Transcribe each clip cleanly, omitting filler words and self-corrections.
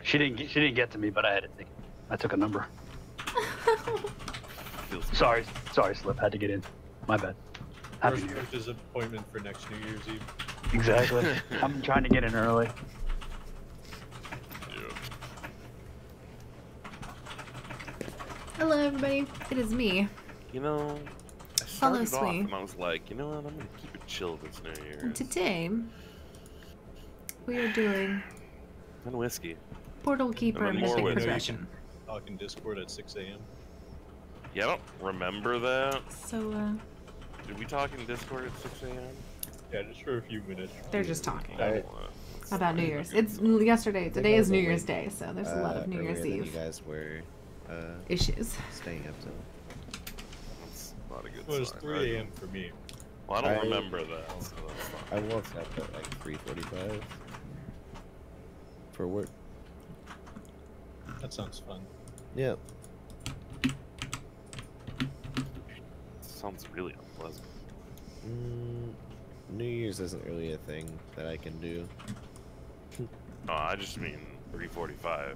She didn't get to me, but I had to take it. I took a number. Sorry, Slip. Had to get in. My bad. Happy New Year. First is appointment for next New Year's Eve. Exactly. I'm trying to get in early. Hello, everybody. It is me. You know, I started off and I was like, you know what? I'm gonna keep it chill this New Year. Today, we are doing And whiskey. Portal Keeper Mythic Progression. Talking Discord at 6 a.m. Yeah, I don't remember that. So, Did we talk in Discord at 6 a.m.? Yeah, just for a few minutes. They're just talking About New Year's. It's yesterday. Today is New Year's Day, so there's a lot of New Year's Eve. You guys were issues. staying up till. That's not a good Well, it was sign, 3 a.m. for me. Well, I don't remember that. So that's fine. I woke up at like 3:45 for work. That sounds fun. Yep. Sounds really unpleasant. New Year's isn't really a thing that I can do. Oh, I just mean 3:45.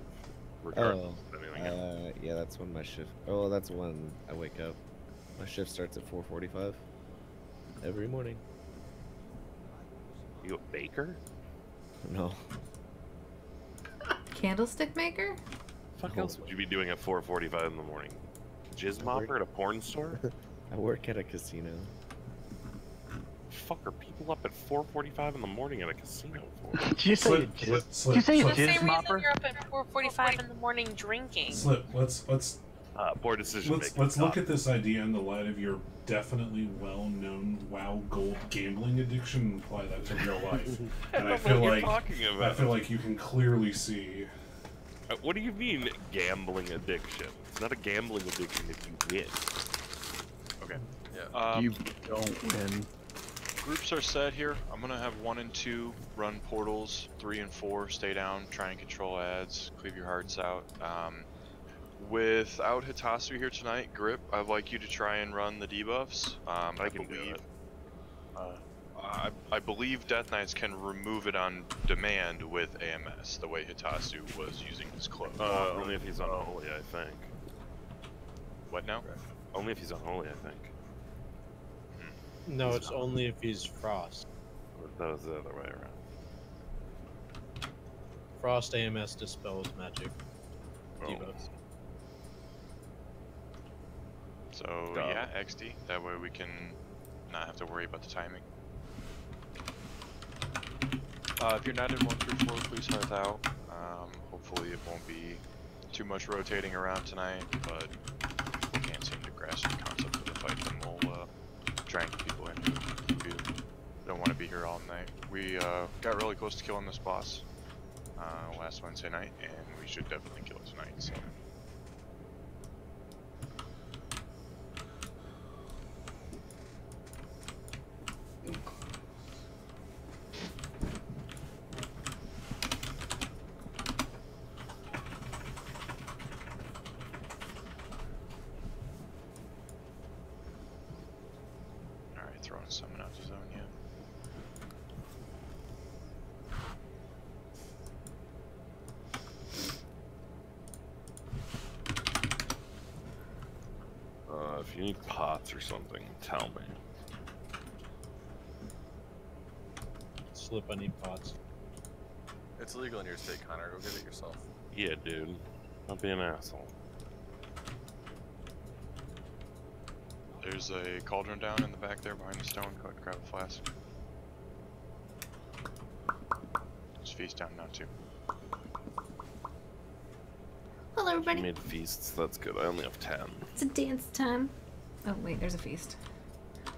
Regardless of anything else. Yeah, that's when my shift. Oh, that's when I wake up. My shift starts at 4:45 every morning. You a baker? No. Candlestick maker? Fuck else would you be doing at 4:45 in the morning? Jizz mopper at a porn store? I work at a casino. Fuck are people up at 4:45 in the morning at a casino for? Did you say jizz mopper? You're up at 4:45 in the morning drinking. Slip. Let's poor decision making. Let's look at this idea in the light of your definitely well-known WoW Gold gambling addiction and apply that to real life. And I feel like you can clearly see. What do you mean gambling addiction? It's not a gambling addiction if you win. Okay. Yeah. You don't win. Groups are set here. I'm gonna have 1 and 2 run portals, 3 and 4 stay down, try and control ads, cleave your hearts out. Without Hitasu here tonight, Grip, I'd like you to try and run the debuffs. I believe Death Knights can remove it on demand with AMS, the way Hitasu was using his cloak. Only if he's unholy, I think. What now? Only if he's unholy, I think. No, it's only if he's Frost. That was the other way around. Frost AMS dispels magic debuffs. So yeah, XD. That way we can not have to worry about the timing. If you're not in 1 through 4, please hearth out. Hopefully it won't be too much rotating around tonight, but if we can't seem to grasp the concept of the fight, then we'll try and get people in who don't want to be here all night. We got really close to killing this boss last Wednesday night, and we should definitely kill it tonight. So. Throwing someone out the zone, yeah. If you need pots or something, tell me. Slip, I need pots. It's illegal in your state, Connor. Go get it yourself. Yeah, dude. Don't be an asshole. There's a cauldron down in the back there behind the stone. Go ahead and grab a flask. There's feast down now too. Hello, everybody. You made feasts, that's good. I only have 10. It's a dance time. Oh, wait, there's a feast.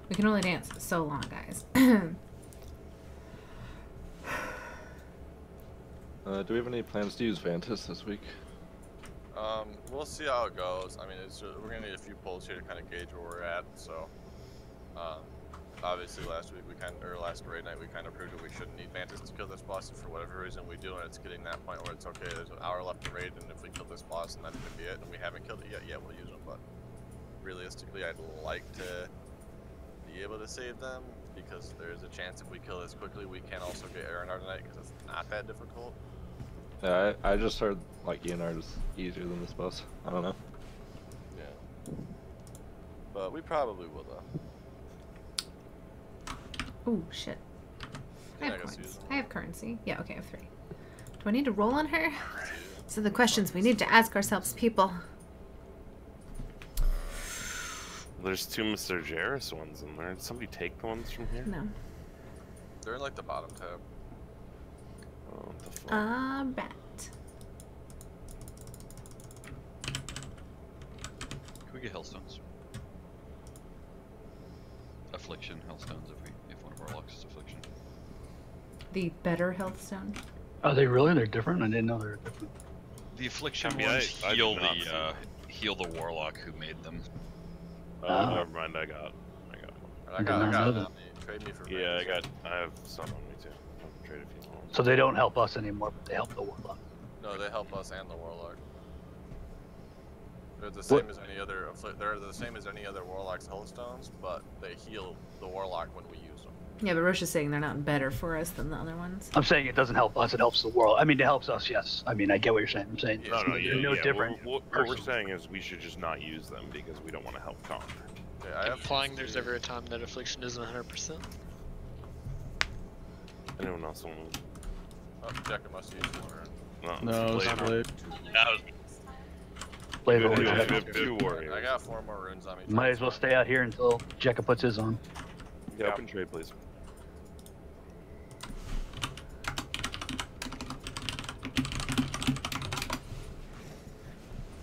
We can only dance so long, guys. Do we have any plans to use Vantis this week? We'll see how it goes. I mean, we're gonna need a few polls here to kind of gauge where we're at. So, obviously last raid night we kind of proved that we shouldn't need Mantis to kill this boss, and for whatever reason we do, and it's getting that point where it's okay. There's an hour left to raid, and if we kill this boss, and that's gonna be it. And we haven't killed it yet. Yeah, we'll use them, but realistically, I'd like to be able to save them because there's a chance if we kill this quickly, we can also get Eonar tonight because it's not that difficult. Yeah, I just heard like Eonar is easier than this boss. I don't know. Yeah. But we probably will though. Ooh, shit. I Yeah, have I guess coins. use them. I have currency. Yeah, okay, I have 3. Do I need to roll on her? These are the questions we need to ask ourselves, people. There's 2 Mr. Jarrus ones in there. Did somebody take the ones from here? No. They're in like the bottom tab. Oh, what the fuck? Bet. Can we get Hellstones? Affliction, Hellstones if one of our warlocks is Affliction. The better health stone. Are they really? They're different? I didn't know they were different. The Affliction I mean, ones I heal did not see the heal the warlock who made them. Oh, never mind. I got I got it on me. Trade me for Yeah, I have some on me too. I'll trade a few more. So they don't help us anymore, but they help the warlock. No, they help us and the warlock. They're the same as any other. They're the same as any other warlock's hellstones, but they heal the warlock when we use them. Yeah, but Roche is saying they're not better for us than the other ones. I'm saying it doesn't help us, it helps the world. I mean, it helps us, yes. I mean, I get what you're saying. I'm saying they're no different. What we're saying is we should just not use them because we don't want to help Connor. Yeah, implying there's ever a time that Affliction isn't 100%. Anyone else want to? Oh, Jack must use one. No, it's Blade. Blade We always have helps. 2 warriors. I got 4 more runes on me. Might as well stay out here until Jekka puts his on. Yeah, open trade, please.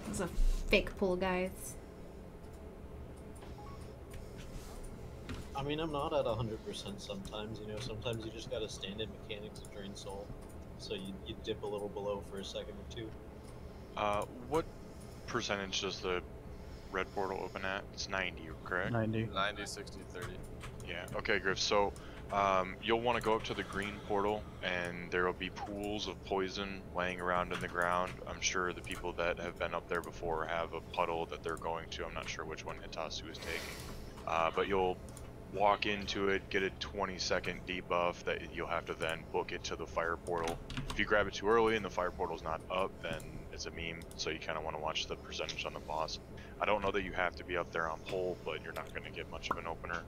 It's a fake pool, guys. I mean, I'm not at 100% sometimes, you know, sometimes you just gotta stand in mechanics to drain soul. So you dip a little below for a second or 2. What percentage does the red portal open at? It's 90, correct? 90. 90, 60, 30. Yeah, okay, Griff. So, you'll want to go up to the green portal, and there will be pools of poison laying around in the ground. I'm sure the people that have been up there before have a puddle that they're going to. I'm not sure which one Hitasu is taking. But you'll walk into it, get a 20-second debuff that you'll have to then book it to the fire portal. If you grab it too early and the fire portal's not up, then it's a meme, so you kind of want to watch the percentage on the boss. I don't know that you have to be up there on pole, but you're not going to get much of an opener.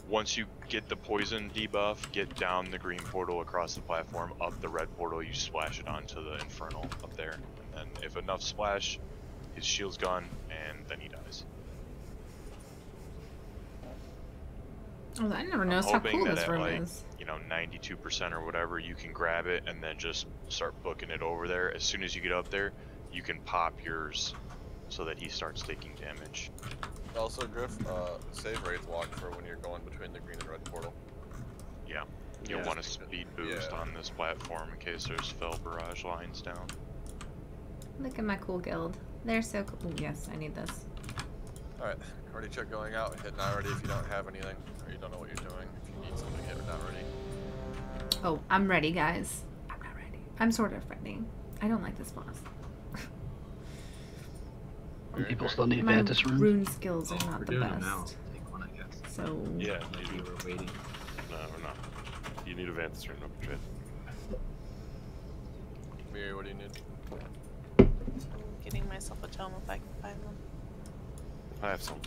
Once you get the poison debuff, get down the green portal across the platform, up the red portal, you splash it onto the infernal up there. And then if enough splash, his shield's gone, and then he dies. Oh, I never noticed how cool this room like, is. You know, 92% or whatever, you can grab it and then just start booking it over there. As soon as you get up there, you can pop yours so that he starts taking damage. Also, Griff, save rates locked for when you're going between the green and red portal. Yeah, you'll want a speed boost on this platform in case there's fell barrage lines down. Look at my cool guild. They're so cool. Ooh, yes, I need this. Alright, already check going out. Hit not ready if you don't have anything, or you don't know what you're doing. If you need something, hit not ready. Oh, I'm ready, guys. I'm not ready. I'm sort of ready. I don't like this boss. People still need My Mantis runes. rune skills are not We're the doing best. it now. Take one, I guess. So Yeah, Maybe we're waiting. No, we're not. You need a Vantis rune, open trade. Miri, what do you need? I'm getting myself a tome if I can find them. I have some.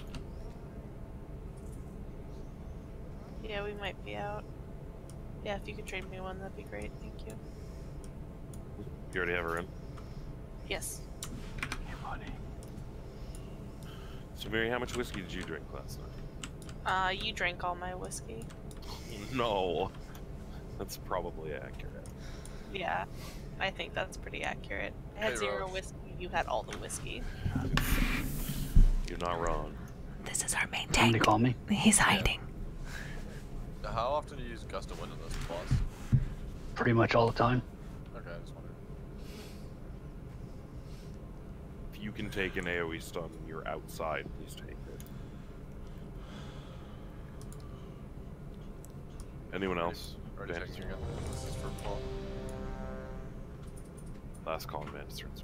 Yeah, we might be out. Yeah, if you could trade me one, that'd be great. Thank you. You already have a rune? Yes. So, Mary, how much whiskey did you drink last night? You drank all my whiskey. No. That's probably accurate. Yeah, I think that's pretty accurate. I had 0 whiskey, you had all the whiskey. You're not wrong. This is our main Can tank. they call me? He's hiding. How often do you use Gust of Wind in this boss? Pretty much all the time. Okay, I just wondered. If you can take an AoE stun and you're outside, please take it. Anyone else? Already Vantis checking rune? again. This is for Paul. Last call on Vantis runes.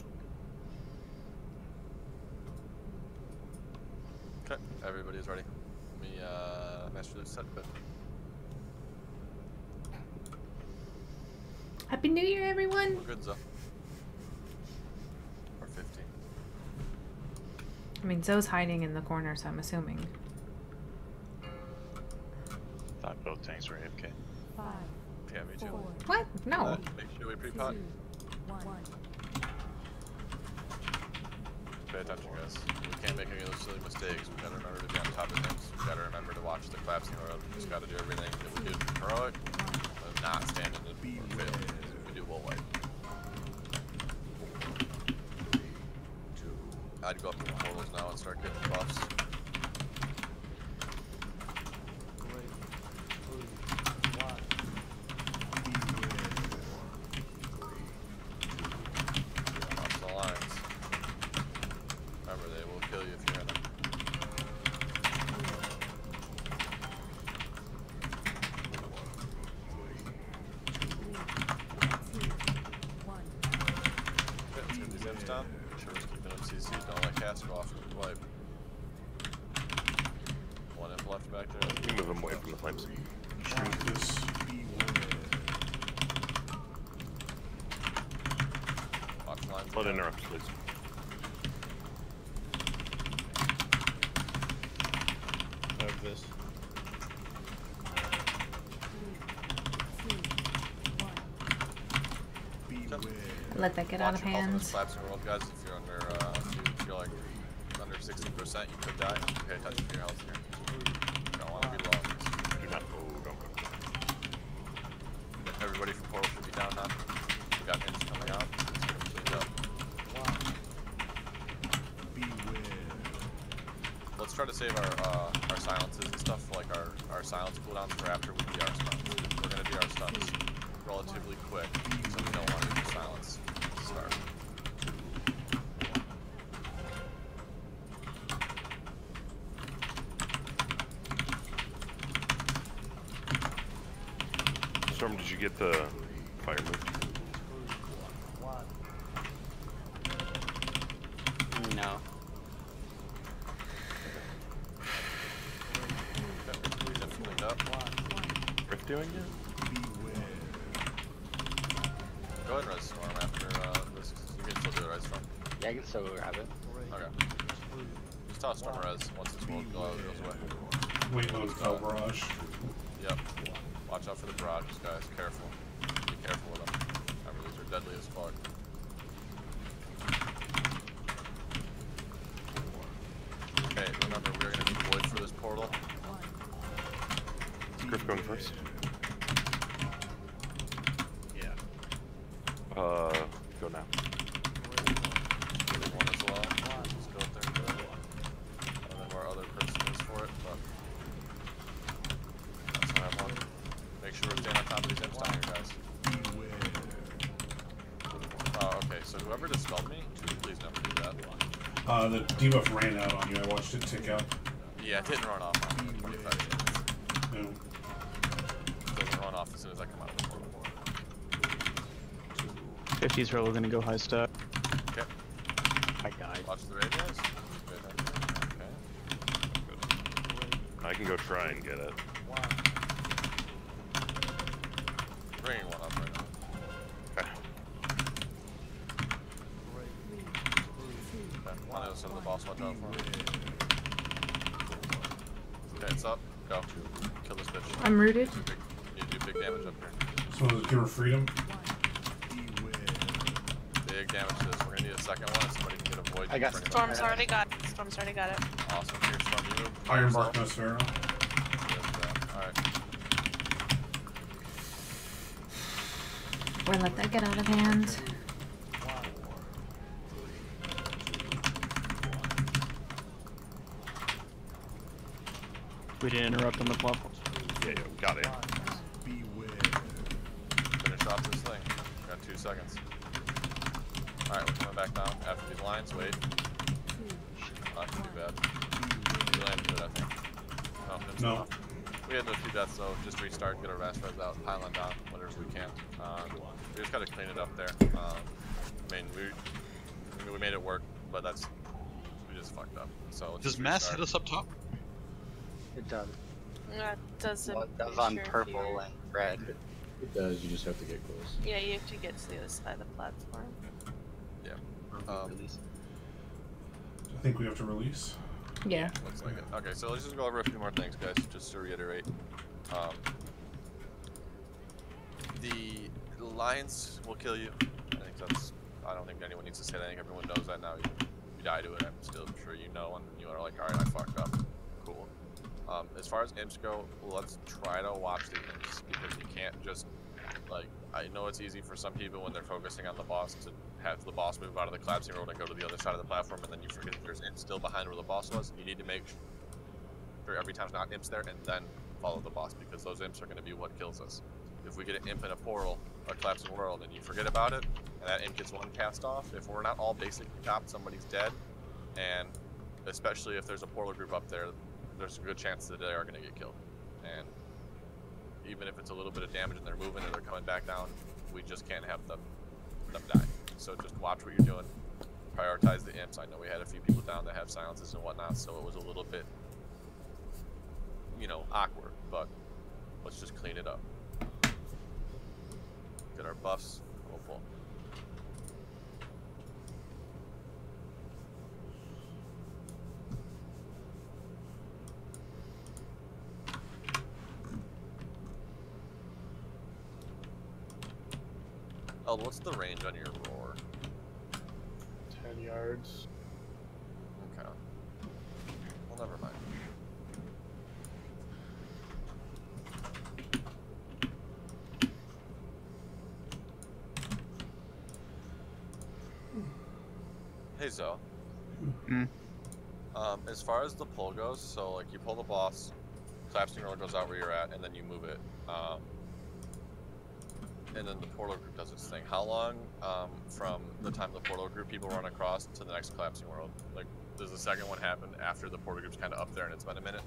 Okay, everybody's ready. Let me master this set bit. Happy New Year, everyone! We're good, Zoe. Or 15. I mean, Zoe's hiding in the corner, so I'm assuming. Thought both tanks were AFK. 5, Yeah, me too. 4, What? No. Make sure we pre-pot. 2, 1. Pay attention, guys. We can't make any of those silly mistakes. We gotta remember to be on top of things. We gotta remember to watch the collapsing road. We just gotta do everything that we do heroic, but not stand in the or fail. We do we'll wipe. I'd go up to the portals now and start getting buffs. Watch the lines. Remember, they will kill you if you're in them. Okay, let's get these imps down. Make sure we're keeping them CC. Don't let cast go off with the wipe. One imp left back there. You move them away from the flames. This. Watch lines. Blood interrupts, please. Have this. Let that get out of hand. Collapsing world, guys. If you're under, if you're like under 60%, you could die. Pay attention to your health here. You don't want to be low. Do not go. Don't go. Everybody from portal should be down now. We got imps coming out. Let's get them cleaned up. Let's try to save our silences and stuff, like our silence cooldowns for after we do our stuns. We're gonna do our stuns relatively quick, so we don't want to do silence to start. Storm, did you get the fire move? No. Rift doing it? Go ahead and res storm after this. You can still do the res storm. Yeah, I can still grab it. Okay. Just toss storm res once this world goes away. Wait, no, it's called barrage. Yep. Watch out for the barrages, guys. Careful. Be careful with them. Remember, these are deadly as fuck. Okay, remember, we're gonna need void for this portal. Griff going first. Yeah. Go now. One as well. Just go up there and do it. I don't know where our other person is for it, but that's what I want. Make sure we're staying on top of these imps down here, guys. Okay, so whoever dispelled me, please never do that. The debuff ran out on you. I watched it tick out. Yeah, it didn't run off on 25 seconds. No. It doesn't run off as soon as I come out of the portal. 50's probably gonna go high stack. Okay. I died. Watch the raid, guys. Okay. I can go try and get it. Bringing one up right now. Okay. On the other side of the boss, watch out for him. Okay, it's up. Go. Kill this bitch. I'm rooted. You need to do big damage up here. So give her freedom. Big damage to this. We're gonna need a second one. Somebody can get a void. I got Storm's already got it. Storm's already got it. Awesome. Here, Storm, you move. Ironbark Nosfero. Alright. Or let that get out of hand. We didn't interrupt on the platform. Yeah, got it. Finish off this thing. We got 2 seconds. Alright, we're coming back down after these lines. Wait. Not too bad. We landed good, I think. No. We had no few deaths, so just restart, get our rest res out, pile on down whenever we can. We just gotta clean it up there. I mean, we made it work, but we just fucked up. So does mass hit us up top? It does. That doesn't. Well, it does on purple and red. It does, you just have to get close. Yeah, you have to get to the other side of the platform. Yeah. Release. I think we have to release. Yeah. Looks like it. Okay, so let's just go over a few more things, guys, just to reiterate. The Alliance will kill you. I don't think anyone needs to say that. I think everyone knows that now. You die to it, I'm still sure you know, and you are like, alright, I fucked up. Cool. As far as imps go, let's try to watch the imps, because you can't just, like, I know it's easy for some people when they're focusing on the boss to have the boss move out of the collapsing road and go to the other side of the platform, and then you forget there's imps still behind where the boss was. You need to make sure every time there's not imps there, and then follow the boss, because those imps are going to be what kills us. If we get an imp in a portal, a collapsing world, and you forget about it, and that imp gets one cast off, if we're not all basically chopped, somebody's dead, and especially if there's a portal group up there, there's a good chance that they are going to get killed. And even if it's a little bit of damage and they're moving and they're coming back down, we just can't have them die. So just watch what you're doing, prioritize the imps. I know we had a few people down that have silences and whatnot, so it was a little bit, you know, awkward, but let's just clean it up. Get our buffs, and we'll pull. Oh, what's the range on your roar? 10 yards. Okay. Well, never mind. Hey, Zoe. As far as the pull goes, so like you pull the boss, collapsing roller goes out where you're at, and then you move it. And then the portal group does its thing. How long from the time the portal group people run across to the next collapsing world? Like, does the second one happen after the portal group's kind of up there and it's been a minute?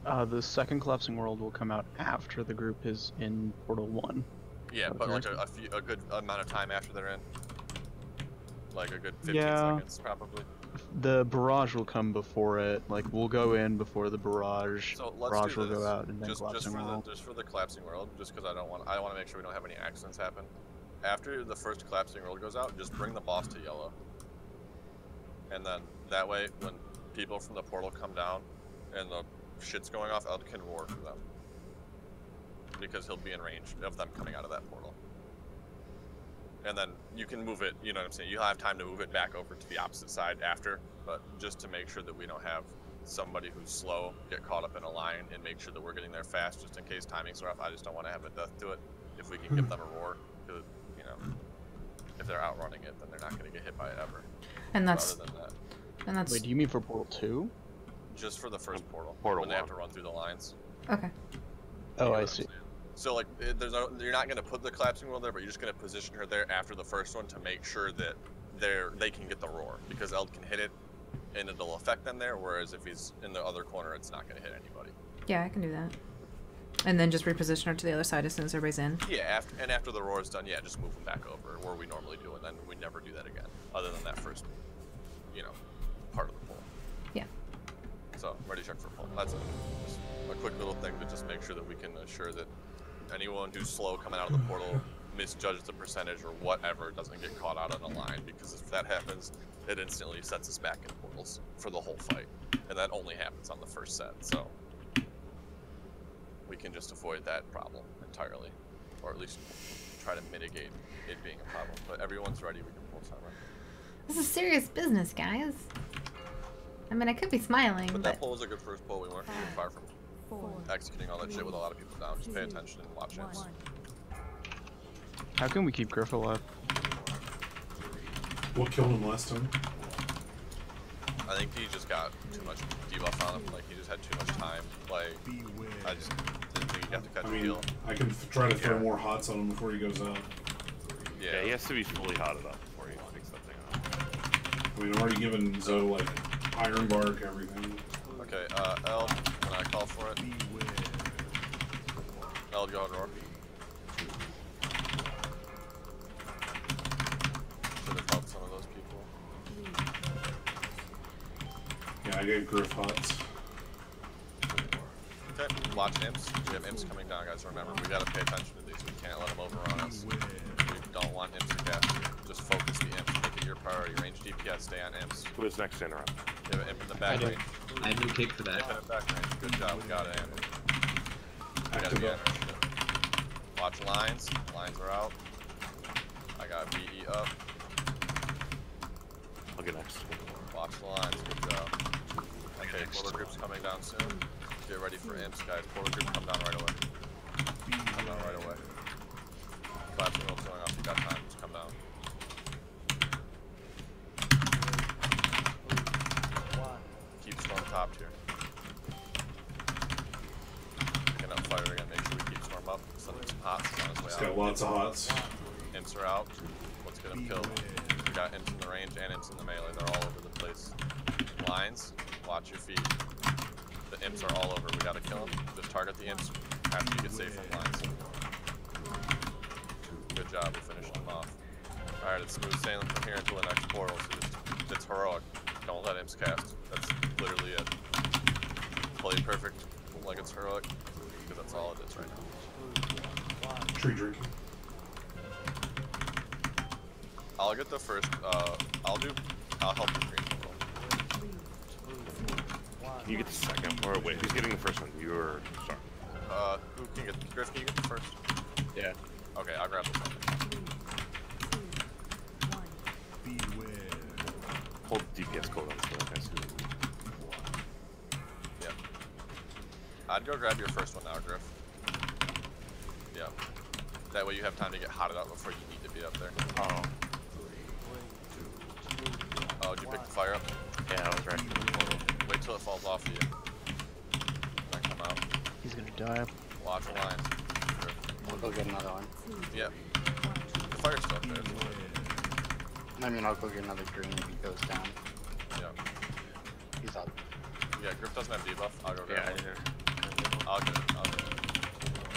The second collapsing world will come out after the group is in Portal 1. Yeah, but like a good amount of time after they're in? Like a good 15 seconds, probably? The barrage will come before it. Like, we'll go in before the barrage. So let's barrage do will this. go out and then just for the collapsing world, just because I want to make sure we don't have any accidents happen. After the first collapsing world goes out, just bring the boss to yellow. And then that way, when people from the portal come down and the shit's going off, Eld can roar for them. Because he'll be in range of them coming out of that portal. And then you can move it, you know what I'm saying? You'll have time to move it back over to the opposite side after, but just to make sure that we don't have somebody who's slow get caught up in a line and make sure that we're getting there fast, just in case timing's rough. I just don't want to have a death to it. If we can give them a roar, because, you know, if they're outrunning it, then they're not going to get hit by it ever. And that's... Other than that. And that's... Wait, do you mean for Portal 2? Just for the first portal. Portal when they have to run through the lines. Okay. Oh, I see. So like, you're not going to put the collapsing world there, but you're just going to position her there after the first one to make sure that they can get the roar, because Eld can hit it and it'll affect them there, whereas if he's in the other corner, it's not going to hit anybody. Yeah, I can do that. And then just reposition her to the other side as soon as everybody's in. Yeah, after the roar is done, yeah, just move them back over where we normally do, and then we never do that again, other than that first, you know, part of the pull. Yeah. So, ready check for pull. That's it. Just a quick little thing to just make sure that we can assure that anyone who's slow coming out of the portal, misjudges the percentage or whatever, doesn't get caught out on a line, because if that happens, it instantly sets us back in portals for the whole fight. And that only happens on the first set, so we can just avoid that problem entirely, or at least try to mitigate it being a problem. But everyone's ready, we can pull timer. This is serious business, guys. I mean, I could be smiling, but that pull was a good first pull. We weren't even far from executing all that shit with a lot of people down. Just pay attention and watch it. How can we keep Griff alive? What killed him last time? I think he just got too much debuff on him. Like, he just had too much time. Like, I just didn't think he'd have to catch a deal. I can try to throw more hots on him before he goes out. Yeah, he has to be fully hotted up before he picks something up. I mean, I've already given Zoe, like, iron bark, everything. Okay, Eld, when I call for it. Eld, go ahead and roar. Should have helped some of those people. Yeah, I gave Griff hots. Okay, watch imps. We have imps coming down, guys. Remember, we gotta pay attention to these. We can't let them overrun us. We don't want imps to cast here. Just focus the imps. Make it your priority. Range DPS, stay on imps. Who is next interrupt? You have an imp in the back range. I have no take for that. Imp in the back range. Good job. We got it, Anna. We gotta get it. Watch lines. Lines are out. I got VE up. I'll get next. Watch the lines. Good job. Okay, portal group's coming down soon. Get ready for imps, guys. Portal group, come down right away. Come down right away. Collapse world's going off. You got time. Just come down. Keep storm topped here. Picking up fire again. Make sure we keep storm up. Sending some hots on his way He's out. got lots of hots. Imps are out. Let's get him killed. We got imps in the range and imps in the melee. They're all over the place. Lines, watch your feet. The imps are all over. We gotta kill them. Just target the imps after you get safe from lines. Good job. We finished them off. Alright, it's smooth sailing from here until the next portal. So just, it's heroic. Don't let imps cast. That's literally it. Play perfect like it's heroic, because that's all it is right now. Tree drinking. I'll get the first, I'll help the green roll. Can you get the second? Or wait, who's getting the first one? You're, sorry. Who can get, Griff, can you get the first? Yeah. Okay, I'll grab the second. Hold DPS cooldown so I see. Yeah. I'd go grab your first one now, Griff. Yeah. That way you have time to get hotted up before you need to be up there. Oh. Oh, did you pick the fire up? Yeah, I was right. Wait till it falls off of you. Then come out. He's gonna die. Watch the lines. I'll go get another one. Yeah. The fire's still up there. I mean, I'll go get another green if he goes down. Yeah. He's up. Yeah, Griff doesn't have debuff. I'll go Yeah, grab it. I'll get it.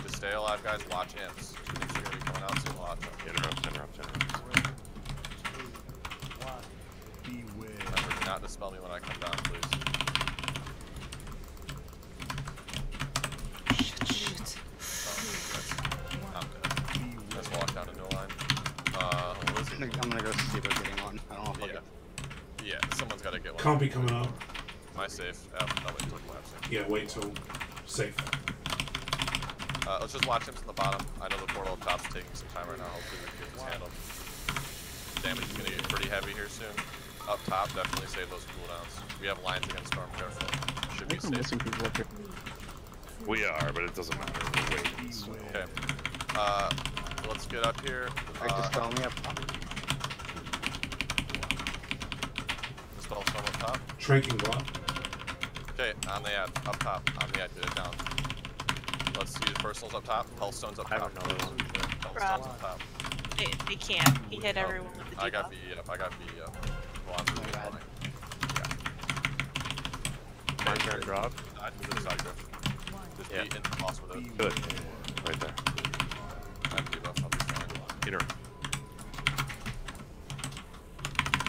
Just stay alive, guys. Watch imps. Imps are gonna be coming out soon. Watch them. Interrupt. Remember, do not dispel me when I come down, please. Shit. I'm dead. Let's walk down a new line. What is it? I'm gonna go see about getting one. I don't know if I'll get. Yeah, someone's gotta get one. Compy coming up. Am I safe? I'll wait till collapsing. Yeah, wait till safe. Let's just watch him from the bottom. I know the portal up top's taking some time right now. Hopefully we can get this handled. Damage is gonna get pretty heavy here soon. Up top, definitely save those cooldowns. We have lines against storm, careful. Should be We're safe. missing people up here. We are, but it doesn't matter. We're waiting. So. Okay. Let's get up here. Dispel me up top. Dispel storm up top. Tranking block. Okay, on the ad, up top. On the ad, get it down. Let's use personals up top. Healthstones up top. Healthstones up top. They can't. He hit everyone with the debuff. I got VE up. Well, I'm really fine. Yeah. Mine's gonna drop. I'd move to the side, Griff. Just beat into the boss with it. Good. Right there. I have debuff. I'll be fine. Hit her.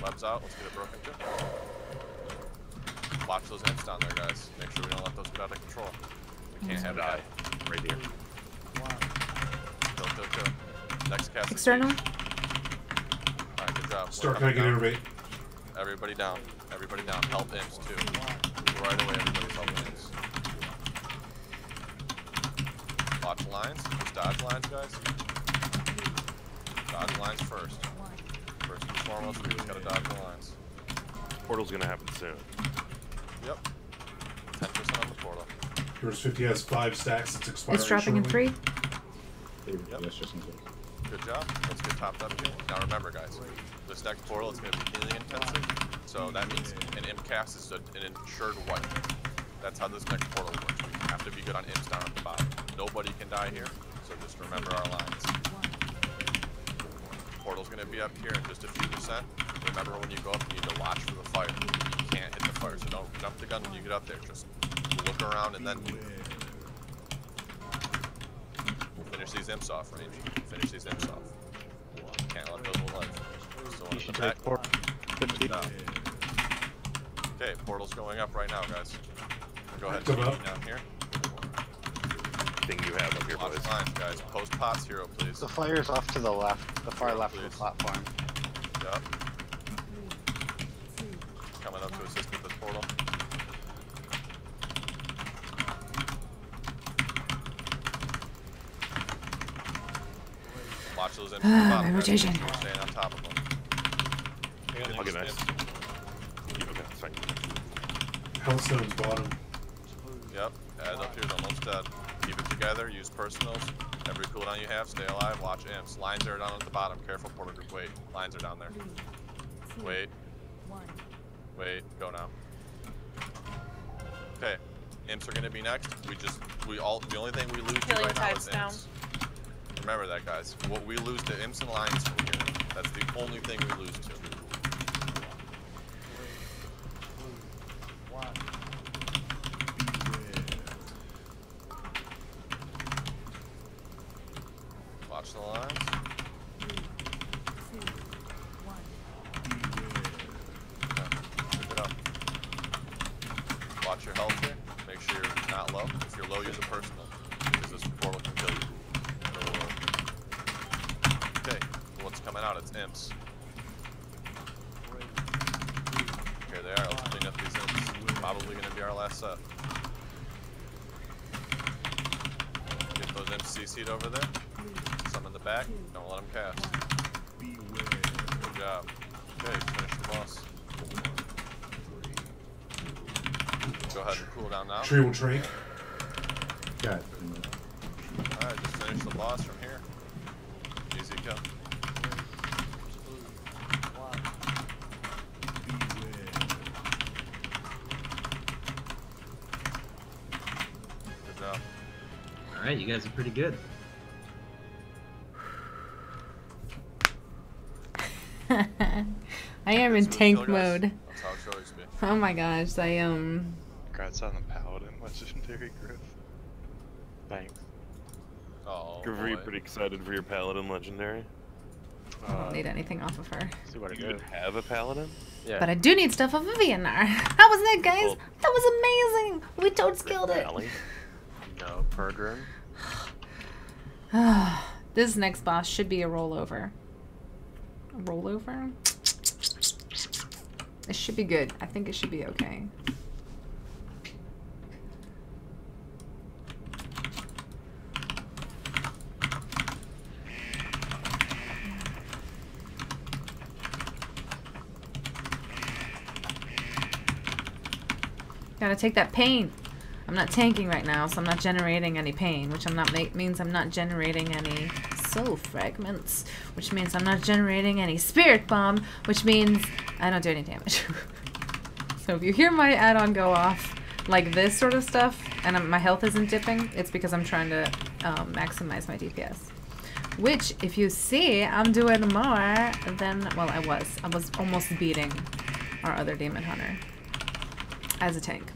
Web's out. Let's get it broken too. Watch those imps down there, guys. Make sure we don't let those get out of control. We can't have die. Right here. Go. Next cast. External. Alright, good job. Start, can I get innervate? Everybody down. Everybody down. Help imps too. Right away, everybody's helping imps. Watch lines. Just dodge lines, guys. Dodge lines first. First and foremost, we just gotta dodge the lines. Portal's gonna happen soon. Yep. 10% on the portal. Yours 50 has 5 stacks. It's expiring. It's dropping in 3. Yep. Good job. Let's get topped up here. Now remember, guys, this next portal is going to be healing intensive, so that means an imp cast is an ensured wipe. That's how this next portal works. We have to be good on imps down at the bottom. Nobody can die here, so just remember our lines. Portal's going to be up here in just a few %. Remember, when you go up, you need to watch for the fire. You can't hit the fire, so don't jump the gun when you get up there. Just look around and then finish these imps off, range. Finish these imps off. Can't let those live. Still in the back. Okay, portal's going up right now, guys. Go ahead, Come up. down here. everything you have up here, boys. Lines, guys. Post pots hero, please. The fire's off to the left, the far left of the platform. Yep. Coming up to assist with this portal. Watch those imps. My rotation. We're staying on top of them. Okay, nice. Hellstone's bottom. Yep, add up here, almost dead. Keep it together, use personals. Every cooldown you have, stay alive, watch imps. Lines are down at the bottom, careful portal group, wait. Lines are down there. Wait. Wait, go now. Okay, imps are gonna be next. The only thing we lose to right now is imps. Remember that, guys. What we lose to imps and lines here, that's the only thing we lose to. Watch the lines. Pick it up. Watch your health here. Make sure you're not low. If you're low, use a personal, because this portal can kill you. Okay, what's coming out? It's imps. Here they are. Let's clean up these imps. Probably going to be our last set. Get those imps CC'd over there. Some in the back. Don't let them cast. Good job. Okay, finish the boss. Go ahead and cool down now. Tree will trade. Got it. Alright, just finish the boss from here. Easy kill. Good job. Alright, you guys are pretty good. I am in tank mode. That's how it should always be. Oh my gosh, I am. Congrats on the Paladin legendary, Griff. Thanks. Oh, Griff, are you pretty excited for your Paladin legendary? I don't need anything off of her. See what you have a Paladin? Yeah. But I do need stuff off of Eonar. How was that, guys? That was amazing. We toad skilled it. No, Pergrim. This next boss should be a rollover. A rollover? It should be good. I think it should be okay. Gotta take that pain. I'm not tanking right now, so I'm not generating any pain, which means I'm not generating any soul fragments, which means I'm not generating any spirit bomb, which means I don't do any damage. So if you hear my add-on go off like this sort of stuff, and my health isn't dipping, it's because I'm trying to maximize my DPS. Which, if you see, I'm doing more than, well, I was almost beating our other demon hunter as a tank,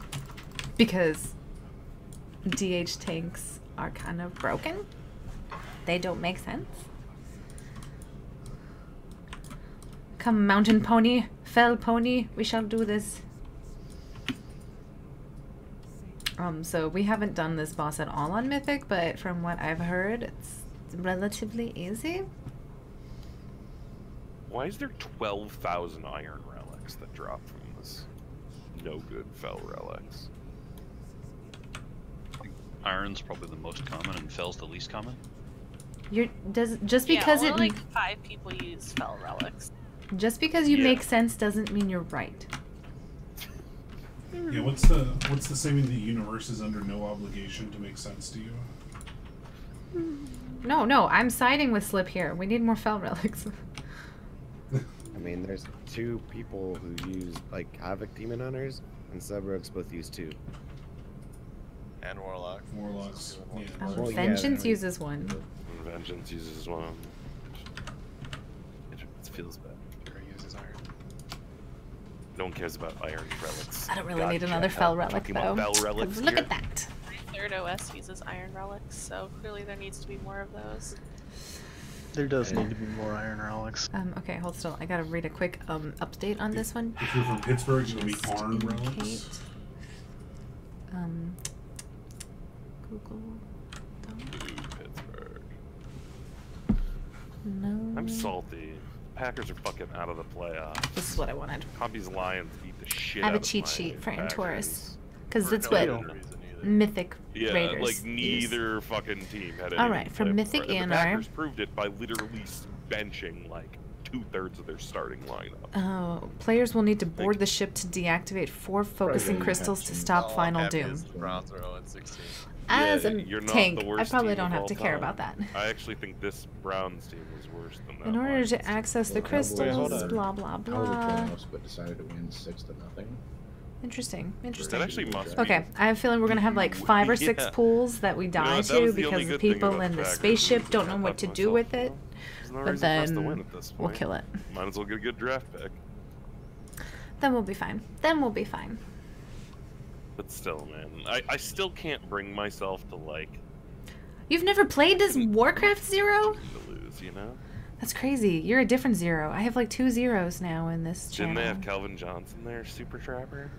because DH tanks are kind of broken. They don't make sense. Come, mountain pony, fell pony, we shall do this. So we haven't done this boss at all on Mythic, but from what I've heard, it's relatively easy. Why is there 12,000 iron relics that drop from this no good fell relics? Iron's probably the most common and fell's the least common. Just because only like 5 people use fell relics. Just because you make sense doesn't mean you're right. Yeah, what's the saying? The universe is under no obligation to make sense to you. No, I'm siding with Slip here. We need more fell relics. I mean, there's 2 people who use like Havoc Demon Hunters, and Subrogues both use 2. And Warlock. Warlocks. Yeah. Oh, Vengeance uses 1. Vengeance uses 1. It feels bad. Uses iron. No one cares about iron relics. I don't really need another fell relic though. Look at that. My 3rd OS uses iron relics, so clearly there needs to be more of those. There does need to be more iron relics. Okay, hold still. I gotta read a quick update on this one. If you're from Pittsburgh, it'll be iron relics. Google No. I'm salty. Packers are fucking out of the playoffs. This is what I wanted. Poppy's Lions beat the shit I have out a of cheat my sheet for Packers. Antorus. Because that's what Mythic Raiders like neither fucking team had anything. Alright, for Mythic The Eonar. Packers proved it by literally benching like 2/3 of their starting lineup. Players will need to board the ship to deactivate 4 focusing crystals to stop Final Doom. Browns are 0-16. As a you're not tank, the I worst probably team don't of have all to care time. about that. I actually think this Browns team was worse than that. In order to access the crystals, blah blah I was blah. at Thanos, but decided to win 6-0. Interesting. That actually must be. Okay, I have a feeling we're gonna have like 5 or 6 Yeah. pools that we die that to was the because only the good thing people about in the the Packers spaceship is don't I know what to thought do with it. There's no But reason for us to then win at this we'll point. kill it. Might as well get a good draft pick. Then we'll be fine. Then we'll be fine. But still, man, I still can't bring myself to like You've never played this Warcraft 0? to lose, you know? That's crazy. You're a different 0. I have like 2 zeros now in this channel. Didn't they have Calvin Johnson there, Super Trapper?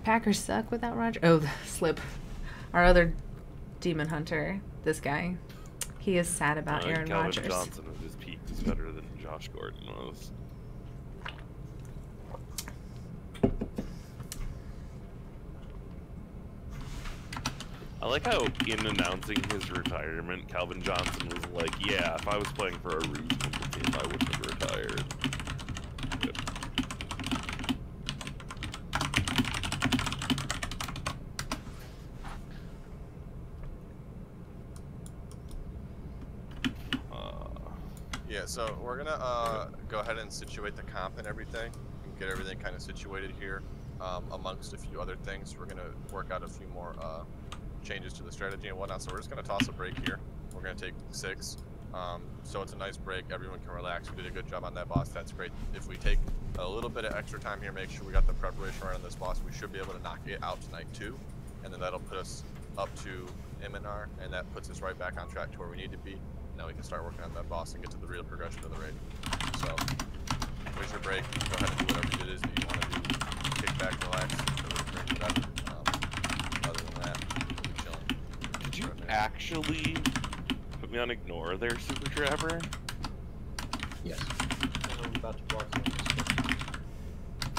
Packers suck without Roger. Oh, the slip. Our other demon hunter, this guy. He is sad about Aaron Calvin Rodgers. Johnson at his peak was better than Josh Gordon was. I like how in announcing his retirement, Calvin Johnson was like, yeah, if I was playing for a reasonable team, I wouldn't have retired. Good. Yeah, so we're gonna go ahead and situate the comp and everything, and get everything kind of situated here. Amongst a few other things, we're gonna work out a few more changes to the strategy and whatnot. So we're just gonna toss a break here. We're gonna take 6. So it's a nice break. Everyone can relax. We did a good job on that boss. That's great. If we take a little bit of extra time here, make sure we got the preparation right on this boss. We should be able to knock it out tonight too, and then that'll put us up to Eonar, and that puts us right back on track to where we need to be. Now we can start working on that boss and get to the real progression of the raid. So, where's your break? Go ahead and do whatever it is that you want to do. Kick back, relax, drink whatever. Other than that, we'll be chilling. Did you actually put me on ignore there, Super Trapper? Yes. I'm about to block you.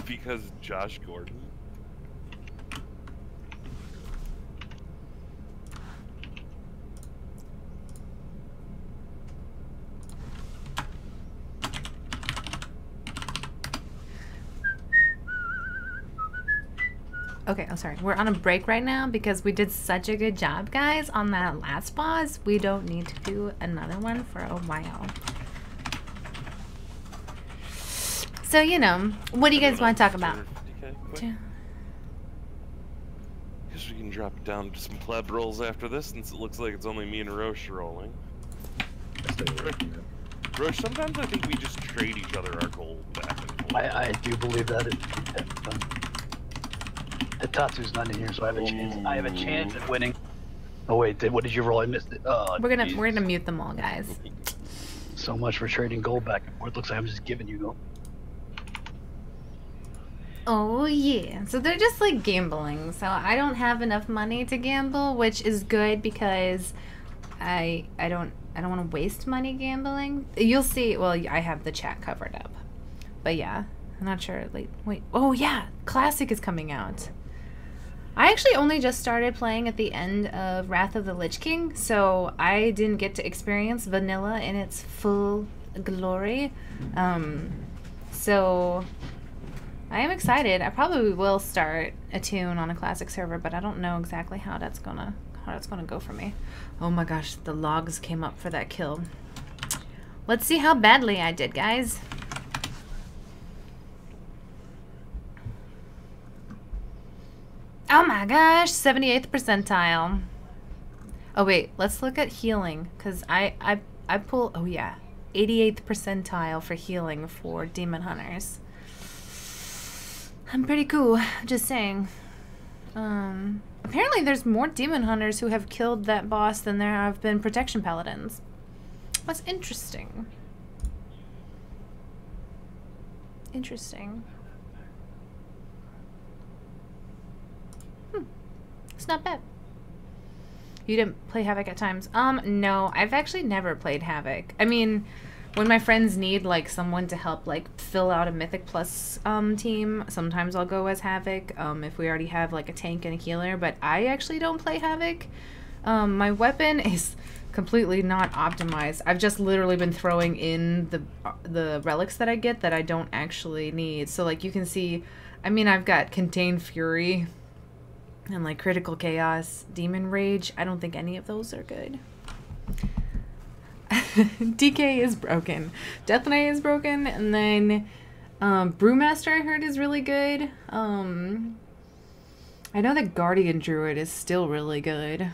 Because Josh Gordon? Okay, I'm sorry. We're on a break right now because we did such a good job, guys, on that last boss. We don't need to do another one for a while. So, you know, what do you guys want to talk about? Guess we can drop it down to some pleb rolls after this, since it looks like it's only me and Roche rolling. Roche, sometimes I think we just trade each other our gold back and forth. I do believe that. Hitatsu's not in here, so I have a chance. I have a chance at winning. Oh wait, what did you roll? I missed it. We're gonna mute them all, guys. So much for trading gold back and forth. Looks like I'm just giving you gold. Oh yeah, so they're just like gambling. So I don't have enough money to gamble, which is good because I don't want to waste money gambling. You'll see. Well, I have the chat covered up, but yeah, I'm not sure. Like, wait. Oh yeah, Classic is coming out. I actually only just started playing at the end of Wrath of the Lich King, so I didn't get to experience vanilla in its full glory. So I am excited. I probably will start a tune on a classic server, but I don't know exactly how that's gonna go for me. Oh my gosh, the logs came up for that kill. Let's see how badly I did, guys. Oh my gosh, 78th percentile. Oh wait, let's look at healing, because I pull, oh yeah, 88th percentile for healing for demon hunters. I'm pretty cool, just saying. Apparently there's more demon hunters who have killed that boss than there have been protection paladins. That's interesting. Interesting. It's not bad. You didn't play Havoc at times? No, I've actually never played Havoc. I mean, when my friends need, like, someone to help, like, fill out a Mythic Plus team, sometimes I'll go as Havoc, if we already have, like, a tank and a healer, but I actually don't play Havoc. My weapon is completely not optimized. I've just literally been throwing in the relics that I get that I don't actually need. So, like, you can see, I mean, I've got Contained Fury and, like, Critical Chaos, Demon Rage. I don't think any of those are good. DK is broken. Death Knight is broken. And then Brewmaster I heard is really good. I know that Guardian Druid is still really good.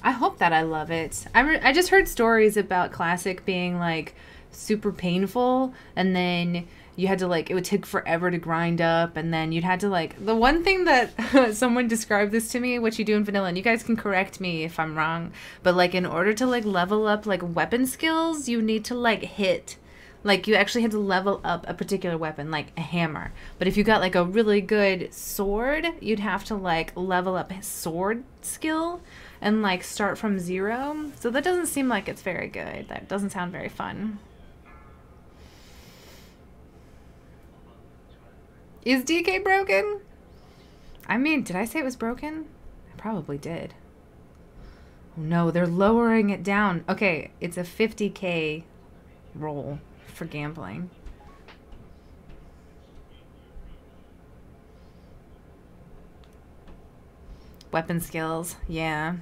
I hope that I love it. I just heard stories about Classic being, like, super painful, and then you had to, like, it would take forever to grind up, and then you'd had to, like, the one thing that someone described this to me, what you do in vanilla, and you guys can correct me if I'm wrong, but, like, in order to, like, level up, like, weapon skills, you need to, like, hit, like, you actually had to level up a particular weapon, like a hammer. But if you got, like, a really good sword, you'd have to, like, level up his sword skill and, like, start from 0. So that doesn't seem like it's very good. That doesn't sound very fun. Is DK broken? I mean, did I say it was broken? I probably did. Oh, no, they're lowering it down. Okay, it's a 50k roll for gambling. Weapon skills, yeah.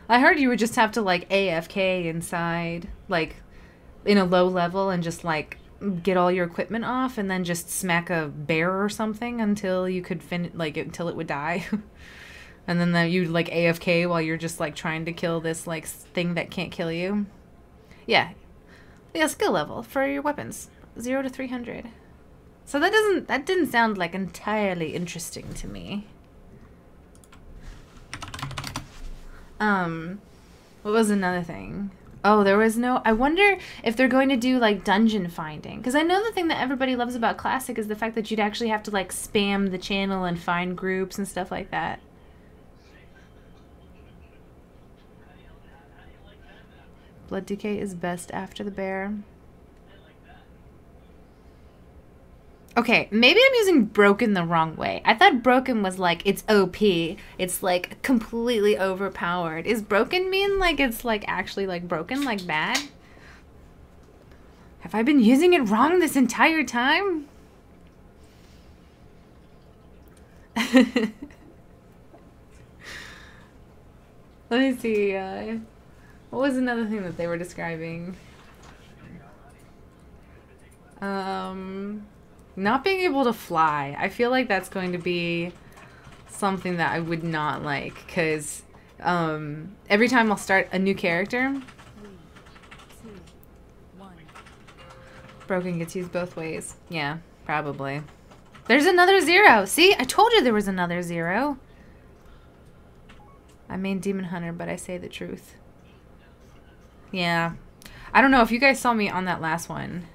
I heard you would just have to, like, AFK inside, like, in a low level and just, like, get all your equipment off and then just smack a bear or something until you could until it would die. And then you'd, like, AFK while you're just, like, trying to kill this, like, thing that can't kill you. Yeah. Yeah, skill level for your weapons. 0 to 300. So that didn't sound, like, entirely interesting to me. What was another thing? Oh, there was no... I wonder if they're going to do, like, dungeon finding. Because I know the thing that everybody loves about Classic is the fact that you'd actually have to, like, spam the channel and find groups and stuff like that. Blood Decay is best after the bear. Okay, maybe I'm using broken the wrong way. I thought broken was like, it's OP. It's like completely overpowered. Is broken mean like it's like actually like broken, like bad? Have I been using it wrong this entire time? Let me see. What was another thing that they were describing? Not being able to fly. I feel like that's going to be something that I would not like, because every time I'll start a new character, broken gets used both ways. Yeah, probably. There's another 0. See? I told you there was another 0. I mean Demon Hunter, but I say the truth. Yeah. I don't know if you guys saw me on that last one.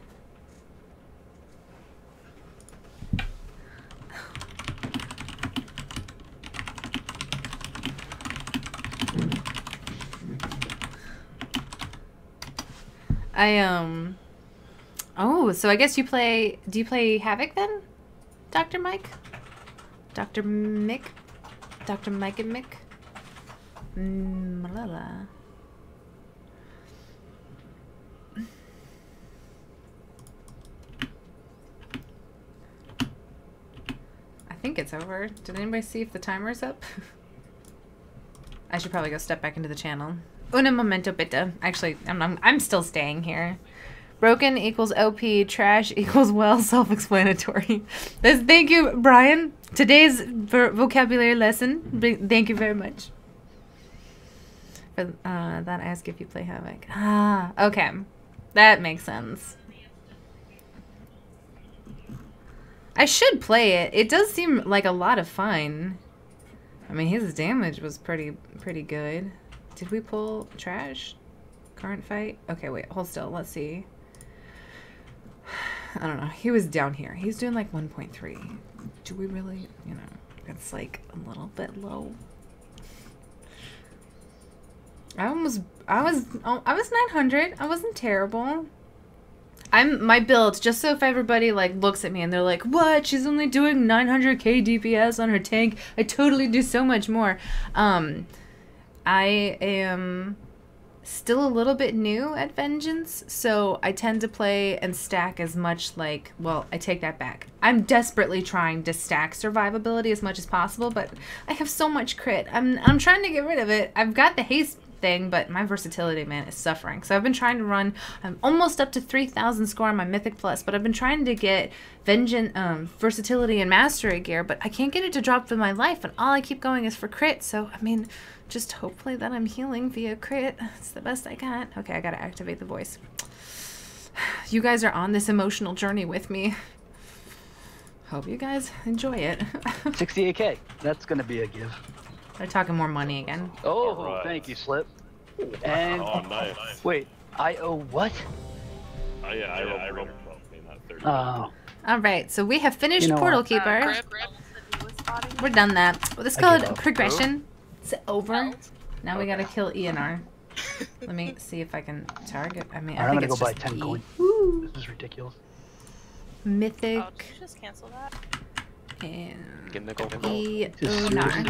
Oh, so I guess you play... Do you play Havoc then? Dr. Mike? Dr. Mick? Dr. Mike and Mick? Malala. I think it's over. Did anybody see if the timer's up? I should probably go step back into the channel. Una momento bitte. Actually, I'm still staying here. Broken equals OP, trash equals well self-explanatory. Thank you, Brian. Today's vocabulary lesson. Thank you very much. For that I ask if you play Havoc. Ah, okay. That makes sense. I should play it. It does seem like a lot of fun. I mean, his damage was pretty good. Did we pull trash? Current fight? Okay, wait, hold still. Let's see. I don't know. He was down here. He's doing like 1.3. Do we really, you know? It's like a little bit low. I was 900. I wasn't terrible. My build, just so if everybody like looks at me and they're like, what? She's only doing 900k DPS on her tank. I totally do so much more. I am still a little bit new at Vengeance, so I tend to play and stack as much like, well, I take that back. I'm desperately trying to stack survivability as much as possible, but I have so much crit. I'm trying to get rid of it. I've got the haste thing, but my versatility, man, is suffering. So I've been trying to run, I'm almost up to 3,000 score on my Mythic Plus, but I've been trying to get Vengeance, versatility and mastery gear, but I can't get it to drop for my life, and all I keep going is for crit, so, I mean, just hopefully that I'm healing via crit. It's the best I can. Okay, I gotta activate the voice. You guys are on this emotional journey with me. Hope you guys enjoy it. 68k. That's gonna be a give. They're talking more money again. Oh, right. thank you, Slip. And nice. wait, I owe what? Oh yeah, I rolled 12, not 30. Oh. All right, so we have finished You know Portal what? Keeper. We're done that. Well, this is called progression. It's over. Now we gotta kill Eonar. Let me see if I can target. I mean, I think it's gonna just go buy 10 E. coins. Woo. This is ridiculous. Mythic. Oh, did you just cancel that? And Eonar.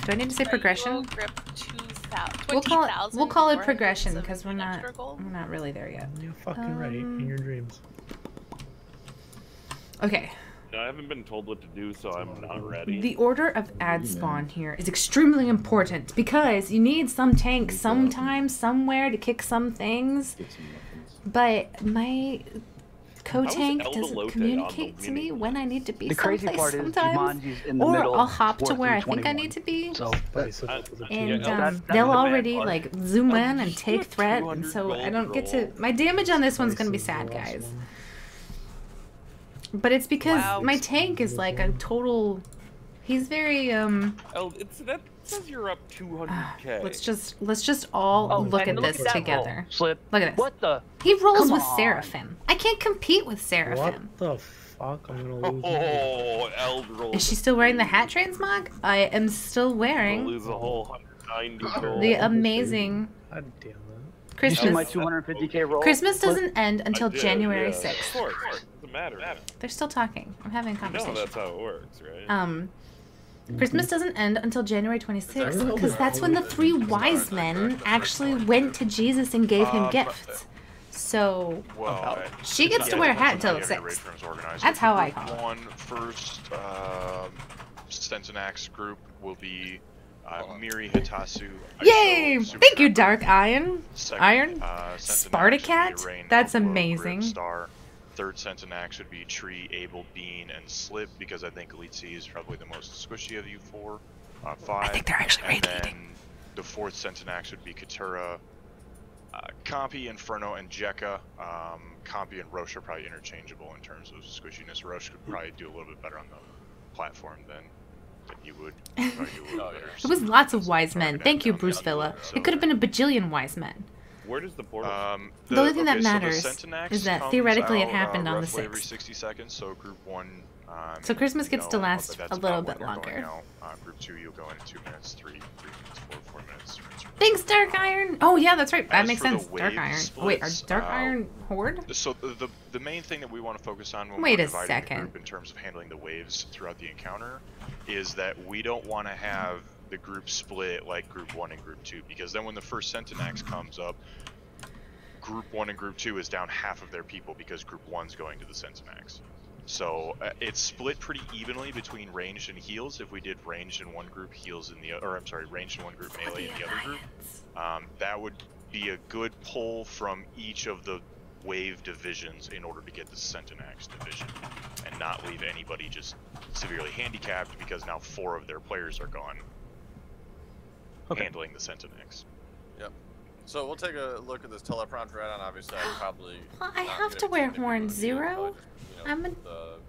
Do I need to say progression? Grip 2,000. We'll call it progression because we're not really there yet. You're fucking right in your dreams. Okay. No, I haven't been told what to do, so I'm not ready. The order of ad spawn here is extremely important because you need some tank sometime, somewhere to kick some things. But my co-tank doesn't communicate to me when I need to be someplace sometimes. Or I'll hop to where I think I need to be. And they'll already like zoom in and take threat, and so I don't get to... My damage on this one's gonna be sad, guys. But it's because my tank is like a total... He's very that says you're up 200k. Let's just all look at this together. Slip. Look at this. What the? He rolls Come with on. Seraphim. I can't compete with Seraphim. What the fuck? I'm gonna lose. Oh, Eld rolls. Is she still wearing the hat transmog? I am still wearing Lose a whole 190 gold. the amazing God damn it. Christmas. You see my 250k roll? Christmas doesn't end until January yeah. 6th. Of course. Doesn't matter. They're still talking. I'm having a conversation. No, that's how it works, right? Christmas doesn't end until January 26th because that's when the 3 wise men actually went to Jesus and gave him gifts. So she gets to wear a hat until the 6th. That's how I call it. One first Stentinax group will be Miri Hitasu. Yay! Iso, Thank you, Dark Iron. Second, Spartacat? That's amazing. Star. Third Stentinax would be Tree, Abel, Bean, and Slip, because I think Elite C is probably the most squishy of you 4. 5. I think they're actually and then the fourth Stentinax would be Katura, Compi, Inferno, and Jekka. Compi and Roche are probably interchangeable in terms of squishiness. Roche could probably do a little bit better on the platform than you would. It was lots of wise men. Thank you, Bruce Villa. It could have been a bajillion wise men. Where does the portal? The only thing that matters Stentinax is that comes theoretically it out, happened on the roughly every 6th. 60 seconds, so group 1. So Christmas gets to last that's a little about bit when they're going longer. out. Group 2, you'll go in 2 minutes, 3 minutes, 4 minutes. Thanks, Dark Iron. Oh yeah, that's right. That As makes for the sense. Dark wave Iron. splits, Wait, are Dark Iron Horde? So the main thing that we want to focus on when Wait we're a dividing second. the group in terms of handling the waves throughout the encounter is that we don't want to have the group split like group 1 and group 2, because then when the first Stentinax comes up, group 1 and group 2 is down half of their people because group 1's going to the Stentinax. So it's split pretty evenly between ranged and heals. If we did ranged in one group, heals in the other, or I'm sorry, ranged in one group, melee in the other group, that would be a good pull from each of the wave divisions in order to get the Stentinax division, and not leave anybody just severely handicapped because now 4 of their players are gone handling the Stentinax. Yep. So we'll take a look at this Telepron for add-on. Obviously, I probably. Well, I have to wear Horn 0. I'm a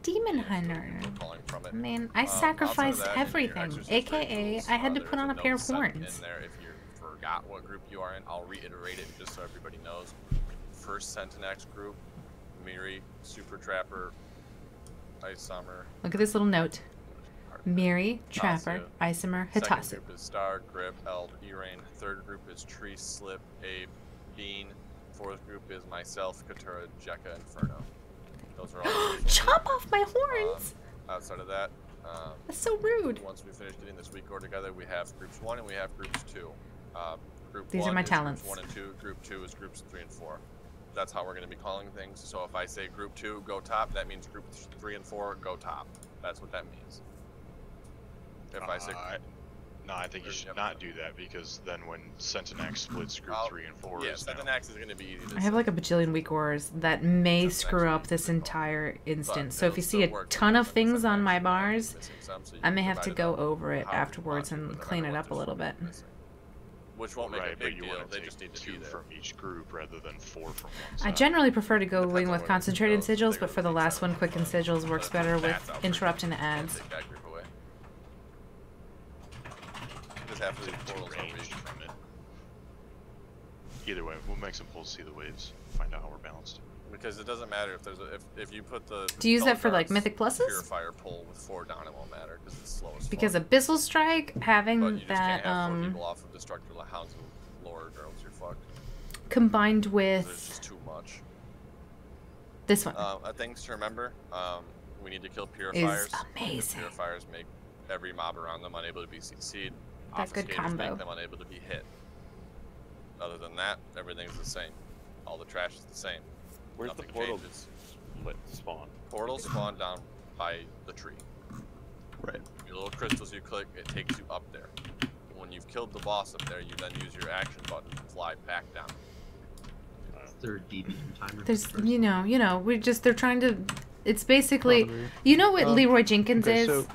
demon hunter. I mean, I sacrifice everything, aka I had to put on a pair of horns. In there, if you forgot what group you are in, I'll reiterate it just so everybody knows. First Stentinax group, Miri, Super Trapper, Ice Summer. Look at this little note. Miri, Trapper, Nasu. Isomer, Second Hitasu. group is Star, Grip, Eld, E-Rain. Third group is Tree, Slip, Abe, Bean. Fourth group is myself, Katura, Jekka, Inferno. Those are all. Chop off my horns! Outside of that, That's so rude. once we finish getting this week order together, we have groups 1 and we have groups 2. Group These 1 are my is talents. Groups 1 and 2. Group 2 is groups 3 and 4. That's how we're going to be calling things. So if I say group 2, go top, that means group 3 and 4, go top. That's what that means. If I say... No, I think you should not do that, because then when Centinax splits group 3 and 4 yeah, is Centinax is going to be easy to I have like a bajillion weak ores that may screw up this entire instance. So if you see a ton of things on my bars, I may have to go over it afterwards and clean it up a little bit. Which won't make a big deal. They just need 2 from each group rather than 4 from one I side. generally prefer to go wing with concentrated sigils, but for the last one, quicken sigils works better with interrupt and ads. Just have to leave portals range from it. Either way, we'll make some pulls, see the waves, find out how we're balanced. Because it doesn't matter if there's if you put the. Do you use that for like mythic pluses? Purifier pull with 4 down, it won't matter because it's slow as Because Abyssal Strike having but you just that can't have 4 people off of Destructor Hounds and Lord, or else you're fucked. combined with There's just too much. This one. Things to remember. We need to kill purifiers. Is amazing. Purifiers make every mob around them unable to be CC'd. That good combo. Make them unable to be hit. Other than that, everything's the same. All the trash is the same. Where's Nothing the portal changes. spawn? Portals spawn down by the tree. Right. Your little crystals you click, it takes you up there. When you've killed the boss up there, you then use your action button to fly back down. Third DB timer. There's, you know, they're trying to, it's basically, you know what Leroy Jenkins is? So,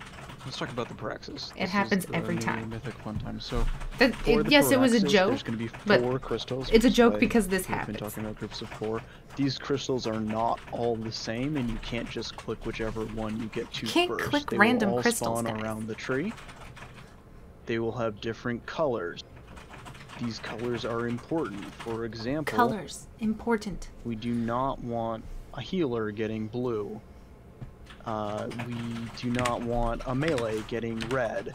let's talk about the Praxis. It happens every new time. Mythic fun time. So, yes, it was a joke, there's going to be 4 but crystals. it's a joke Like, because this we've happens. been talking about groups of 4. These crystals are not all the same, and you can't just click whichever one you get to Can't first. click They random will all crystals, spawn guys. around the tree. They will have different colors. These colors are important. For example, Colors, important. we do not want a healer getting blue. We do not want a melee getting red.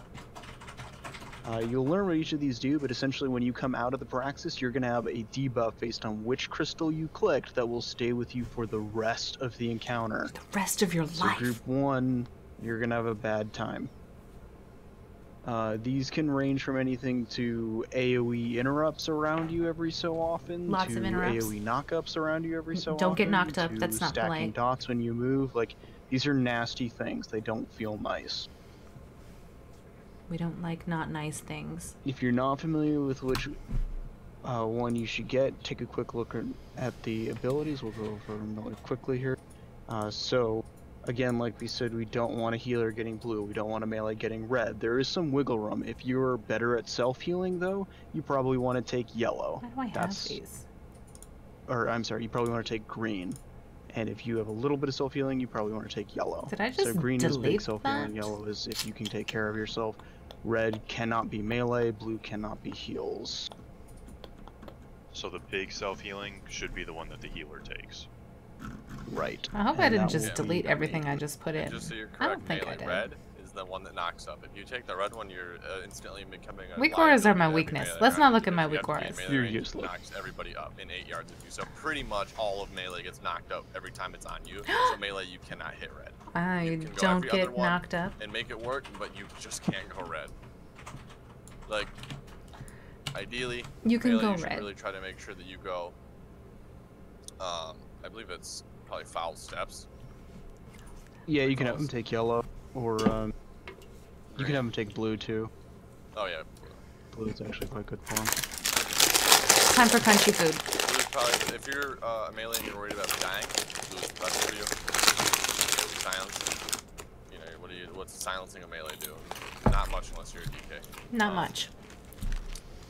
You'll learn what each of these do, but essentially when you come out of the Praxis, you're going to have a debuff based on which crystal you clicked that will stay with you for the rest of the encounter. The rest of your So life. group 1, you're going to have a bad time. These can range from anything to AoE interrupts around you every so often, Lots to of interrupts. AoE knockups around you every so often. Don't get knocked up, to that's not stacking polite. dots when you move. Like, these are nasty things. They don't feel nice. We don't like not nice things. If you're not familiar with which one you should get, take a quick look at the abilities. We'll go over them really quickly here. So, again, like we said, we don't want a healer getting blue. We don't want a melee getting red. There is some wiggle room. If you're better at self-healing, though, you probably want to take yellow. Why do I have these? Or, I'm sorry, you probably want to take green. And if you have a little bit of self-healing, you probably want to take yellow. Did I So just green is big delete self-healing, that? yellow is if you can take care of yourself. Red cannot be melee, blue cannot be heals. So the big self-healing should be the one that the healer takes. Right. I hope I And didn't that just will delete be- everything I just put in. Just so you're I don't correct, think I melee did. red is the one that knocks up. If you take the red one, you're instantly becoming a Weak auras are my liability to every weakness. melee Let's round not look at because my you weak have to be in auras. melee You're range, useless. it knocks everybody up in 8 yards of you. So pretty much all of melee gets knocked up every time it's on you. So melee, you cannot hit red. I You can go don't every other get one knocked up. and make it work, but you just can't go red. Like, ideally, You can melee, go you should red. really try to make sure that you go. I believe it's probably foul steps. Yeah, you can have them take yellow, or you can have them take blue too. Oh yeah. Blue is actually quite good for them. Time for crunchy food. Blue is probably, if you're a melee and you're worried about dying, blue is the best for you. Silence. You know, what's silencing a melee do? Not much unless you're a DK. Not much.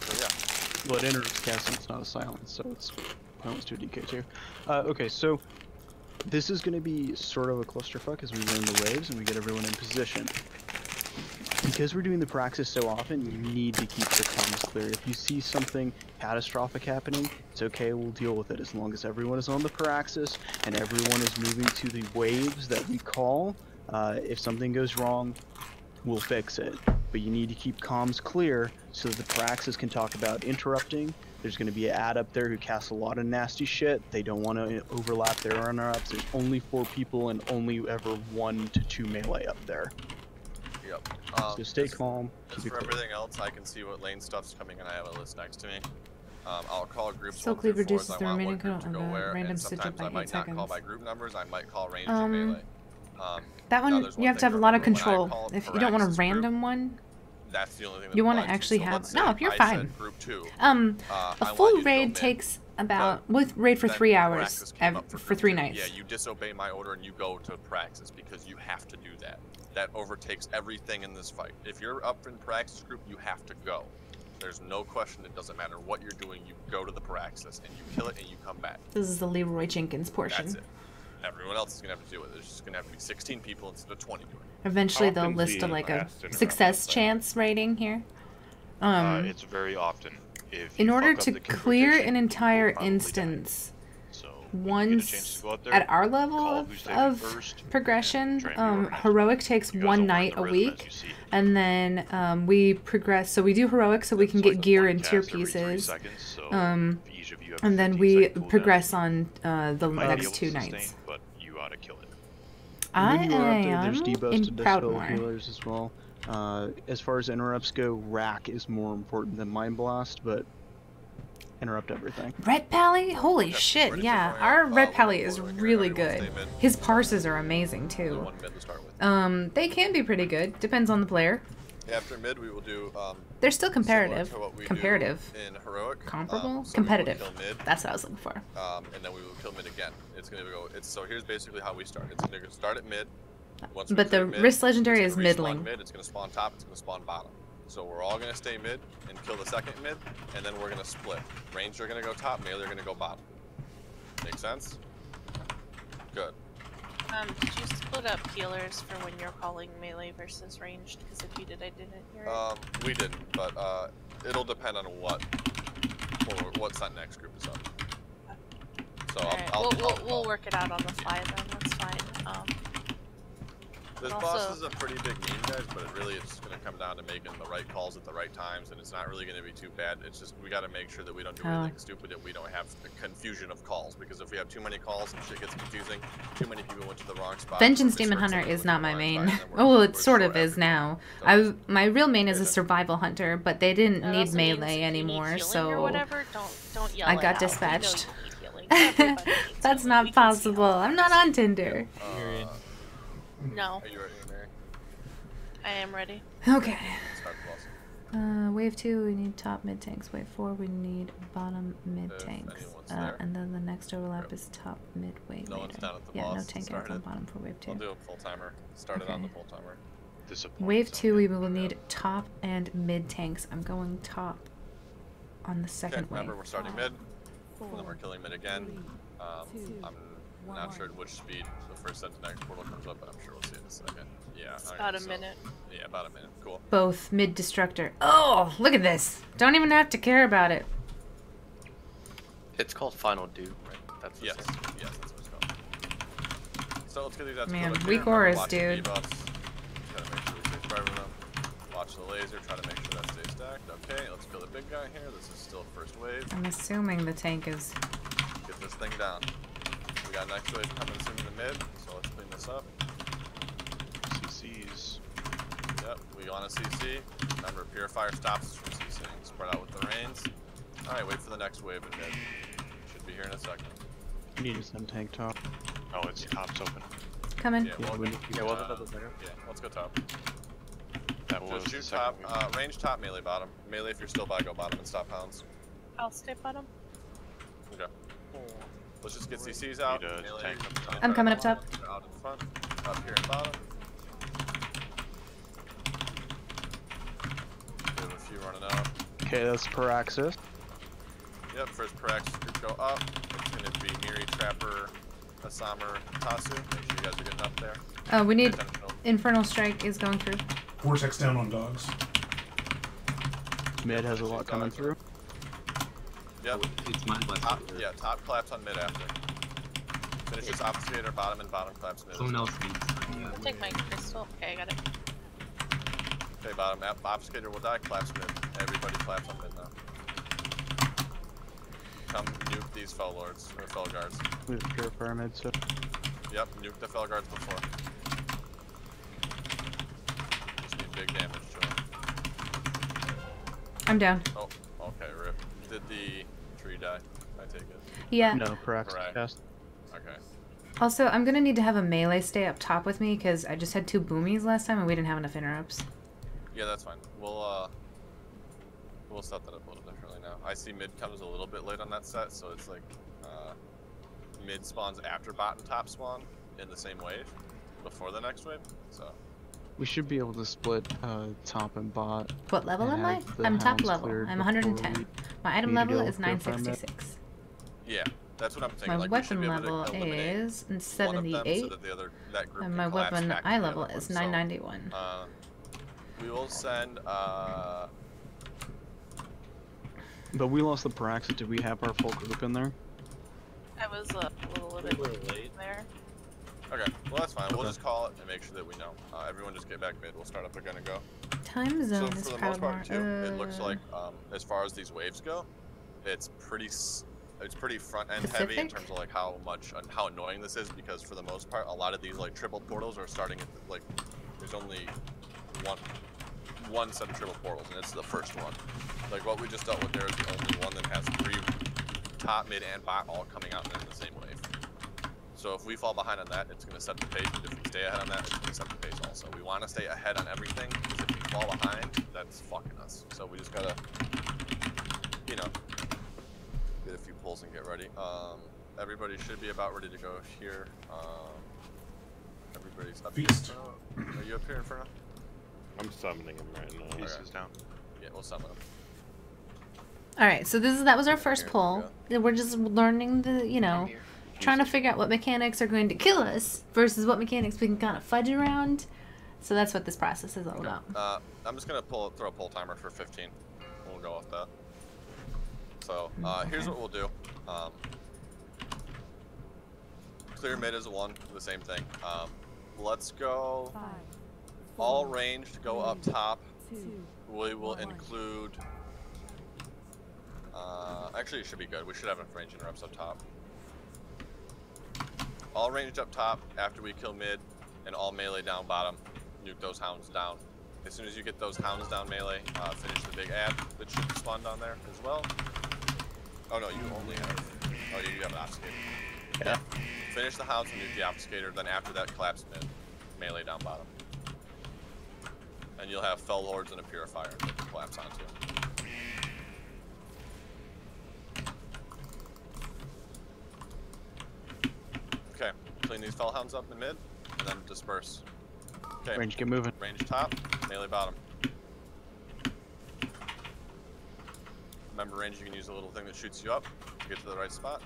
So yeah. Well, it enters casting, it's not a silence, so it's almost 2 DK too. Okay, so this is going to be sort of a clusterfuck as we learn the waves and we get everyone in position. Because we're doing the Praxis so often, you need to keep the comms clear. If you see something catastrophic happening, it's okay, we'll deal with it as long as everyone is on the Praxis and everyone is moving to the waves that we call. If something goes wrong, we'll fix it. But you need to keep comms clear so that the Praxis can talk about interrupting. There's going to be an ad up there who casts a lot of nasty shit. They don't want to overlap their interrupts. There's only 4 people and only ever 1 to 2 melee up there. Yep. So stay calm. As for everything else, I can see what lane stuff's coming, and I have a list next to me. I'll call groups. Soul Cleave reduces the remaining count of random stitch up by 8 seconds. I might not call by group numbers. I might call range or melee. That one, you have to have a lot of control. If you don't want a random one, that's the only thing that you want to actually have. No, you're fine. Group 2, a full raid takes about with raid for 3 hours for 3 nights. Yeah, you disobey my order and you go to Praxis because you have to do that. That overtakes everything in this fight. If you're up in Praxis group, you have to go. There's no question. It doesn't matter what you're doing. You go to the Praxis and you kill it and you come back. This is the Leroy Jenkins portion. That's it. Everyone else is gonna have to do it. There's just gonna have to be 16 people instead of 20 doing it. Eventually, they'll list like a success chance rating here. It's very often. If in order to clear an entire instance, once at our level of progression, heroic takes 1 night a week, and then we progress. So we do heroic so we can get gear and tier pieces, and then we progress on the next 2 nights. But you ought to kill it. I There's am debuffs in to dispel Proudmoore. healers as well. As far as interrupts go, rack is more important than Mind Blast, but interrupt everything. Red Pally? Holy shit, yeah. Our Red Pally is really good. His parses are amazing too. They can be pretty good. Depends on the player. After mid, we will do. They're still comparative. Comparative. In heroic. Comparable? So competitive. Mid, that's what I was looking for. And then we will kill mid again. It's gonna go. So here's basically how we start. It's gonna start at mid. But the wrist legendary is middling. Mid, it's gonna spawn top. It's gonna spawn bottom. So we're all gonna stay mid and kill the second mid, and then we're gonna split. Ranged are gonna go top, melee are gonna go bottom. Make sense? Good. Did you split up healers for when you're calling melee versus ranged? Because if you did, I didn't hear it. We didn't, but it'll depend on what that next group is up. So we'll work it out on the fly then. That's fine. This boss is a pretty big meme, guys, but it's going to come down to making the right calls at the right times, and it's not really going to be too bad. It's just we got to make sure that we don't do anything stupid, and we don't have a confusion of calls, because if we have too many calls and shit gets confusing, too many people went to the wrong spot. Vengeance Demon Hunter is not my main. Oh, well, it sort of is now. My real main is a survival hunter, but they didn't need melee anymore, so don't yell I got dispatched. That's not possible. I'm not on Tinder. No. Are you ready, Mary? I am ready. Okay. Wave 2, we need top mid tanks. Wave 4, we need bottom mid tanks. And then the next overlap is top mid wave later. Yeah, no tank adds on bottom for wave 2. I'll do a full timer. Started on the full timer. Wave 2, we will need top and mid tanks. I'm going top on the second wave. Remember, we're starting mid, and then we're killing mid again. I'm not sure at which speed the first set to next portal comes up, but I'm sure we'll see in a second. Yeah. It's about a minute. Yeah, about a minute. Cool. Both mid destructor. Oh, look at this. Don't even have to care about it. It's called Final Dew, right? That's yes, that's what it's called. So let's get these guys. Man, weak auras, dude. Try to make sure we stay spread with them. Watch the laser. Try to make sure that stays stacked. Okay, let's kill the big guy here. This is still first wave. I'm assuming the tank is. Get this thing down. We got next wave coming soon in the mid, so let's clean this up. CCs. Yep, we want a CC. Remember, Purifier stops us from CCing. Spread out with the reins. Alright, wait for the next wave in mid. Should be here in a second. You need some tank top. Oh, it's top's open. Coming. Yeah, let's go top. That was shoot top, range top, melee bottom. Melee if you're still by, go bottom and stop hounds. I'll stay bottom. Okay. Let's just get CCs out. I'm coming up top. Out in front, up here in bottom. We have a few running out. Okay, that's Paraxis. Yep, first Paraxis group go up. It's going to be Miri, Trapper, Asamer, Tasu. Make sure you guys are getting up there. Oh, we need Infernal Strike is going through. Vortex down on dogs. Mid has a lot coming through. Yep. It's mine top, yeah, top claps on mid after. Finish this obfuscator, bottom and bottom claps mid. Someone else needs. I'll take my crystal. Okay, I got it. Okay, bottom. Obfuscator will die. Collapse mid. Everybody collapse on mid now. Come nuke these Fel Lords, or Fel Guards. We have Purifier mid, so. Yep, nuke the Fel Guards before. Just need big damage to them. I'm down. Oh, okay, rip. Did the tree die? I take it. Yeah. No, Parax cast. Okay. Also, I'm gonna need to have a melee stay up top with me because I just had 2 boomies last time and we didn't have enough interrupts. Yeah, that's fine. We'll set that up a little differently now. I see mid comes a little bit late on that set, so it's like mid spawns after bot and top spawn in the same wave before the next wave. So we should be able to split top and bot. What level am I? I'm top level. I'm 110. My item level is 966. Yeah, that's what I'm thinking. My like, weapon level is 78, so that group and my weapon eye level is 991. We will send. But we lost the Paraxis. Did we have our full group in there? I was a little bit late there. Okay, well that's fine. We'll just call it and make sure that we know. Everyone just get back mid. We'll start up again and go. Time zone so is for the most part too, it looks probably like as far as these waves go, it's pretty front end heavy in terms of like how annoying this is, because for the most part a lot of these like triple portals are starting at like there's only one set of triple portals and it's the first one. Like what we just dealt with there is the only one that has 3 top, mid, and bot all coming out in the same wave. So if we fall behind on that, it's going to set the pace, and if we stay ahead on that, it's going to set the pace also. We want to stay ahead on everything, because if we fall behind, that's fucking us. So we just gotta, you know, get a few pulls and get ready. Everybody should be about ready to go here. Everybody's up Feast. here. Are you up here in front of? I'm summoning him right now. Feast is down. Yeah, we'll summon him. Alright, so that was our first pull. We're just learning the, you know, trying to figure out what mechanics are going to kill us versus what mechanics we can kind of fudge around. So that's what this process is all about. I'm just gonna throw a pull timer for 15. We'll go with that. So here's what we'll do. Clear mid is 1, the same thing. Let's go all ranged, go up top. We will include. Actually, it should be good. We should have enough range interrupts up top. All ranged up top after we kill mid, and all melee down bottom. Nuke those hounds down. As soon as you get those hounds down melee, finish the big ad that should spawn down there as well. Oh no, you only have. Oh, you have an obfuscator. Yeah. Finish the hounds and nuke the obfuscator. Then after that, collapse mid, melee down bottom. And you'll have Fel Lords and a Purifier to collapse onto. Okay, clean these Fel Hounds up in mid, and then disperse. Okay. Range, get moving. Range top, melee bottom. Remember range, you can use a little thing that shoots you up to get to the right spot.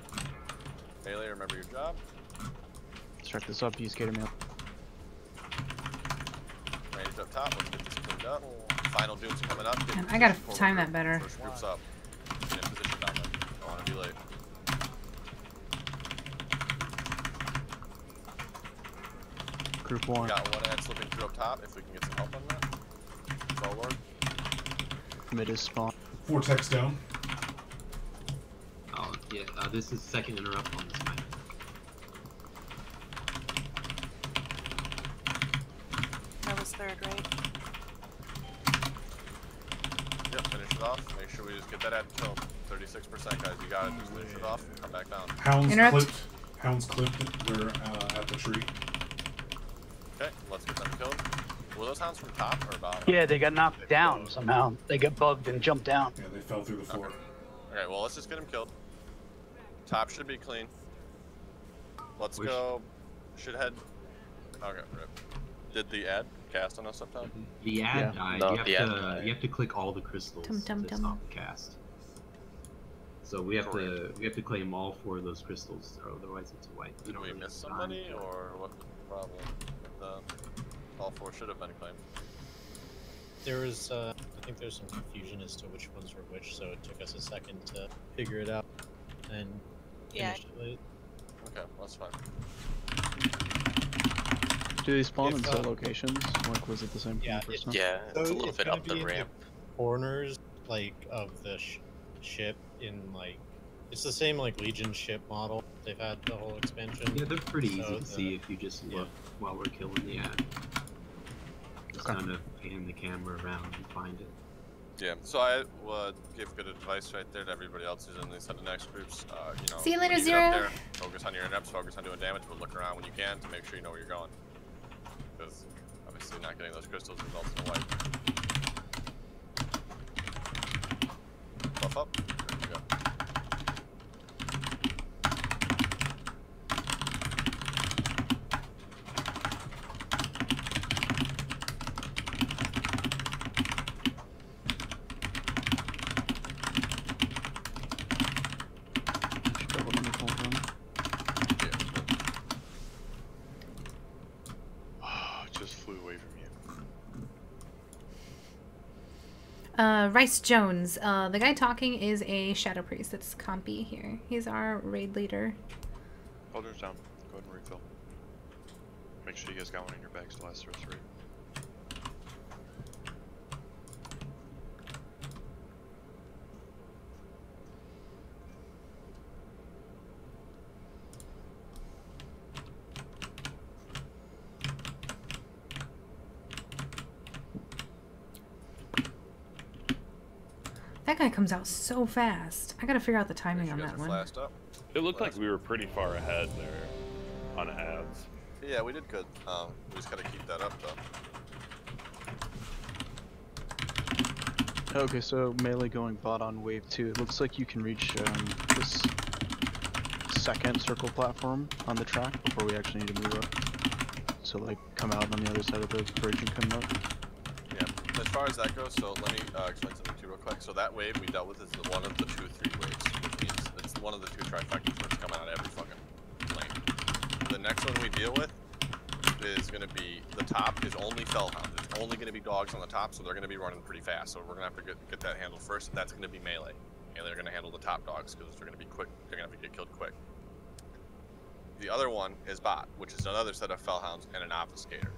Melee, remember your job. Start this up, use Gator Mail. Ranged up top, let's get this cleaned up. Final dooms coming up. I gotta time that better. First groups up. Get in position down there. Don't want to be late. Group 1. We got one ad slipping through up top, if we can get some help on that. Fel Lord. Mid is spawn. Vortex down. Oh, yeah, this is second interrupt on this map. That was third, right? Yep, finish it off. Make sure we just get that ad killed. 36%, guys. You got it. Just finish it off. Come back down. Hounds clipped. Hounds clipped. We're at the tree. Okay, let's get them killed. Were those hounds from top or bottom? Yeah, they got knocked down somehow. They got bugged and jumped down. Yeah, they fell through the floor. Okay, well, let's just get them killed. Top should be clean. Let's go. Should head. Okay, rip. Did the ad cast on us up top? The ad died. No, you have to click all the crystals to stop the cast. So we have to claim all 4 of those crystals, or otherwise it's a white. Did we miss somebody, or what was the problem? All 4 should have been claimed. There was, I think there's some confusion as to which ones were which, so it took us a second to figure it out and finish it late. Okay, well, that's fine. Do they spawn in set locations? Like, was it the same from the first one? Yeah, it's a little it's bit gonna up the be in ramp. Corners, like, of the ship in, like... It's the same, like, Legion ship model they've had the whole expansion. Yeah, they're pretty easy to see if you just look while we're killing the ad. Just kind of pan the camera around and find it. Yeah, so I would give good advice right there to everybody else who's in these next groups. You know, See you later, when you get up Zero. there, focus on your interrupts, focus on doing damage, but look around when you can to make sure you know where you're going. Because obviously not getting those crystals results in a wipe. Buff up. There you go. Just flew away from you. Rice Jones. The guy talking is a Shadow Priest. That's Compy here. He's our raid leader. Cauldron's down. Go ahead and refill. Make sure you guys got one in your bags to last the rest of the raid. That guy comes out so fast. I gotta figure out the timing on that one. It looked like we were pretty far ahead there on ads. Yeah, we did good. We just gotta keep that up though. Okay, so melee going bot on wave 2. It looks like you can reach this second circle platform on the track before we actually need to move up. So like come out on the other side of the bridge and come up. Yeah, as far as that goes, so let me explain something to you real quick. So that wave we dealt with is one of the 2 or 3 waves, which means it's one of the 2 trifectas where it's coming out of every fucking lane. The next one we deal with is going to be, the top is only Fellhounds. It's only going to be dogs on the top, so they're going to be running pretty fast. So we're going to have to get that handled first. That's going to be melee. And they're going to handle the top dogs because they're going to be quick. They're going to have to get killed quick. The other one is bot, which is another set of Fellhounds and an Obfuscator.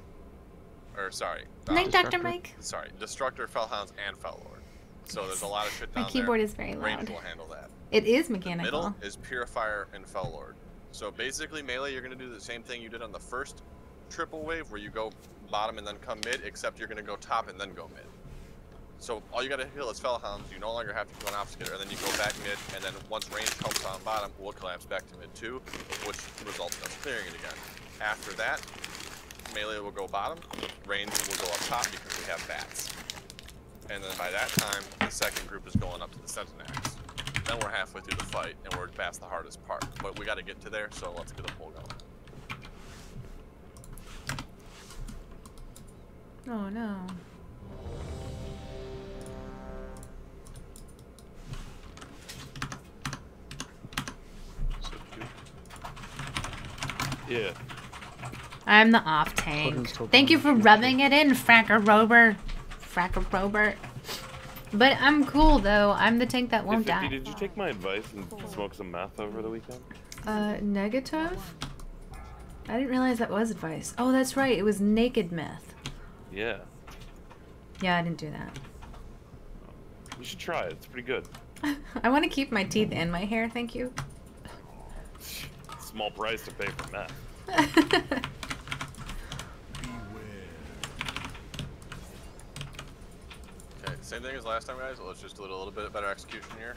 Or, sorry. Night, Dr. Mike. Sorry, Destructor, Fellhounds, and Fellord. So there's a lot of shit My down there. keyboard is very Range loud. will handle that. It is The mechanical. middle is Purifier and Fellord. So basically, melee, you're going to do the same thing you did on the first triple wave, where you go bottom and then come mid, except you're going to go top and then go mid. So all you got to heal is Fellhounds. You no longer have to kill an Obfuscator, and then you go back mid, and then once range comes on bottom, we'll collapse back to mid too, which results in us clearing it again. After that, melee will go bottom, range will go up top because we have bats. And then by that time, the second group is going up to the Centinax. Then we're halfway through the fight, and we're past the hardest part. But we got to get to there, so let's get a pull going. Oh no. Yeah. I'm the off tank. Thank you for rubbing it in, Fracker Robert. But I'm cool though. I'm the tank that won't die. Did you take my advice and smoke some meth over the weekend? Negative? I didn't realize that was advice. Oh, that's right. It was naked meth. Yeah. Yeah, I didn't do that. You should try it. It's pretty good. I want to keep my teeth and my hair, thank you. Small price to pay for meth. Okay, same thing as last time, guys. Let's just do a little bit better execution here.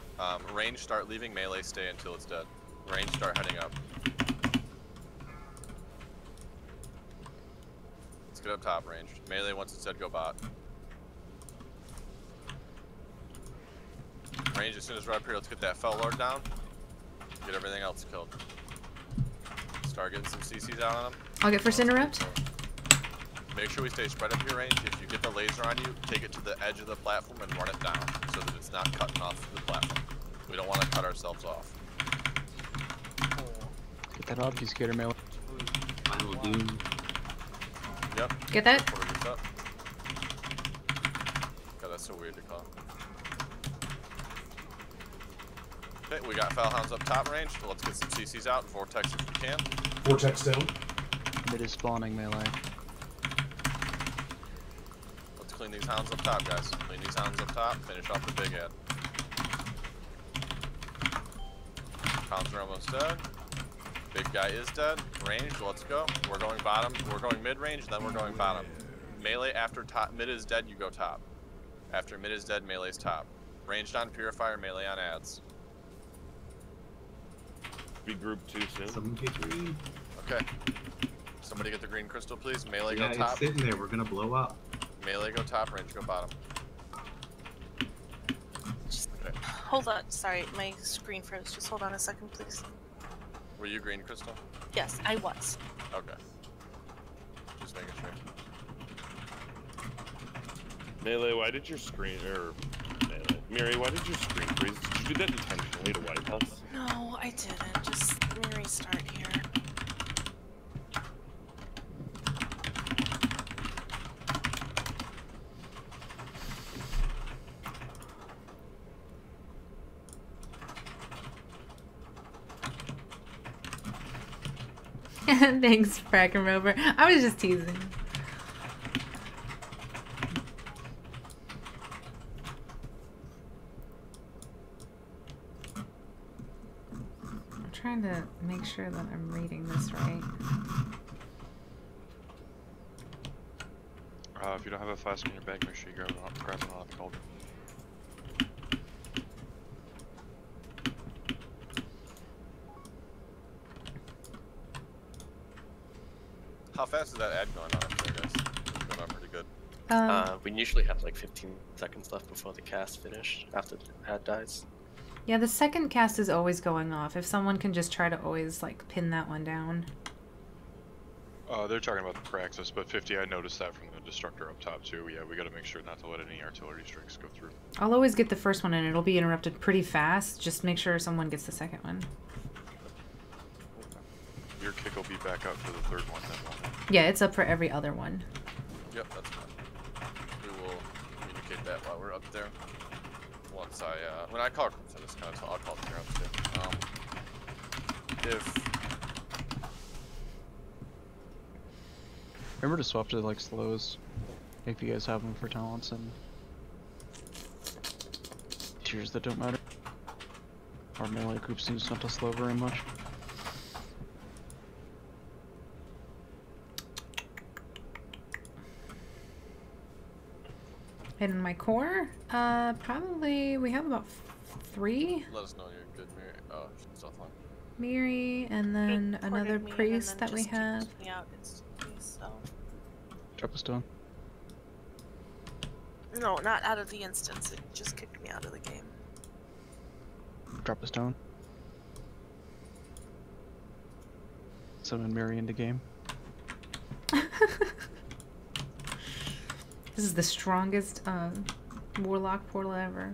Range, start leaving. Melee, stay until it's dead. Range, start heading up. Let's get up top, range. Melee, once it's dead, go bot. Range, as soon as we're up here, let's get that Fellord down. Get everything else killed. Start getting some CCs out on them. I'll get first interrupt. Make sure we stay spread up your range. If you get the laser on you, take it to the edge of the platform and run it down so that it's not cutting off the platform. We don't want to cut ourselves off. Get that Obfuscator melee. Final Doom. Yep. Get that? God, that's so weird to call. Okay, we got Fellhounds up top range. Let's get some CCs out. Vortex if we can. Vortex down. Mid is spawning melee. clean these hounds up top, guys. Clean these hounds up top, finish off the big ad. Hounds are almost dead. Big guy is dead. Range, let's go. We're going bottom. We're going mid-range, then we're going bottom. Melee after top. Mid is dead, you go top. After mid is dead, melee's top. Ranged on Purifier, melee on ads. Be grouped too soon. Someone get green. Okay. Somebody get the green crystal, please. Melee Yeah, go top. it's sitting there. We're gonna blow up. Melee go top, range go bottom. Okay. Hold on, sorry, my screen froze. Just hold on a second, please. Were you green crystal? Yes, I was. Okay. Just making sure. Melee, why did your screen, or Melee, Miri, why did your screen freeze? Did you do that intentionally to wipe us? No, I didn't. Just let me restart here. Thanks, Frackin' Rover. I was just teasing. I'm trying to make sure that I'm reading this right. If you don't have a flask in your bag, make sure you grab it off the cauldron. How fast is that ad going on up there, guys? It's going on pretty good. We usually have like 15 seconds left before the cast finished, after the ad dies. Yeah, the second cast is always going off. If someone can just try to always, like, pin that one down. They're talking about the praxis, but 50, I noticed that from the destructor up top too. Yeah, we gotta make sure not to let any artillery strikes go through. I'll always get the first one and it'll be interrupted pretty fast. Just make sure someone gets the second one. Your kick will be back up for the third one then, won't it? Yeah, it's up for every other one. Yep, that's fine. We will communicate that while we're up there. Once when I call groups, I just kind of I'll call the up too. Remember to swap to like slows, if you guys have them for talents and tiers that don't matter. Our melee group seems not to slow very much. In my core, probably we have about 3. Let us know you're good, Miri. Oh, she's offline. Miri, and then another priest that we have. Drop a stone. No, not out of the instance. It just kicked me out of the game. Drop a stone. Summon Miri into game. This is the strongest warlock portal ever.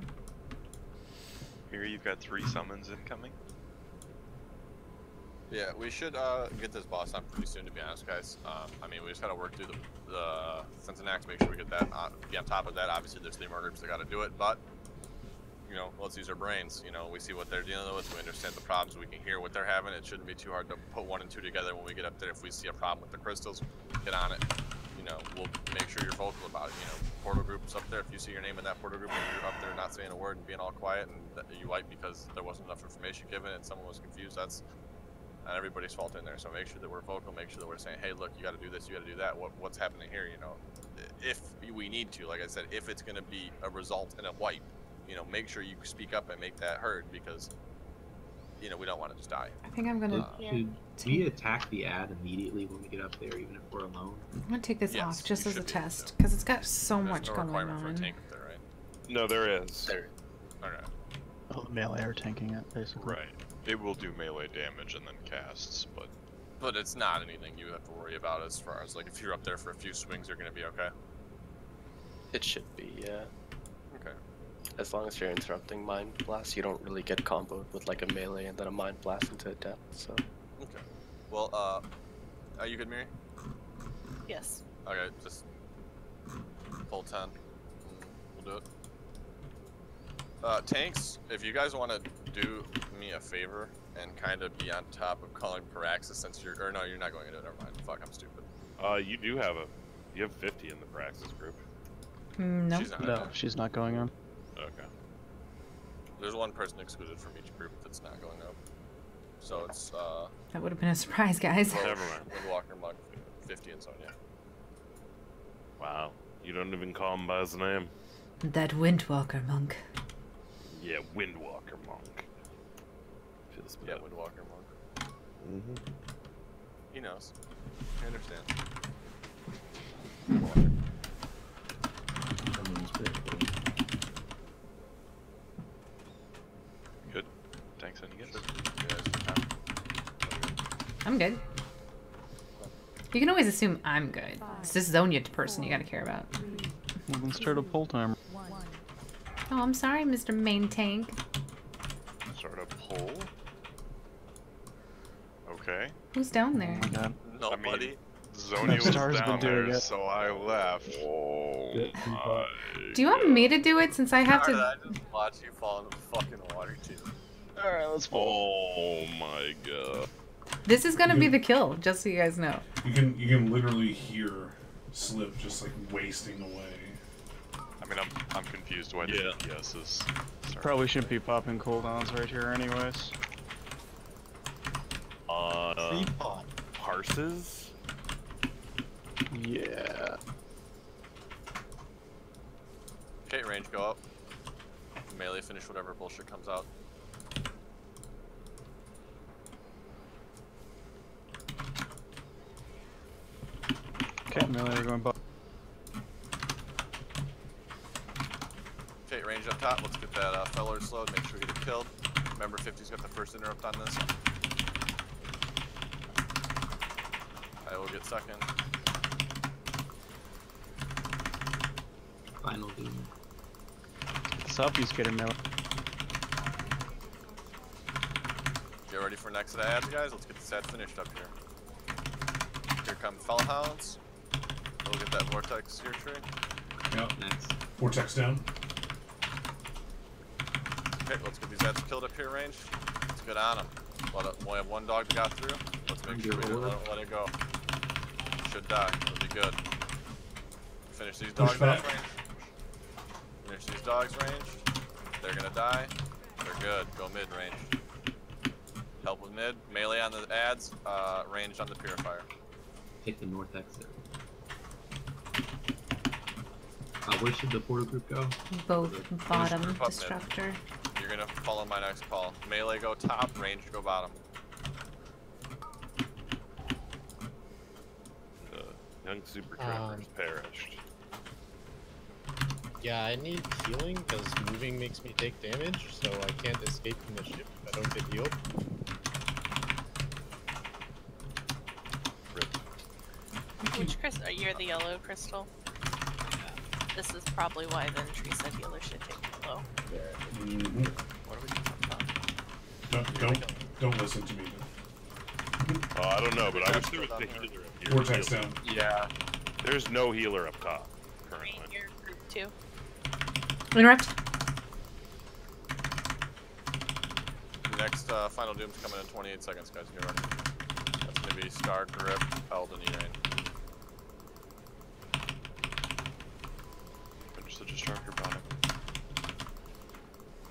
Here you've got 3 summons incoming. Yeah, we should get this boss on pretty soon, to be honest, guys. I mean, we just gotta work through the Syntax, make sure we get that be on top of that. Obviously, there's 3 more groups that gotta do it, but you know, let's use our brains. You know, we see what they're dealing with, we understand the problems, we can hear what they're having. It shouldn't be too hard to put 1 and 2 together when we get up there. If we see a problem with the crystals, get on it. You know, we'll make sure you're vocal about it. You know, portal groups up there. If you see your name in that portal group and you're up there not saying a word and being all quiet and you wipe because there wasn't enough information given and someone was confused, that's not everybody's fault in there. So make sure that we're vocal, make sure that we're saying, hey, look, you got to do this, you got to do that. What's happening here? You know, if we need to, like I said, if it's going to be a result in a wipe, you know, make sure you speak up and make that heard, because you know, we don't want to just die. I think I'm gonna. Should we attack the ad immediately when we get up there, even if we're alone? I'm gonna take this off just as a test, because it's got so much going on. For a tank up there, right? No, there is. Okay. Oh, the melee are tanking it, basically. Right. It will do melee damage and then casts, but it's not anything you have to worry about as far as, like, if you're up there for a few swings, you're gonna be okay. It should be, yeah. Okay. As long as you're interrupting Mind Blast, you don't really get comboed with like a melee and then a Mind Blast into a death, so. Okay. Well, are you good, Miri? Yes. Okay, just pull 10. We'll do it. Tanks, if you guys want to do me a favor and kind of be on top of calling Paraxis, since you're, or no, you're not going into it, never mind. Fuck, I'm stupid. You have 50 in the Paraxis group. No. She's not going on. Okay. There's one person excluded from each group that's not going up. So it's That would have been a surprise, guys. Never mind. Windwalker, Monk, 50, and Sonya. Wow. You don't even call him by his name. That Windwalker monk. Yeah, Windwalker Monk. Feels bad. Yeah, Windwalker Monk. Mm-hmm. He knows. He understands. Good. Thanks, any guess? I'm good. You can always assume I'm good. It's this Zonya person you gotta care about. Well, let's start a pull timer. Oh, I'm sorry, Mr. Main Tank. Start a poll. Okay. Who's down there? Nobody. Zonia was Star's been down doing there, it. so I left. Oh my. Do you want me to do it since I have I to? just watch you fall into the fucking water too. Alright, let's Oh my god. This is gonna be the kill, just so you guys know. You can literally hear Slip just like wasting away. I mean, I'm confused why the DPS is. Probably shouldn't be popping cooldowns right here, anyways. Parses? Yeah. Okay, range go up. Melee finish whatever bullshit comes out. Okay, melee, we're going buff. Okay, range up top. Let's get that feller slowed. Make sure we get it killed. Remember, 50's got the first interrupt on this. I will get second. Final doom. Selfies get a melee. Get ready for next ads, guys. Let's get the set finished up here. Here come Fellhounds. We'll get that Vortex here tree. Yep. Nice. Vortex down. Okay, let's get these ads killed up here range. Let's get on them. We have one dog that got through. Let's make sure we didn't let it go. Should die. It'll be good. Finish these dogs off range. Finish these dogs range. They're gonna die. They're good. Go mid range. Help with mid. Melee on the ads. Range on the purifier. Take the north exit. Where should the portal group go? Both bottom destructor. You're gonna follow my next call. Melee go top, range go bottom. The young super trappers perished. Yeah, I need healing because moving makes me take damage, so I can't escape from the ship if I don't get healed. Which crystal? You're the yellow crystal? This is probably why then Teresa healer should take it low. Mm-hmm. What are we doing? Don't listen to me. I don't know, but I wish there was the healer up here. Vortex down. Yeah. There's no healer up top currently. Your group 2. Interrupt. Next final doom's coming in 28 seconds, guys. Get ready. That's gonna be Scar, Grip, Elden, E-Rain. Finish the destructor bottom.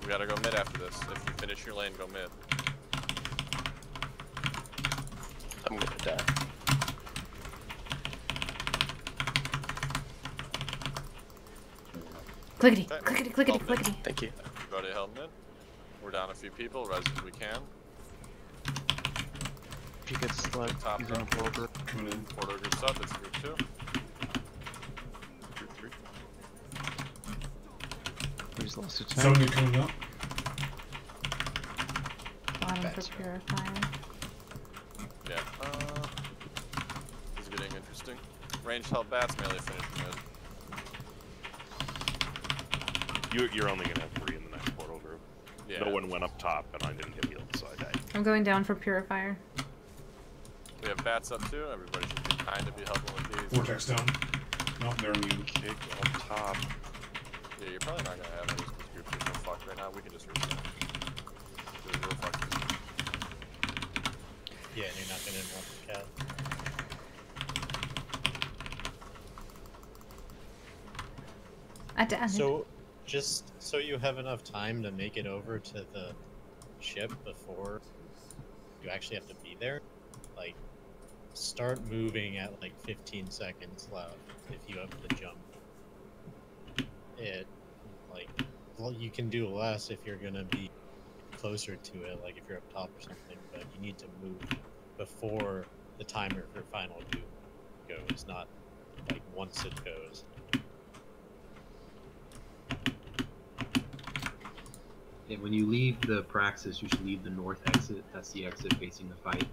We gotta go mid after this. If you finish your lane, go mid. I'm gonna die. Clickety, clickety, clickety, clickety. Thank you. Everybody held mid. We're down a few people, res as we can. If he gets slugged, Top he's gonna pull over. Portal group's up, it's group 2. Group 3. He's lost a 10. Zonia coming up. Bottom for purifier. Yeah, this is getting interesting. Range held bats, melee finish mid. You're only gonna have 3 in the next portal group. Yeah. No one went up top, and I didn't get healed, so I died. I'm going down for purifier. We have bats up too. Everybody should be kind to be helping with these. Vortex down. Nope, they're immune. Kick up top. Yeah, you're probably not gonna have any of these groups are so fucked right now. We can just reset. We're real fucked. Yeah, and you're not gonna interrupt the cat. I died. So, just so you have enough time to make it over to the ship before you actually have to be there, like, start moving at like 15 seconds left if you have to jump. Well, you can do less if you're gonna be closer to it, like if you're up top or something, but you need to move before the timer for final doom goes, not like once it goes. And when you leave the Praxis, you should leave the north exit. That's the exit facing the fight.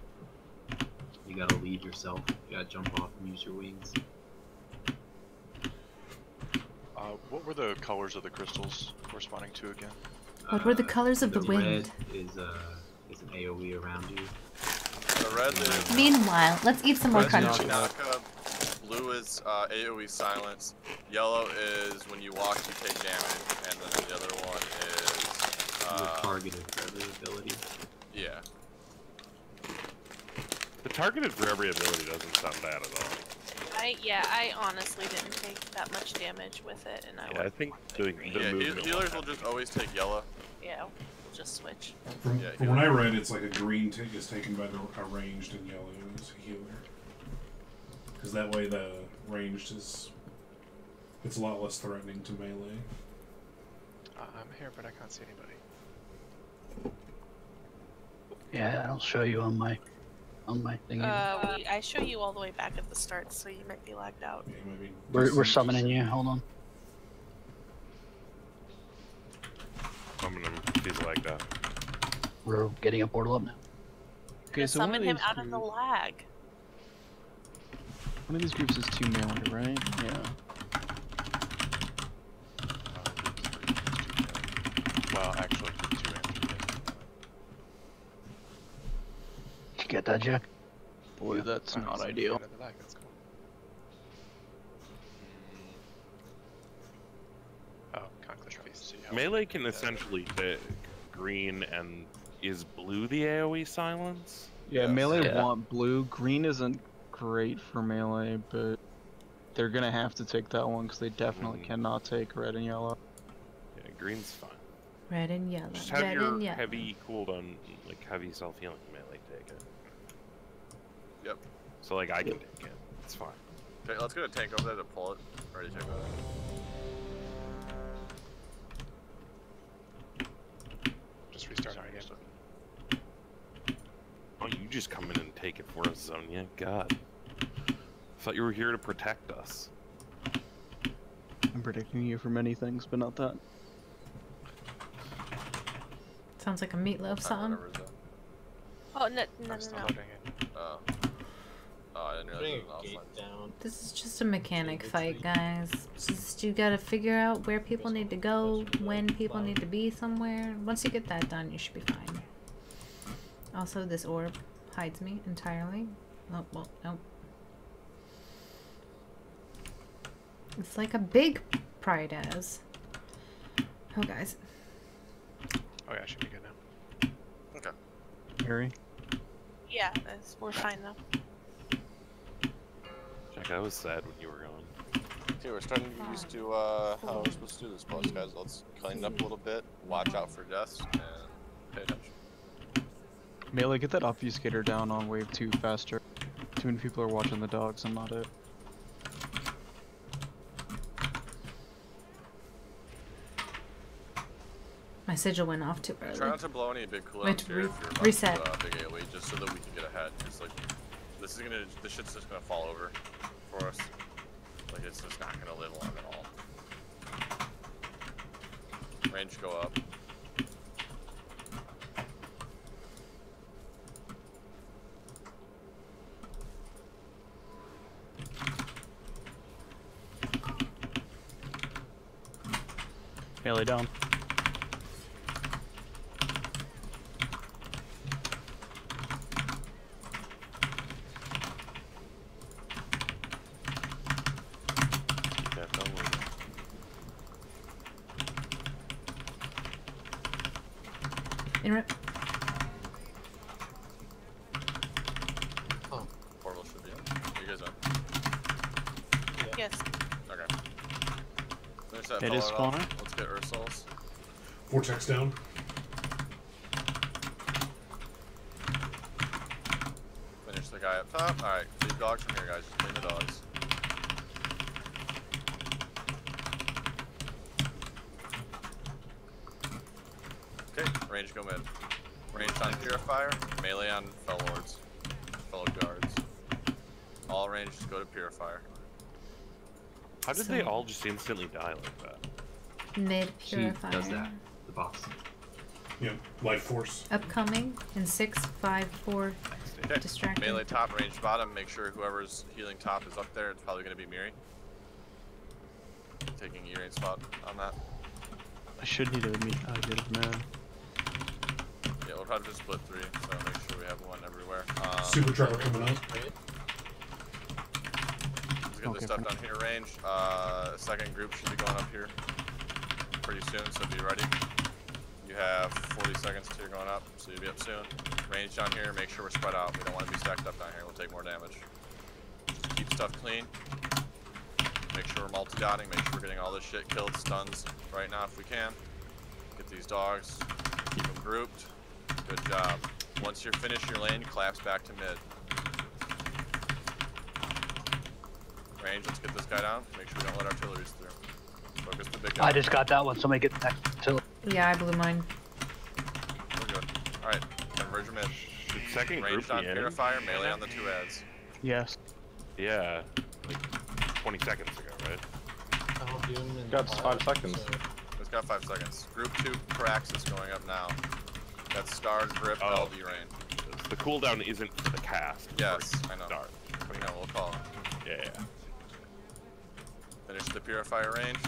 You gotta leave yourself. You gotta jump off and use your wings. What were the colors of the crystals corresponding to again? What were the colors of the wind? Red is an AoE around you. The red is... Meanwhile, let's eat some more crunchies. Blue is AoE silence. Yellow is when you walk you take damage, and then the other one is targeted for every ability. Yeah. The targeted for every ability doesn't sound bad at all. I honestly didn't take that much damage with it, and I think the healers will just always take yellow. Yeah, we'll just switch. From what I read, it's like a green tick is taken by a ranged and yellow is a healer. Because that way the ranged is... it's a lot less threatening to melee. I'm here, but I can't see anybody. Yeah, I'll show you on my thing. I show you all the way back at the start, so you might be lagged out. We're summoning you. Hold on. Summon him. He's lagged out. We're getting a portal up now. Okay, so summon him out of the lag. One of these groups is 2 melee, right? Yeah. Well, actually, 2 and 3. Did you get that, Jack? Boy, that's not ideal. Melee can essentially take green, and is blue the AoE silence? Yeah, melee want blue. Green isn't great for melee, but they're gonna have to take that one because they definitely cannot take red and yellow. Yeah, green's fine. Red and yellow. Just have your heavy cooldown, like heavy self-healing melee take it. Yep. So like I can take it. It's fine. Okay, let's get a tank over there to pull it. Already checked that. Just restarting again. Oh, you just come in and take it for us, Sonya. God. I thought you were here to protect us. I'm protecting you from many things, but not that. Sounds like a Meatloaf song. Oh, no. Oh, I didn't realize it was offline. This is just a mechanic fight, guys. Just you gotta figure out where people need to go, when people need to be somewhere. Once you get that done, you should be fine. Also, this orb hides me entirely. Oh, well, nope. It's like a big Prydaz. Oh, guys. Oh yeah, I should be good now. Okay. Harry? Yeah, we're fine now. Jack, I was sad when you were gone. Okay, we're starting to get used to how we're supposed to do this boss, guys. Let's clean it up a little bit, watch out for deaths, and pay attention. Melee, get that obfuscator down on wave 2 faster. Too many people are watching the dogs and not it. My sigil went off too early. Try not to blow any big cooldowns Wait, here if you're about reset. to big AoE, just so that we can get ahead. Cause like, this shit's just gonna fall over for us. Like it's just not gonna live long at all. Range go up. Melee down. Interrupt. Oh, portal should be up. You guys up? Yes. Okay. Finish that It is fellow up. spawner. Let's get Ursul's. Vortex down. Finish the guy up top. Alright, leave dogs from here, guys. Just clean the dogs. Okay, range go mid. Range on Purifier, melee on Fellow Lords. Fellow Guards. All range, just go to Purifier. How did they all just instantly die like that? Mid She purifier. does that. The box. Yeah, life force. Upcoming in 6, 5, 4. Okay, Distracted. melee top, range bottom. Make sure whoever's healing top is up there. It's probably going to be Miri. Taking E-range spot on that. I should need a meet. Get a man. Yeah, we'll probably just split 3, so make sure we have one everywhere. Super Trevor coming up. Let's get this stuff down here, range. Second group should be going up here pretty soon, so be ready. You have 40 seconds till you're going up, so you'll be up soon. Range down here, make sure we're spread out. We don't want to be stacked up down here, we'll take more damage. Just keep stuff clean. Make sure we're multi-dotting, make sure we're getting all this shit killed, stuns right now if we can. Get these dogs, keep them grouped. Good job. Once you're finished your lane, collapse back to mid. Range, let's get this guy down. Make sure we don't let artilleries through. Focus the big guy. I just got that one. Somebody get the next artillery. Yeah, I blew mine. We're good. Alright, converge mid. Second Range group on Purifier, melee on the 2 ads. Yes. Yeah, like 20 seconds ago, right? Got 5 seconds. It's got 5 seconds. Group 2 Praxis going up now. That's Star, Grip, LD Rain. The cooldown isn't for the cast. Yes, I know. Start. We know, we'll call it. Yeah. Finish the Purifier range.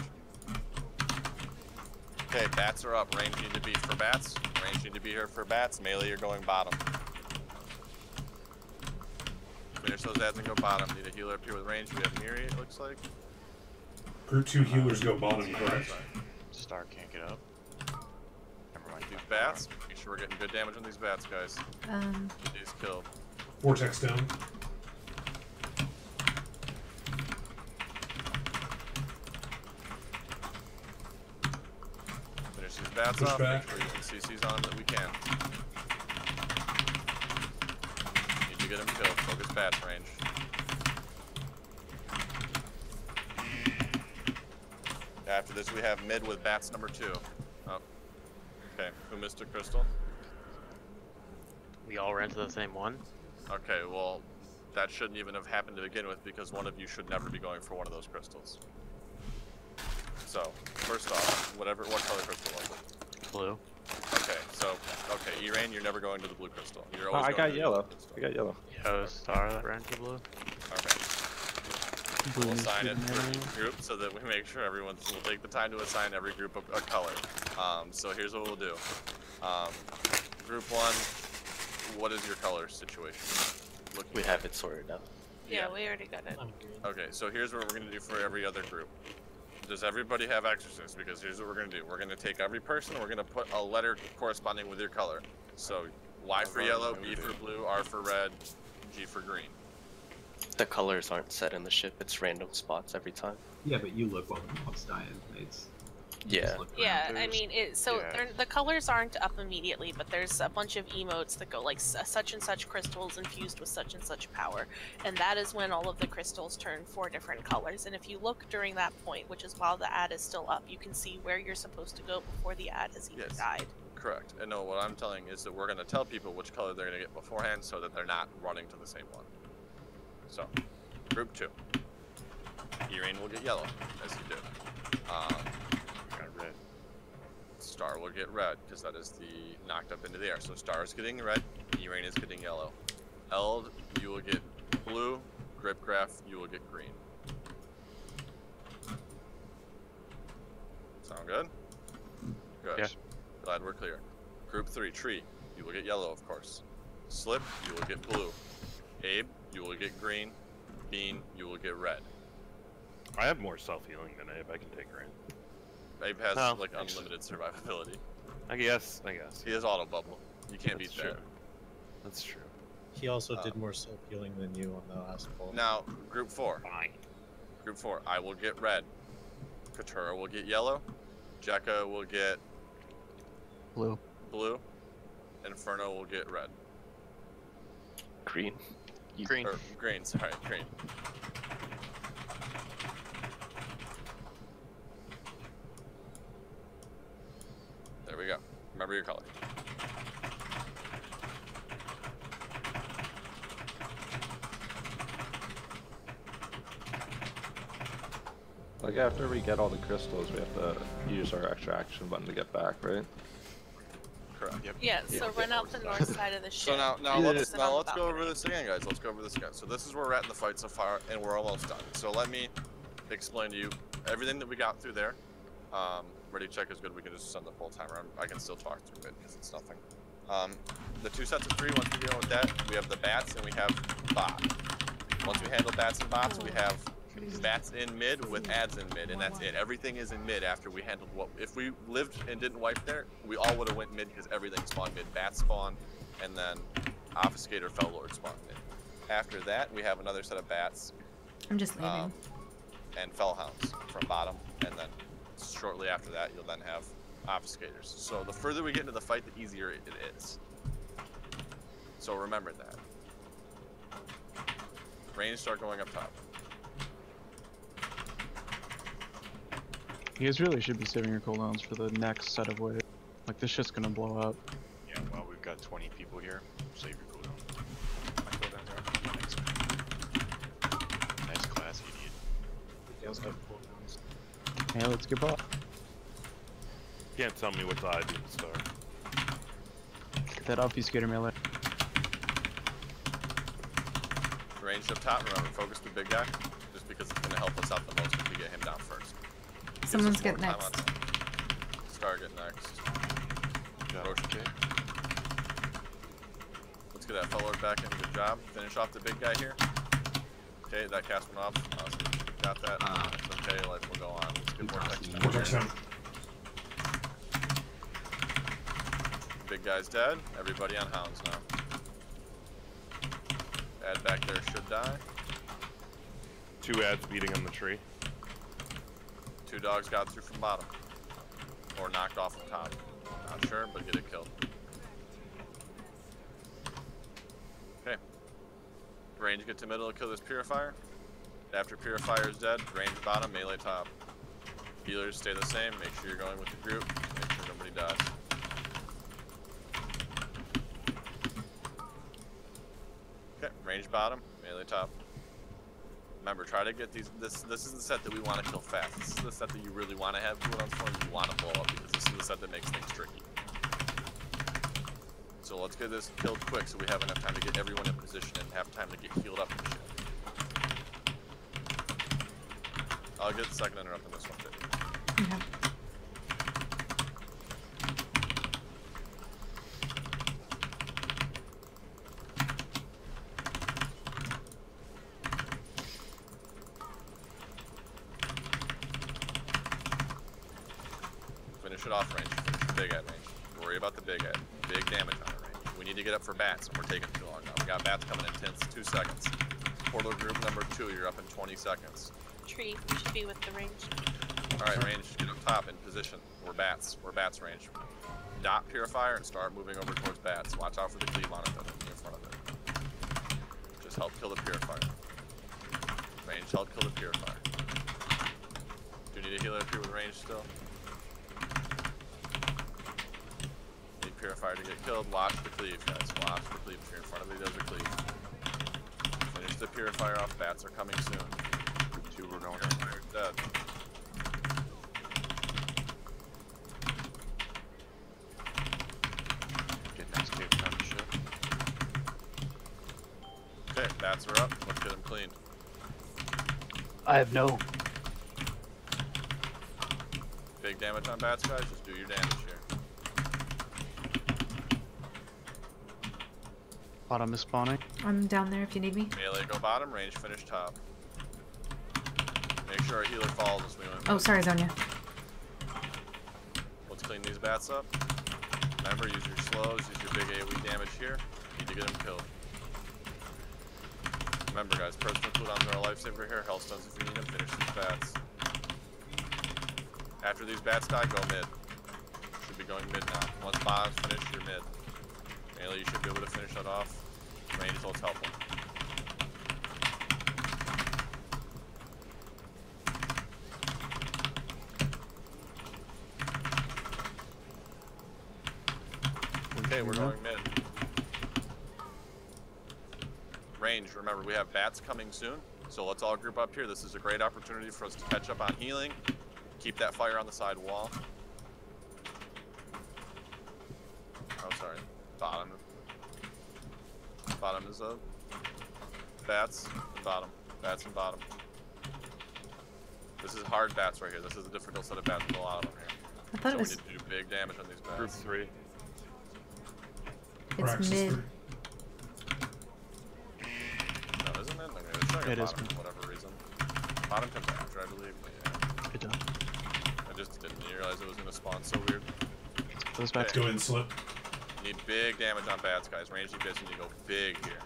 Okay, bats are up. Range need to be for bats. Range need to be here for bats. Melee, you're going bottom. Finish those ads and go bottom. Need a healer up here with range. We have Miri, it looks like. Group 2 healers go bottom, correct? Star can't get up. Never mind. These bats. Make sure we're getting good damage on these bats, guys. Get these killed. Vortex down. Finish these bats Push off. back. Make sure you can CCs on them that we can. Need to get them killed. Focus bats range. After this, we have mid with bats number 2. Oh. Okay, who missed a crystal? We all ran to the same one? Okay, well, that shouldn't even have happened to begin with because one of you should never be going for one of those crystals. So, first off, what color crystal was it? Blue. Okay, so, E-Rain, you're never going to the blue crystal. You're always I going got to the yellow. blue crystal. I got yellow. Yo, Star that ran to blue. Okay. We'll assign it for each group so that we make sure we'll take the time to assign every group a color. So here's what we'll do. Group 1, what is your color situation? We have it sorted out. Yeah, we already got it. Okay, so here's what we're going to do for every other group. Does everybody have exorcists? Because here's what we're going to do. We're going to take every person and we're going to put a letter corresponding with your color. So Y for yellow, B for blue, R for red, G for green. The colors aren't set in the ship, it's random spots every time. Yeah, but you look while the mob's dying. It's Yeah. Yeah, I mean, the colors aren't up immediately, but there's a bunch of emotes that go like such and such crystals infused with such and such power, and that is when all of the crystals turn 4 different colors. And if you look during that point, which is while the ad is still up, you can see where you're supposed to go before the ad has even died. Correct. And no, what I'm telling is that we're going to tell people which color they're going to get beforehand so that they're not running to the same one. So, group 2. E-Rain will get yellow, as you did. Got red. Star will get red, because that is the knocked up into the air. So Star is getting red, E-Rain is getting yellow. Eld, you will get blue. Gripgraph, you will get green. Sound good? Good. Yeah. Glad we're clear. Group 3, Tree, you will get yellow, of course. Slip, you will get blue. Abe, you will get green. Bean, you will get red. I have more self-healing than Abe. I can take green. Abe has like unlimited survivability. I guess. He has auto bubble. You can't beat that. That's true. He also did more self-healing than you on the last poll. Now, group 4. Fine. Group 4, I will get red. Katura will get yellow. Jekka will get blue. Inferno will get red. Green. Green. Or green, sorry, green. There we go. Remember your color. Like after we get all the crystals, we have to use our extra action button to get back, right? Correct. Yep. Yeah, so run out the north side of the ship. So now let's go over this again, guys. Let's go over this again. So this is where we're at in the fight so far, and we're almost done. So let me explain to you everything that we got through there. Ready check is good. We can just send the full timer. I can still talk through it because it's nothing. The 2 sets of 3. Once we deal with that, we have the bats and we have bot. Once we handle bats and bots, we have bats in mid with ads in mid, and that's it. Everything is in mid after we handled what. If we lived and didn't wipe there, we all would have went mid because everything spawned mid. Bats spawn, and then Obfuscator, Fell Lord spawn mid. After that, we have another set of bats. I'm just leaving. And Fellhounds from bottom, and then shortly after that, you'll then have Obfuscators. So the further we get into the fight, the easier it is. So remember that. Range start going up top. You guys really should be saving your cooldowns for the next set of waves. Like, this shit's gonna blow up. Yeah, well, we've got 20 people here. Save your cooldown. Nice class, idiot. Let's go cooldowns. Hey, let's get bot. Can't tell me what to I do to start. Get that Obfuscator melee. Ranged up top, remember, focus the big guy, just because it's going to help us out the most if we get him down first. Someone's get next. Star get next. Roche. Let's get that Fell back in. Good job. Finish off the big guy here. Okay, that cast went off. Awesome. Got that. It's okay. Life will go on. Let's get Vortex. Big guy's dead. Everybody on Hounds now. Ad back there should die. 2 ads beating on the tree. 2 dogs got through from bottom. Or knocked off from top. Not sure, but get it killed. Okay. Range get to middle to kill this Purifier. After Purifier is dead, range bottom, melee top. Healers stay the same. Make sure you're going with the group. Make sure nobody dies. Okay, range bottom, melee top. Remember, try to get these. This is the set that we want to kill fast. This is the set that you really want to have cooldowns for, and you want to blow up because this is the set that makes things tricky. So let's get this killed quick so we have enough time to get everyone in position and have time to get healed up and shit. I'll get the second interrupt on this one too. Okay. Finish it off range. Finish the big ad range. Worry about the big ad. Big damage on it range. We need to get up for bats, and we're taking too long now. We got bats coming in 2 seconds. Portal group number 2, you're up in 20 seconds. Tree, we should be with the range. Alright, range, get up top in position. We're bats range. Dot Purifier and start moving over towards bats. Watch out for the cleave on it though, in front of it. Just help kill the Purifier. Range, help kill the Purifier. Do you need a healer up here with range still? Need Purifier to get killed. Watch the cleave, guys. Watch the cleave. If you're in front of me, there's a cleave. Finish the Purifier off. Bats are coming soon. 2 were going in. Dead. Get next cave down the ship. Okay, bats are up. Let's get them cleaned. I have no. Big damage on bats, guys. Just do your damage here. Bottom is spawning. I'm down there if you need me. Melee go bottom, range finish top. Make sure our healer falls as we went. Oh, sorry, Zonia. Let's clean these bats up. Remember, use your slows, use your big AoE damage here. Need to get them killed. Remember, guys, personal cooldowns are a lifesaver here. Hellstones if you need them. Finish these bats. After these bats die, go mid. Should be going mid now. Once bottom's finished, you're mid. Melee, you should be able to finish that off. Range will help them. Okay, we're going mid. Range, remember we have bats coming soon, so let's all group up here. This is a great opportunity for us to catch up on healing. Keep that fire on the side wall. Oh, sorry. Bottom. Bottom is up. Bats and bottom. Bats and bottom. This is hard bats right here. This is a difficult set of bats with a lot of them here. I thought so it was... we need to do big damage on these bats. Group 3. It's mid. No, isn't it? Okay, it's showing bottom for whatever reason. Bottom comes after, I believe. Yeah. It does. I just didn't realize it was going to spawn so weird. Those bats go in slip. You need big damage on bats, guys. Range you guys need to go big here.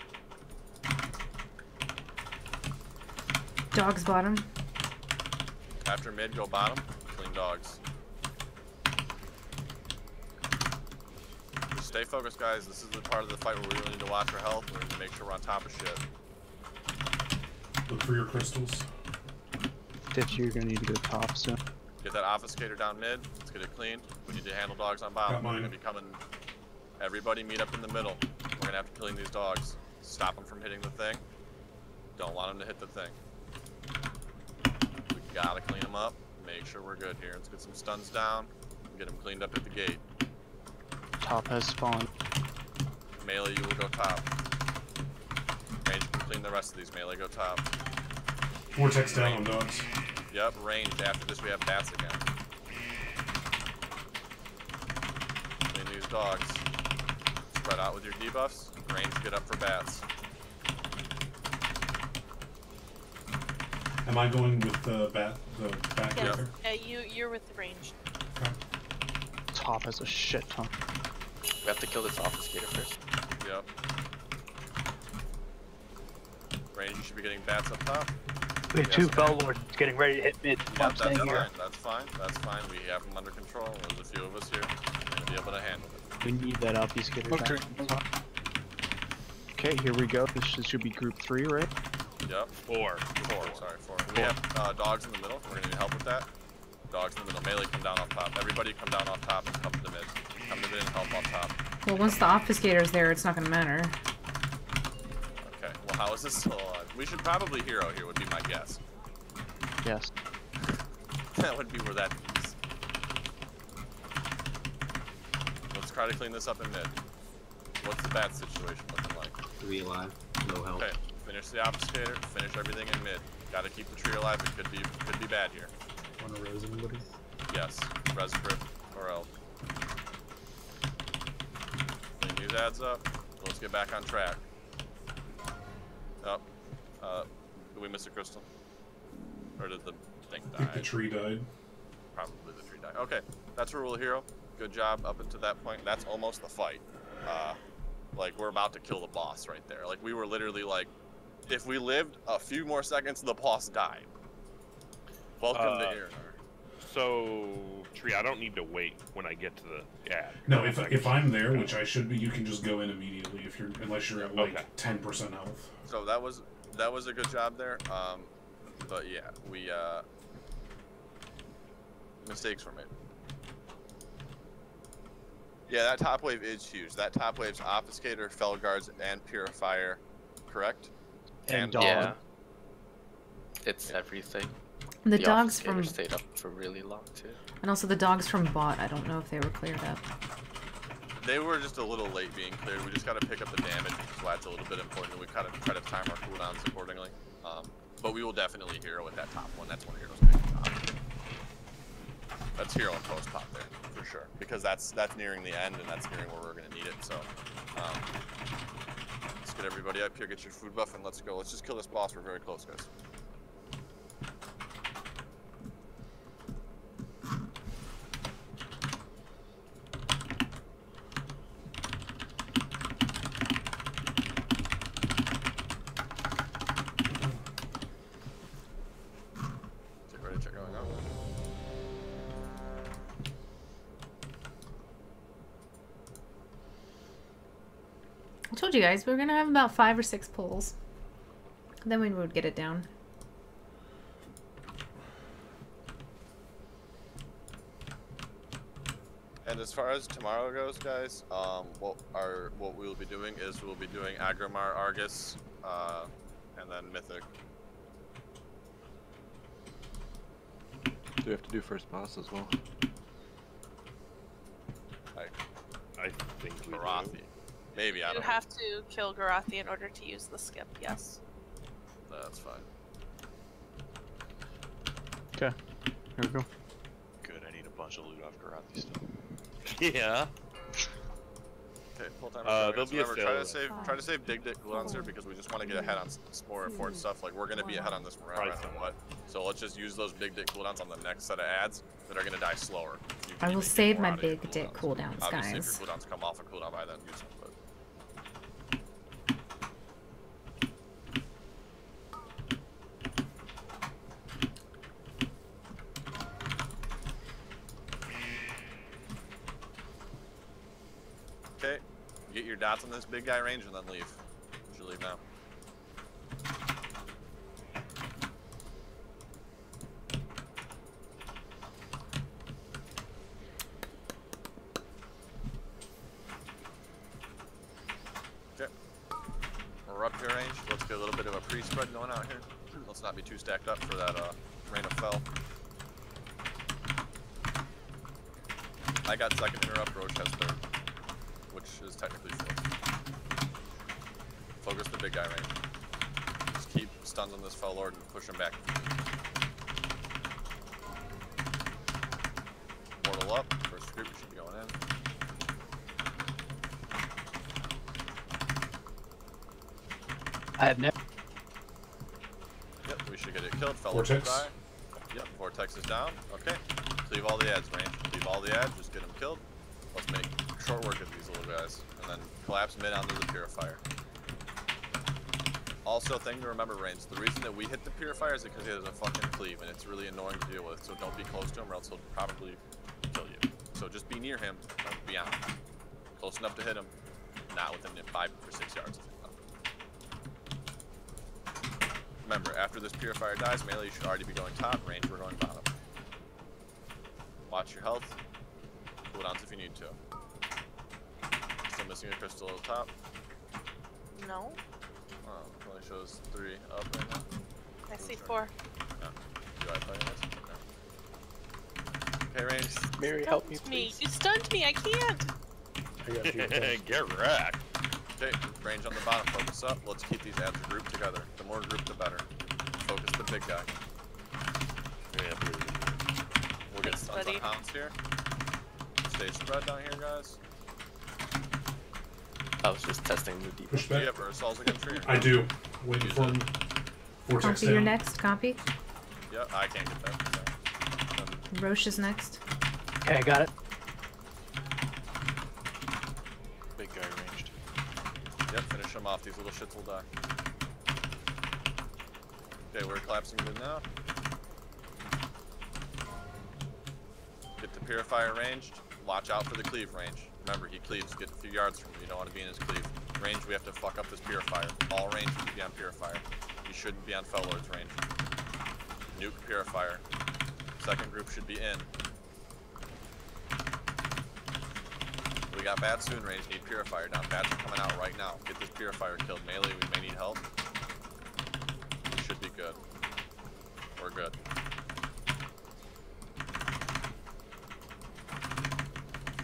Dogs bottom. After mid, go bottom. Clean dogs. Just stay focused, guys. This is the part of the fight where we really need to watch our health. We need to make sure we're on top of shit. Look for your crystals. Stitch, you're gonna need to go top soon. Get that obfuscator down mid. Let's get it clean. We need to handle dogs on bottom. We're gonna be coming. Everybody meet up in the middle. We're gonna have to clean these dogs. Stop them from hitting the thing. Don't want them to hit the thing. We gotta clean them up. Make sure we're good here. Let's get some stuns down. Get them cleaned up at the gate. Top has spawned. Melee, you will go top. Range can clean the rest of these. Melee, go top. Vortex down on dogs. Yep, ranged. After this, we have bats again. Clean these dogs. Spread out with your debuffs. Range, get up for bats. Am I going with the bat Yes, here? you're with the range. Okay. Top has a shit ton. We have to kill this obfuscator first. Yep. Range, you should be getting bats up top. We have two Fell Lords getting ready to hit mid. Yep, that's fine. That's fine. That's fine. We have them under control. There's a few of us here. We're gonna be able to handle it. We need that obfuscator back. Okay, here we go. This should be group 3, right? Yep. Four. Sorry, four. We have dogs in the middle. We're gonna need help with that. Dogs in the middle. Melee, come down off top. Everybody come down off top and come to the mid. Come to mid and help off top. Well, once the obfuscator's there, it's not gonna matter. Okay. Well, how is this still alive? We should probably hero here, would be my guess. Yes. That would be where that is. Let's try to clean this up in mid. What's the bat situation looking like? 3 alive, no health. Okay. Finish the obfuscator, finish everything in mid. Gotta keep the tree alive, it could be bad here. Wanna res anybody? Yes, res crit or else. Clean these ads up, let's get back on track. Oh, did we miss a crystal? Or did the thing die? I think the tree died. Probably the tree died. Okay, that's where we'll hero. Good job up until that point. That's almost the fight. Like, we're about to kill the boss right there. Like, we were literally like, if we lived a few more seconds, the boss died. Welcome to Eonar. So, Tree, I don't need to wait when I get to the ad. No, if I'm there, which I should be, you can just go in immediately unless you're at like 10% health. So that was a good job there. But yeah, we mistakes were made. Yeah, that top wave is huge. That top wave's Obfuscator, Fell Guards, and Purifier, correct? And dog. Yeah. It's everything. The dogs from stayed up for really long too. And also the dogs from bot. I don't know if they were cleared up. They were just a little late being cleared. We just got to pick up the damage, which is why it's a little bit important. We kind of try to time our cooldowns accordingly. But we will definitely hero with that top one. That's one of Hero's big top. That's hero and post pop there for sure, because that's nearing the end and that's nearing where we're gonna need it. So let's get everybody up here, get your food buff, and let's go. Let's just kill this boss. We're very close, guys. I told you guys we were gonna have about 5 or 6 pulls. Then we would get it down. And as far as tomorrow goes, guys, what we'll be doing is we'll be doing Agromar, Argus, and then Mythic. Do we have to do first boss as well? I think we Garathi. do. Maybe, I You don't know. have to kill Garathi in order to use the skip, yes. That's fine. Okay, here we go. Good, I need a bunch of loot off Garathi stuff. Yeah. Okay, full time. There'll be a remember, fail. try to save big dick cooldowns here because we just want to get ahead on some more important stuff. Like we're gonna be ahead on this no matter what. So let's just use those big dick cooldowns on the next set of ads that are gonna die slower. I will save my big dick cooldowns, Obviously, guys. if your cooldowns come off a cooldown by then, use them. But okay, get your dots on this big guy range and then leave. You should leave now. Okay, we're up here range. Let's get a little bit of a pre-spread going out here. Let's not be too stacked up for that rain of fell. I got second interrupt, Roach has third, which is technically fourth. Focus the big guy range. Just keep stuns on this fell lord and push him back. Mortal up, first group should be going in. I have never. Yep, we should get it killed. Fell Vortex. die. Yep, Vortex is down. Okay, cleave all the ads, range. Cleave all the ads, just get them killed. Let's make short work of these little guys. And then collapse mid onto the purifier. Also, thing to remember, range, the reason that we hit the purifier is because he has a fucking cleave, and it's really annoying to deal with, so don't be close to him or else he'll probably kill you. So just be near him, don't be on him. Close enough to hit him, not within 5 or 6 yards of him. Remember, after this purifier dies, melee you should already be going top, range we're going bottom. Watch your health, cooldowns if you need to. Still missing a crystal at the top. No, Oh, it only shows 3 up right now. I see 4. No. Do I play this? Okay. Okay, range. Mary, help me, please. You stunned me, I can't! Get wrecked. Okay, range on the bottom, focus up. Let's keep these ads grouped together. The more grouped, the better. Focus the big guy. Yeah, we'll get stuns on hounds here. Stay spread down here, guys. I was just testing the deep. Do you have Ursol's against tree? I do. Waiting for him. Vortex Compy, down. you're next. Compy. Yep, I can't get that. Roche is next. Okay, I got it. Big guy ranged. Yep, finish them off. These little shits will die. Okay, we're collapsing mid now. Get the purifier ranged. Watch out for the cleave range. Remember, he cleaves. Get a few yards from you. You don't want to be in his cleave. Range, we have to fuck up this purifier. All range should be on purifier. You shouldn't be on Fell Lord's range. Nuke purifier. Second group should be in. We got bats soon range. Need purifier down. Bats are coming out right now. Get this purifier killed. Melee, we may need help. We should be good. We're good.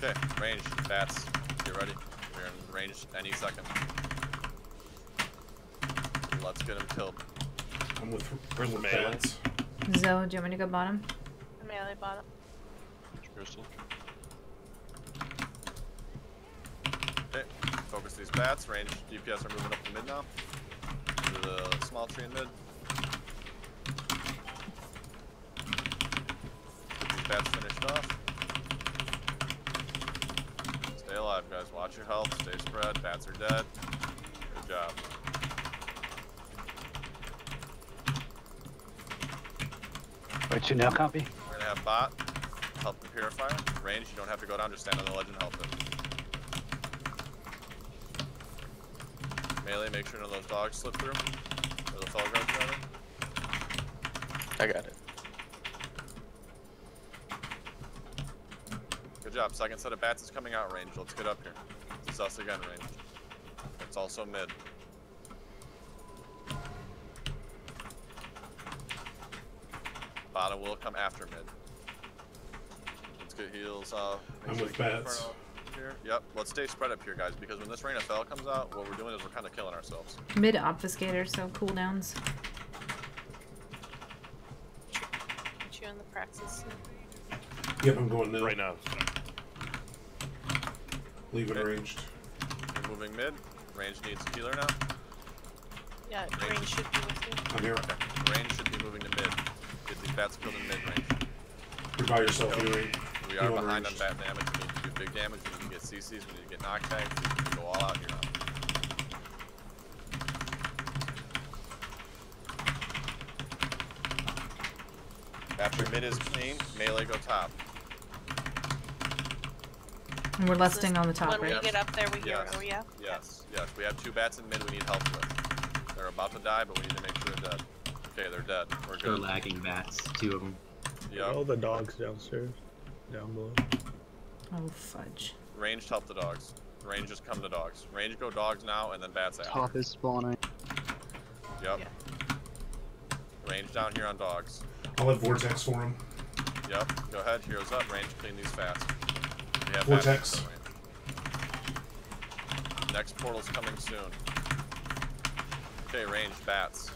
Okay, range, bats, get ready. We're in range any second. Let's get him killed. I'm with bats. Zoe, do you want me to go bottom? Melee bottom. Crystal. Okay, focus these bats. Range DPS are moving up to mid now. To the small tree in mid. Get these bats finished off. Stay alive, guys. Watch your health. Stay spread. Bats are dead. Good job. Where to now, Compy? We're gonna have bot help the purifier. Range, you don't have to go down. Just stand on the ledge and help it. Melee, make sure none of those dogs slip through. Or the fell guards, rather. I got it. Good job. Second set of bats is coming out range. Let's get up here. This is us again range. It's also mid. Bottom will come after mid. Let's get heals. I'm with bats. Here. Yep. Let's stay spread up here, guys, because when this Rain of Fell comes out, what we're doing is we're kind of killing ourselves. Mid obfuscator, so cooldowns. Put you in the praxis. Yep, I'm going now. Right now. Leave it ranged. We're moving mid. Range needs a healer now. Yeah, range should be with you. I'm here. Okay. Range should be moving to mid. Get these bats killed in mid range. You're by yourself, healing. We are behind on bat damage. We need to do big damage. We need to get CCs. We need to get knockbacks. We need to go all out here now. After mid is clean, melee go top. And we're lusting on the top, When right? we get up there, we Yes. hero, yeah? Yes, yes. We have 2 bats in mid we need help with. They're about to die, but we need to make sure they're dead. Okay, they're dead. We're They're good. lagging bats, 2 of them. Yep. All the dogs downstairs, down below. Oh, fudge. Ranged help the dogs. Range just come to dogs. Range go dogs now, and then bats after. Top is spawning. Yep. Range down here on dogs. I'll have Vortex for him. Yep. Go ahead. Heroes up. Range clean these fast. We have Vortex. Next portal's coming soon. Okay, range bats.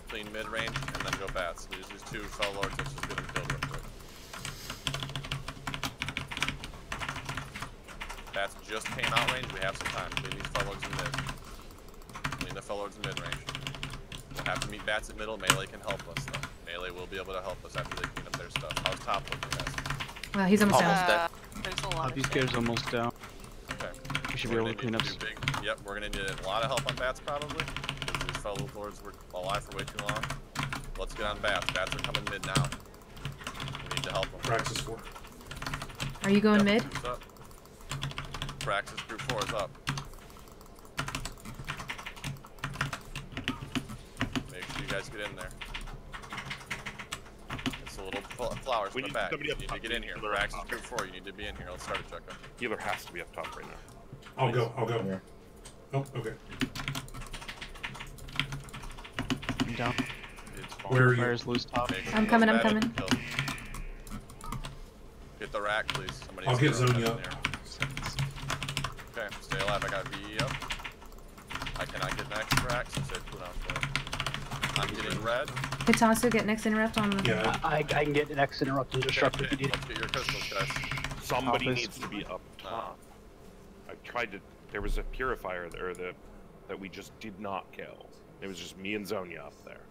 Clean mid range and then go bats. We just use 2 fell lords. Let's just get them killed real quick. Bats just came out range. We have some time. Clean these fell lords in mid. Clean the fell lords in mid range. We'll have to meet bats at middle. Melee can help us though. Melee will be able to help us after they clean up their stuff. How's top looking, guys? Well, he's almost down. There's a lot These guys almost down. Okay. We should be able to clean up. Yep, we're gonna need a lot of help on bats probably. Because these fellow lords were alive for way too long. Let's get on bats. Bats are coming mid now. We need to help them. Praxis 4. Are you going mid? Group's up. Praxis group 4 is up. Make sure you guys get in there. It's a little flowers in the back. You need to get in here. Praxis group 4, you need to be in here. Let's start a checkup. Healer has to be up top right now. I'll go. Oh, okay. I'm down. Where are you? Fire's loose top. I'm coming, I'm coming. Get the rack, please. Somebody I'll get throw a Zonia pen up. in there. Okay, stay alive. I got VE up. I cannot get next rack since they put on for it. I'm getting red. Hitasu, get next interrupt on the... Yeah, I can get next interrupt and disrupt if you need it. Let's get your crystals, guys. Somebody needs to be up top. I tried to. There was a purifier there that we just did not kill. It was just me and Zonia up there.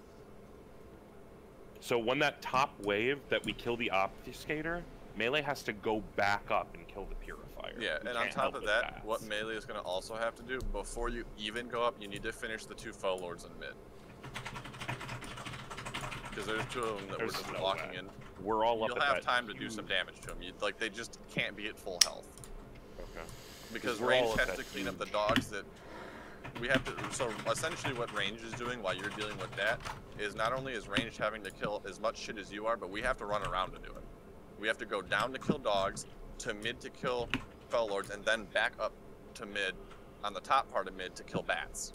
So when that top wave that we kill the obfuscator, melee has to go back up and kill the purifier. Yeah, We and on can't top help of with that, what melee is going to also have to do, before you even go up, you need to finish the 2 foe lords in mid. Because there's 2 of them that we're just walking in. We're all up You'll at have that time to do some damage to them. Like, they just can't be at full health. Okay. Because we're all range at has that to clean up the dogs that we have to. So essentially, what range is doing while you're dealing with that is not only is range having to kill as much shit as you are, but we have to run around to do it. We have to go down to kill dogs, to mid to kill fell lords, and then back up to mid on the top part of mid to kill bats.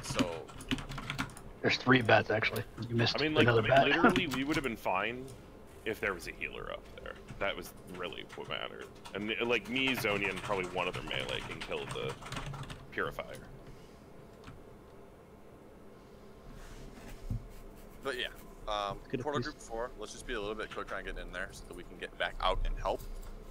So There's 3 bats actually. You missed I mean, like, another bat. literally, we would have been fine if there was a healer up there. That was really what mattered. And, like, me, Zonia, and probably one other melee can kill the purifier. But yeah, Portal Group 4, let's just be a little bit quicker on getting in there so that we can get back out and help.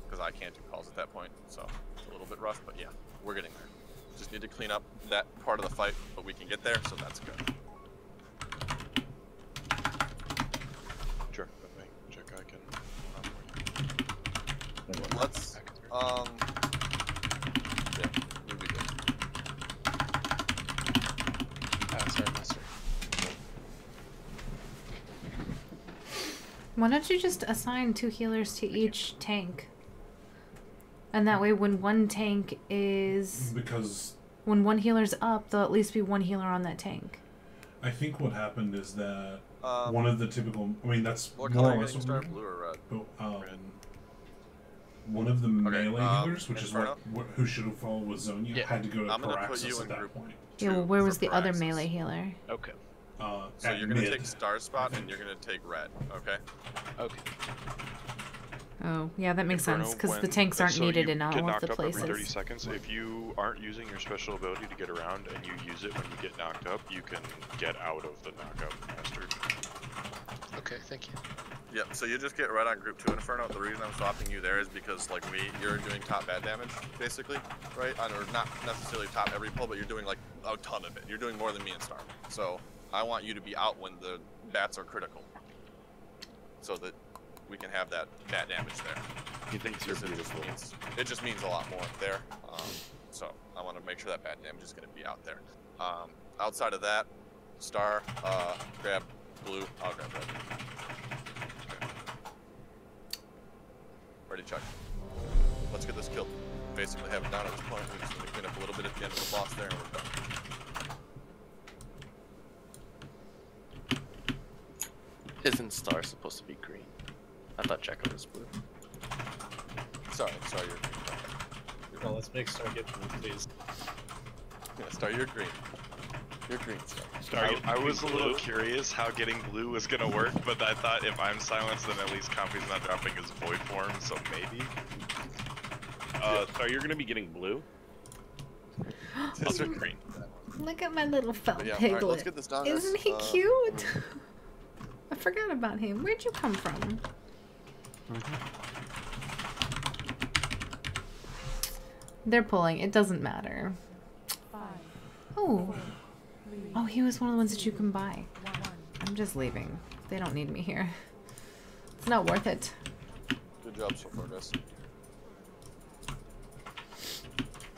Because I can't do calls at that point, so it's a little bit rough, but yeah, we're getting there. Just need to clean up that part of the fight, but we can get there, so that's good. Sure, with me. Check I can. Let's, yeah, we'll be good. Sorry, master. Why don't you just assign 2 healers to each tank? And that way, when one tank is... Because... When one healer's up, there'll at least be one healer on that tank. I think what happened is that one of the typical... I mean, that's what more color or less you start, blue or red? But, one of the melee healers, which Inferno? is who should have followed with Zonia, had to go to Paraxis at that point. Yeah, well, where was the other melee healer? Okay. So you're going to take Star Spot and you're going to take red, okay? Okay. Oh, yeah, that makes sense, because the tanks aren't needed in all of the places. Every 30 seconds. If you aren't using your special ability to get around and you use it when you get knocked up, you can get out of the knockout faster. Okay, thank you. Yep, so you just get red on group 2 Inferno. The reason I'm swapping you there is because, like me, you're doing top bad damage, basically, right? Or not necessarily top every pull, but you're doing, like, a ton of it. You're doing more than me and Star. So I want you to be out when the bats are critical, so that we can have that bad damage there. He thinks you're beautiful. It just means a lot more there. So I want to make sure that bad damage is going to be out there. Outside of that, Star, grab blue. I'll grab red. Ready, check. Let's get this killed. Basically have it down at this point. We just need to clean up a little bit at the end of the boss there and we're done. Isn't Star supposed to be green? I thought Jekka was blue. Sorry, you're green. Well, let's make Star get blue, please. Yeah, Star, you're green. You're green, Star. I was a little curious how getting blue was gonna work, but I thought if I'm silenced, then at least Compy's not dropping his void form, so maybe. Star, you're gonna be getting blue? Also green. Look at my little felt Yeah, piglet. alright, let's get this done, Isn't guys. he cute? I forgot about him. Where'd you come from? They're pulling. It doesn't matter. Oh. Oh, he was one of the ones that you can buy. I'm just leaving. They don't need me here. It's not worth it. Good job so far, guys.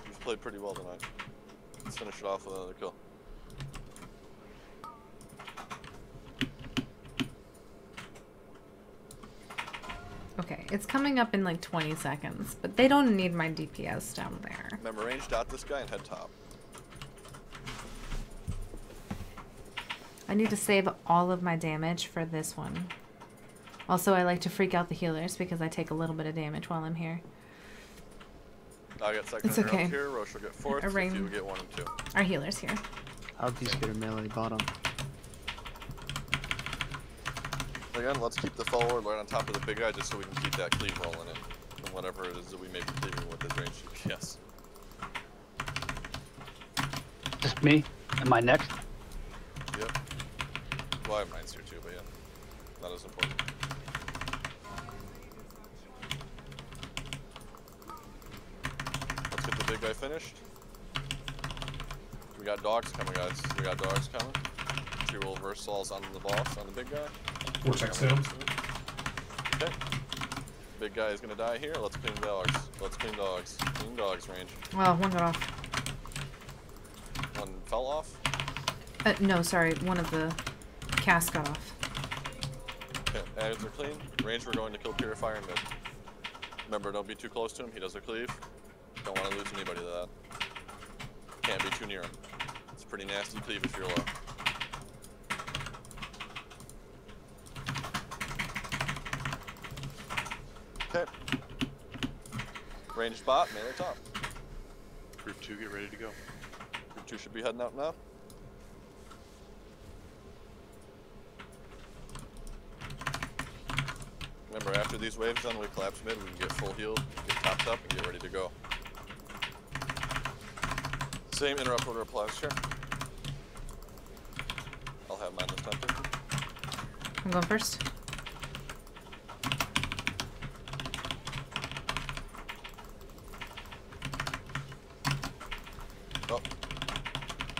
You've played pretty well tonight. Let's finish it off with another kill. Okay, it's coming up in like 20 seconds, but they don't need my DPS down there. Remember, range dot this guy and head top. I need to save all of my damage for this one. Also, I like to freak out the healers because I take a little bit of damage while I'm here. I got second It's in a row okay. here. Roche will get fourth. A ring. You will get 1 and 2. Our healer's here. How'd these get a melee bottom? Again, let's keep the forward right on top of the big guy just so we can keep that cleave rolling in. And whatever it is that we may be cleaving with his range DPS. Just me? Am I next? Yep. Well, I have mines here too, but yeah. Not as important. Let's get the big guy finished. We got dogs coming, guys. We got dogs coming. 2 reversals on the boss, on the big guy. Vortex down. Okay. Big guy is gonna die here. Let's clean dogs. Let's clean dogs. Clean dogs range. Well, one got off. One fell off. No, sorry. One of the casts got off. Okay, ads are clean. Range, we're going to kill Purifier in mid. Remember, don't be too close to him. He does a cleave. Don't want to lose anybody to that. Can't be too near him. It's a pretty nasty cleave if you're low. Okay. Ranged bot, melee top. Group 2, get ready to go. Group 2 should be heading out now. Remember, after these waves done, we collapse mid, we can get full healed, get topped up, and get ready to go. Same interrupt order applies here. I'll have mine this time too. I'm going first. Oh.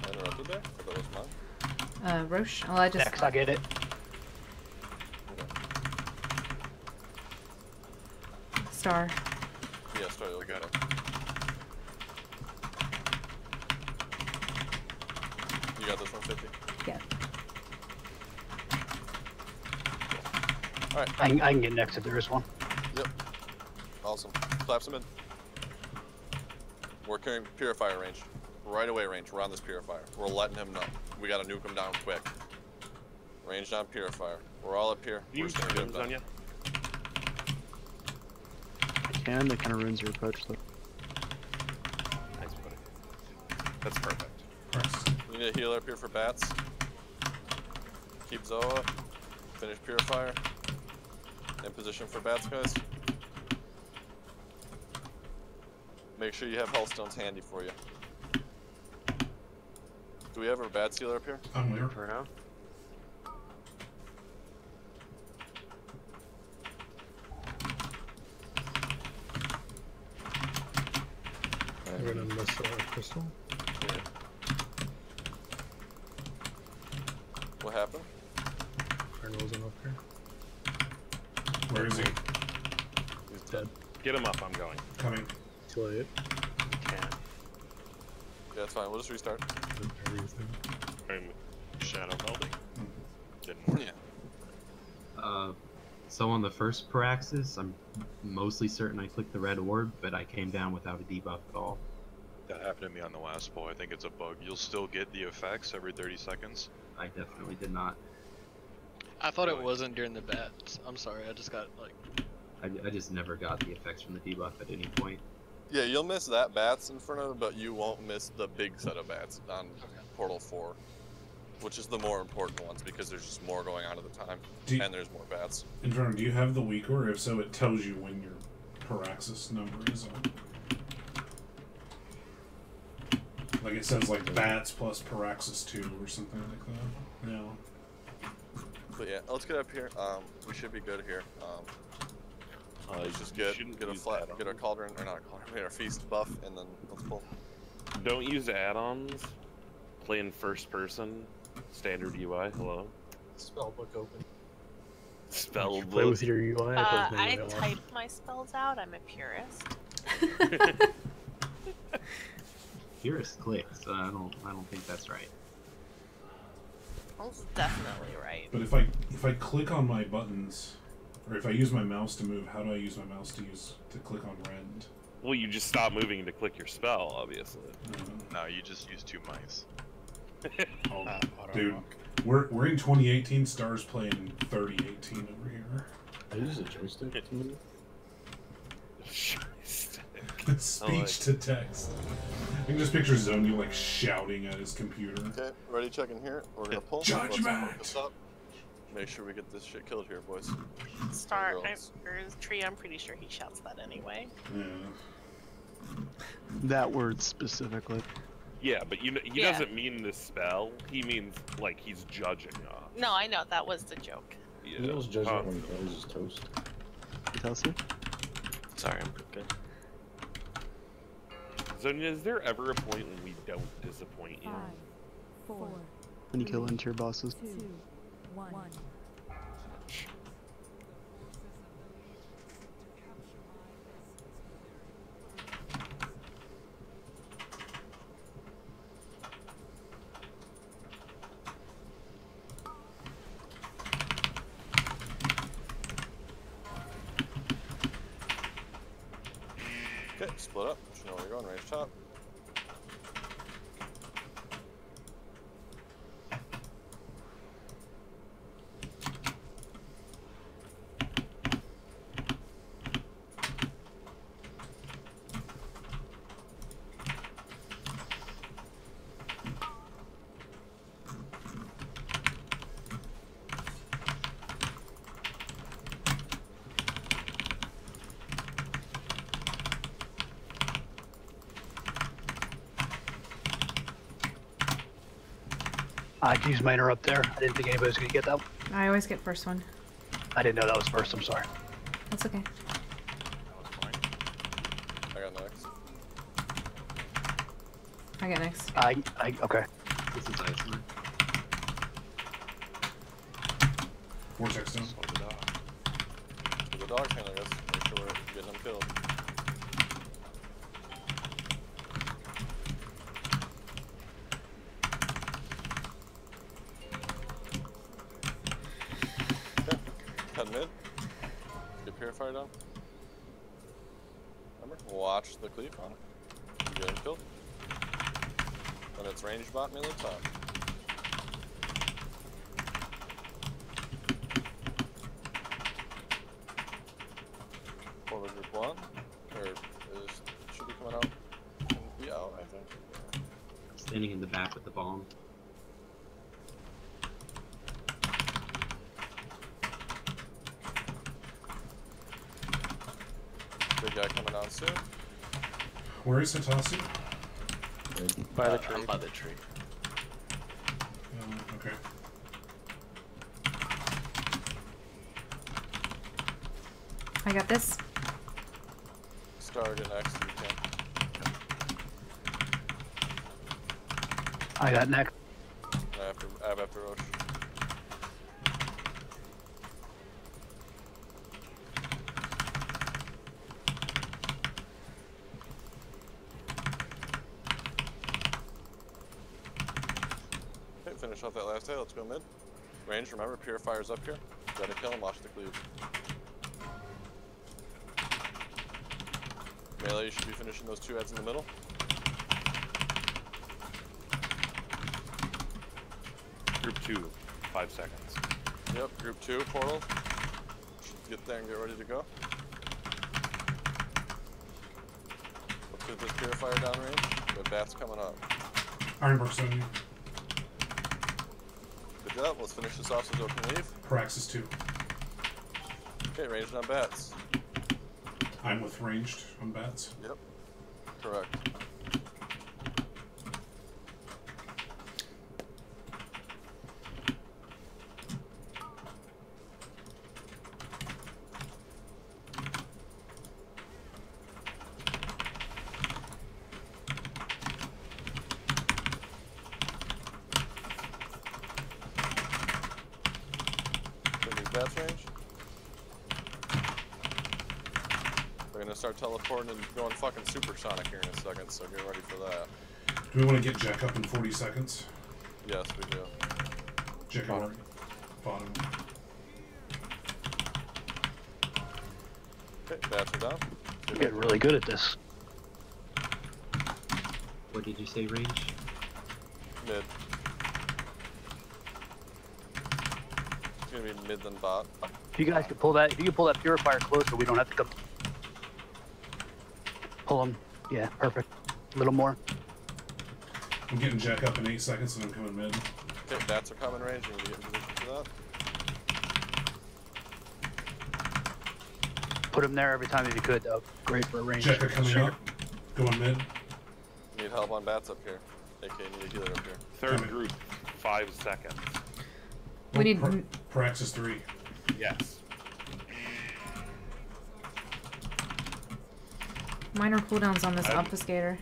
I interrupted there? I thought it was mine. Roche. Well, I just. Next, I get it. Star. Yeah, Star, you'll get it. You got this 150? Yeah. Alright. I can get next if there is one. Yep. Awesome. Collapse him in. We're carrying Purifier range. Right away range. We're on this Purifier. We're letting him know. We gotta nuke him down quick. Range on Purifier. We're all up here. We're just gonna get him done. They kind of ruins your approach though. Nice buddy. That's perfect. We need a healer up here for bats. Keep Zoa. Finish Purifier. In position for bats, guys. Make sure you have Healthstones handy for you. Do we have a bat sealer up here? I'm here. For now. We're gonna miss Crystal. Yeah. What happened? Iron wasn't up here. Where is he? He's dead. Get him up, I'm going. Coming. Too late. Can't. Yeah, that's fine. We'll just restart. Everything. I'm shadow melding. Didn't work. Yeah. So on the first Paraxis, I'm mostly certain I clicked the red orb, but I came down without a debuff at all. That happened to me on the last pull. I think it's a bug. You'll still get the effects every 30 seconds. I definitely did not. I thought it wasn't during the bats. I'm sorry, I just got like... I just never got the effects from the debuff at any point. Yeah, you'll miss that bats Inferno, but you won't miss the big set of bats on Portal 4. Which is the more important ones, because there's just more going on at the time, and there's more bats. Inferno, do you have the weak order? If so, it tells you when your Paraxis number is up. Like it says like bats plus Paraxis 2 or something like that. Yeah. But yeah, let's get up here. We should be good here. Let's just get a flat, get our cauldron, or not a cauldron, get our feast buff, and then let's pull. Don't use add-ons. Play in first person. Standard UI. Hello. Spellbook open. Spellbook. Play with your UI. I type my spells out. I'm a purist. Purist clicks. I don't think that's right. That's definitely right. But if I click on my buttons, or if I use my mouse to move, how do I use my mouse to click on rend? Well, you just stop moving to click your spell, obviously. No, you just use 2 mice. Oh, dude, we're in 2018. Stars playing 3018 over here. I use a joystick to move. Speech to text. I can just picture Zonyu like shouting at his computer. Okay, ready? Checking here. We're gonna pull. Judgment. Let's this up. Make sure we get this shit killed here, boys. Star, Tree, I'm pretty sure he shouts that anyway. Yeah. That word specifically. Yeah, but he doesn't mean the spell. He means like he's judging us. No, I know that was the joke. Yeah. He was judging when he throws his toast. Kelsey? Sorry, I'm good. Zonia, is there ever a point when we don't disappoint you? 5, 4. When you kill into your bosses. 2, 1. Okay, split up. You know where you're going, range top. I can use miner up there. I didn't think anybody was going to get that. I always get first one. I didn't know that was first. I'm sorry. That's okay. I got next. I get next. Okay. This is Iceland. Vortex down. The dog handler, guys. Make sure we're getting them killed. Okay. Head mid. Get purifier down. Remember, watch the cleave on it. Getting killed. And it's range bot melee top. Forward group 1. Should be coming out. Be out, I think. Standing in the back with the bomb. Big guy coming on soon. Where is Hitachi? By the tree. By the tree. Okay. I got this. Start it next if you can. I got next. I have after Roche. Okay, finish off that last day. Let's go mid. Range, remember, Purifier's up here. Gotta kill him, watch the cleave. Melee, you should be finishing those 2 heads in the middle. Group 2, 5 seconds. Yep, group 2, portal. Should get there and get ready to go. Let's get this Purifier downrange. The bat's coming up. Ironbark's on you. Good job, let's finish this off so Zoe can leave. Praxis 2. Okay, ranged on bats. I'm with ranged on bats. Yep, correct. Bats range. We're gonna start teleporting and going fucking supersonic here in a second, so get ready for that. Do we want to get Jack up in 40 seconds? Yes, we do. Jack up. Bottom. Okay, bats are down. You're getting really good at this. What did you say, range? Mid. It's gonna be mid then bot. If you guys could pull that, if you could pull that Purifier closer, we don't have to come. Pull him. Yeah, perfect. A little more. I'm getting Jack up in 8 seconds and I'm coming mid. Okay, bats are coming range. You need to get in position for that. Put him there every time if you could, though. Great for a range. Jack coming up. Going mid. Need help on bats up here. AK, need a healer up here. Third group, 5 seconds. We need Praxis 3. Yes. minor cooldowns on this obfuscator.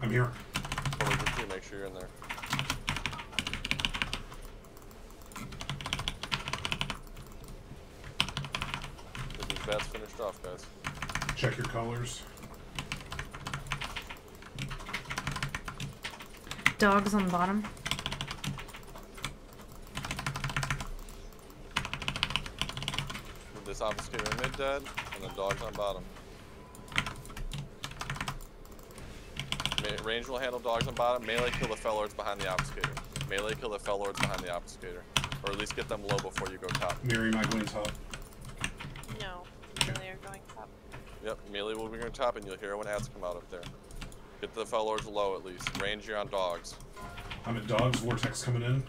I'm here. Make sure you're in there. Get these bats finished off, guys. Check your colors. Dogs on the bottom. This obfuscator in mid dead, and then dogs on bottom. Range will handle dogs on bottom. Melee kill the Fellords behind the obfuscator. Melee kill the Fellords behind the obfuscator. Or at least get them low before you go top. Mary, am I going top? No, melee are going top. Yep, melee will be going top, and you'll hear when ads come out up there. Get the Fellords low at least. Range, you're on dogs. I'm at dogs. Vortex coming in.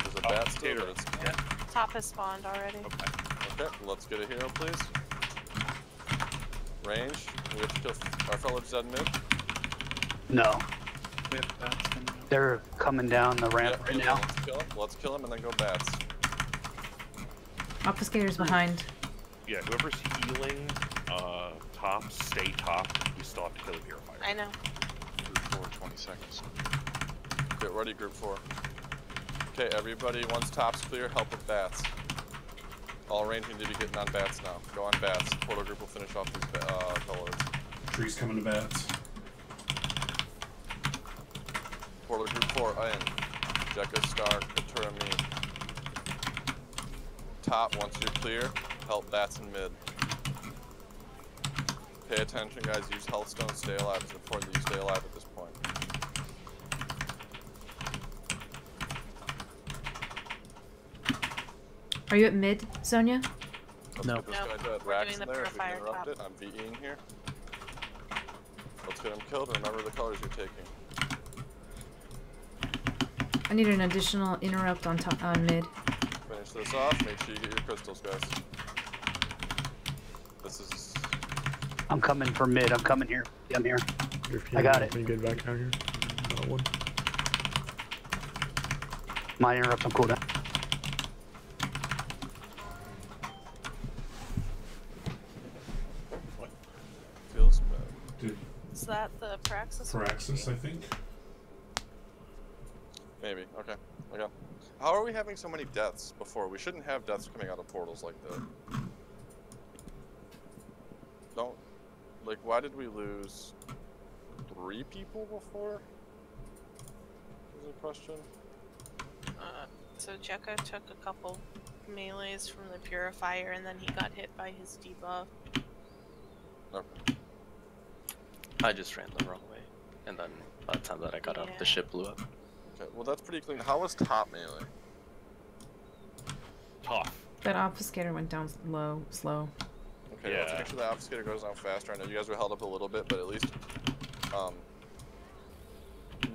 There's a bat still, but it's... Top has spawned already. Okay, let's get a hero, please. Range. We have to kill our Fellords dead mid. No. They're coming down the ramp right now. Let's kill him and then go bats. Obfuscator's behind. Yeah, whoever's healing top, stay top. We still have to kill the Purifier. I know. Group 4, 20 seconds. Get ready, group 4. Okay, everybody, once top's clear, help with bats. All range need to be getting on bats now. Go on bats. Portal group will finish off these Fellords. Trees coming to bats. Portal group 4, in. Jekka, Star, Katura, me. top once you're clear. Help bats in mid. Pay attention, guys. Use health stones. Stay alive. It's important that you stay alive at this point. Are you at mid, Sonia? No. This guy to Rax in there. If we can interrupt it, I'm VEing here. Let's get him killed. Remember the colors you're taking. I need an additional interrupt on top on mid. Finish this off. Make sure you get your crystals, guys. This is. I'm coming for mid. I'm coming here. I'm here. I got it. Can you get back down here? Got one. My interrupts on cooldown. What? Feels bad. Dude. Is that the Praxis? Praxis, I think. Maybe. Okay. Okay. How are we having so many deaths before? We shouldn't have deaths coming out of portals like that. Don't. Like, why did we lose 3 people before? Is a question. So Jekka took a couple melees from the Purifier and then he got hit by his debuff. Okay. I just ran the wrong way, and then by the time that I got up, the ship blew up. Okay, well that's pretty clean. How was top melee? Tough. That obfuscator went down slow. Okay, let's make sure the obfuscator goes down faster. I know you guys were held up a little bit, but at least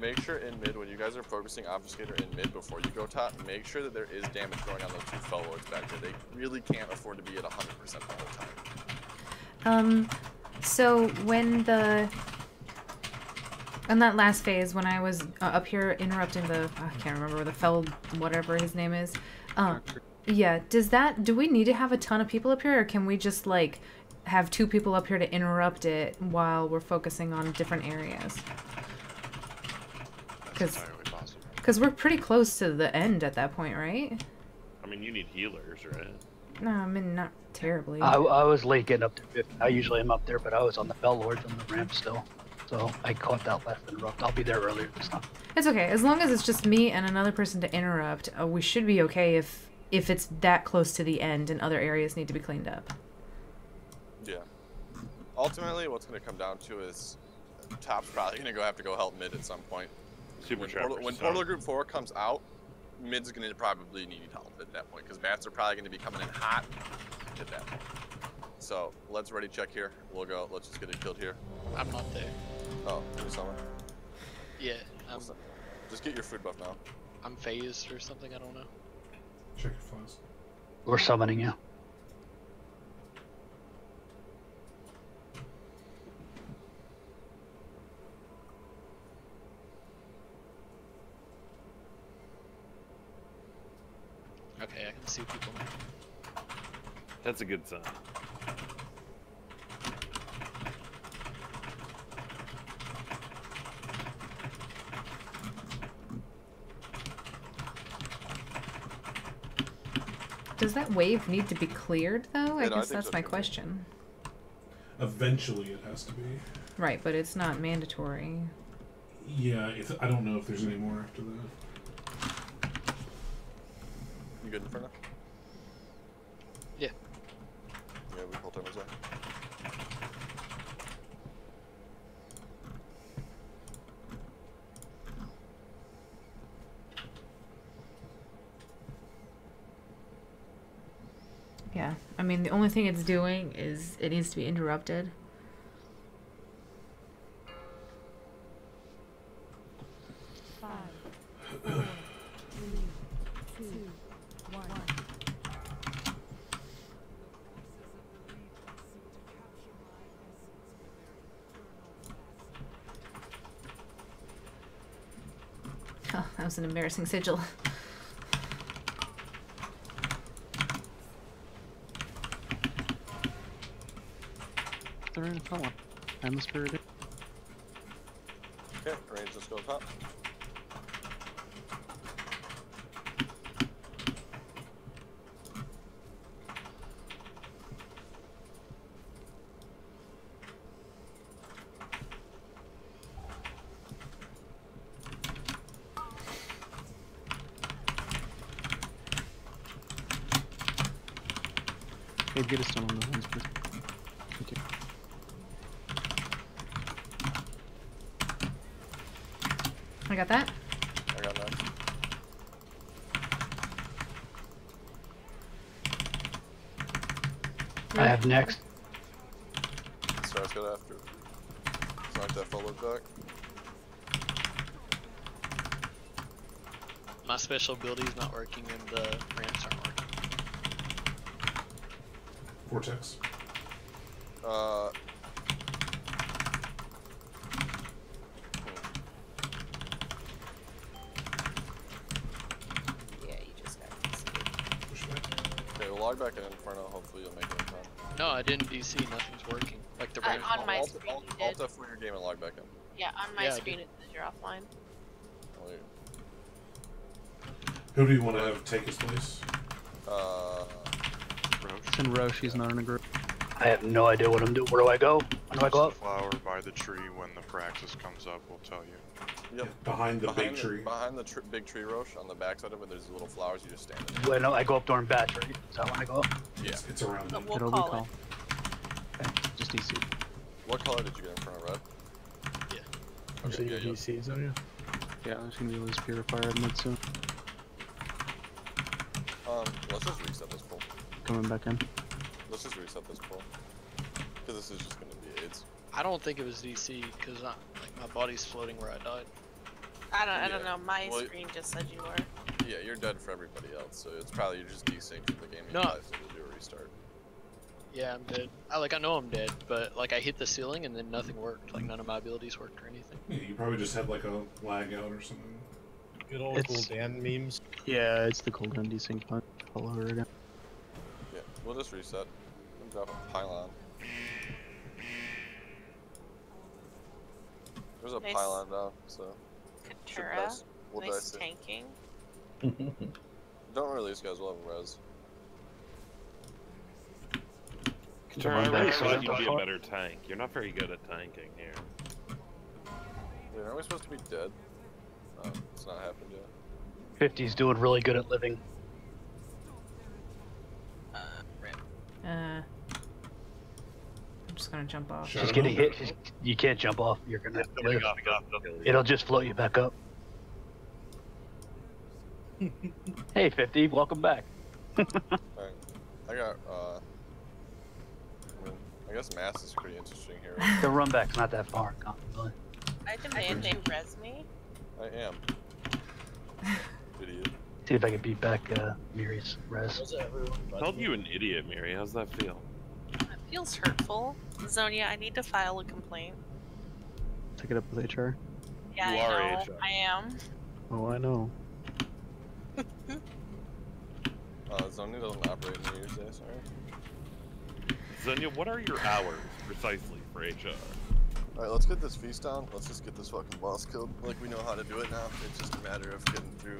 make sure in mid, when you guys are focusing obfuscator in mid before you go top, make sure that there is damage going on those 2 fell lords back there. They really can't afford to be at 100% all the time. So when in that last phase, when I was up here interrupting the, I can't remember, the fell, whatever his name is, yeah, do we need to have a ton of people up here, or can we just, like, have 2 people up here to interrupt it while we're focusing on different areas? Because we're pretty close to the end at that point, right? I mean, you need healers, right? No, I mean, not terribly. I was late getting up to 50. I usually am up there, but I was on the Fell Lords on the ramp still. So I caught that last interrupt. I'll be there earlier this time. It's okay. As long as it's just me and another person to interrupt, we should be okay if it's that close to the end and other areas need to be cleaned up. Yeah. Ultimately, what's going to come down to is top's probably going to have to go help mid at some point. When Portal Group 4 comes out, mid's going to probably need help at that point, because bats are probably going to be coming in hot at that point. So let's ready check here. We'll go. Let's just get it killed here. I'm not there. Oh, there's someone. Yeah. Just get your food buff now. I'm phased or something. I don't know. Check your files. We're summoning you. Okay, I can see people now. That's a good sign. Does that wave need to be cleared, though? I guess that's my question. Eventually it has to be. Right, but it's not mandatory. Yeah, I don't know if there's any more after that. You good in front of? Yeah. Yeah, we pulled timers there. Yeah, I mean, the only thing it's doing is it needs to be interrupted. Oh, that was an embarrassing sigil. They're in a one. I'm the spirit. Okay, range, let's go top. Oh, get a stone on the hands, please. Thank you. I got that. I got that. I have next. Star's got after. It's not that followed back. My special ability is not working and the ramps aren't working. Vortex. Yeah, you just got DC. Okay, we'll log back in Inferno. Hopefully you'll make it in time. No, I didn't DC. Nothing's working. Like the ramps. On my screen, you did. Alt F4 your game and log back in. Yeah, on my Yeah, I screen it says you're offline. Wait. Who do you want to have take his place? It's in Roche, he's not in a group. I have no idea what I'm doing. Where do I go? When do I go up? Flower by the tree when the Praxis comes up will tell you. Yep. Behind the big tree. Behind the big tree, Roche, on the backside of it, there's little flowers you just stand in. Well, no, I go up during batch, right? Is that when I go up? Yeah. It's around But them. we'll It'll call recall. Okay, just DC. What color did you get in front of red? You said your yeah. DC, don't you? Yeah, there's gonna be a loose purifier at mid soon. Let's just reset this pool. Coming back in. Let's just reset this pool. Because this is just gonna be AIDS. I don't think it was DC because like my body's floating where I died. I don't know. My Well, screen just said you were. Yeah, you're dead for everybody else, so it's probably you're just desynced from the game. No. You probably have to do a restart. Yeah, I'm dead. I know I'm dead, but like I hit the ceiling and then nothing worked. Like none of my abilities worked or anything. Yeah, you probably just had like a lag out or something. Good old cool Dan memes. Yeah, it's the cold and desync punch. Follow her again. Yeah, we'll just reset. We'll drop a pylon. There's a Nice. pylon down, so. Katura, We'll nice dice it. tanking. Don't release, guys. We'll have a res. Katura, I really thought you'd be a better tank. You're not very good at tanking here. Wait, aren't we supposed to be dead? It's not happened yet. 50's doing really good at living. I'm just gonna jump off. She's getting hit. You can't jump off. You're gonna live. It'll just float you back up. Hey, 50. Welcome back. Alright. I got, I guess mass is pretty interesting here. The run back's not that far. Confidently. I demand you res me. I am. Idiot. See if I can beat back Miri's res. Called you an idiot, Miri. How's that feel? It feels hurtful. Zonia, I need to file a complaint. Take it up with HR. Yeah, You I are know. HR. I am. Oh, I know. Zonia doesn't operate in New Year's Day, sorry. Zenya, what are your hours precisely for HR? Alright, let's get this feast down. Let's just get this fucking boss killed. Like, we know how to do it now. It's just a matter of getting through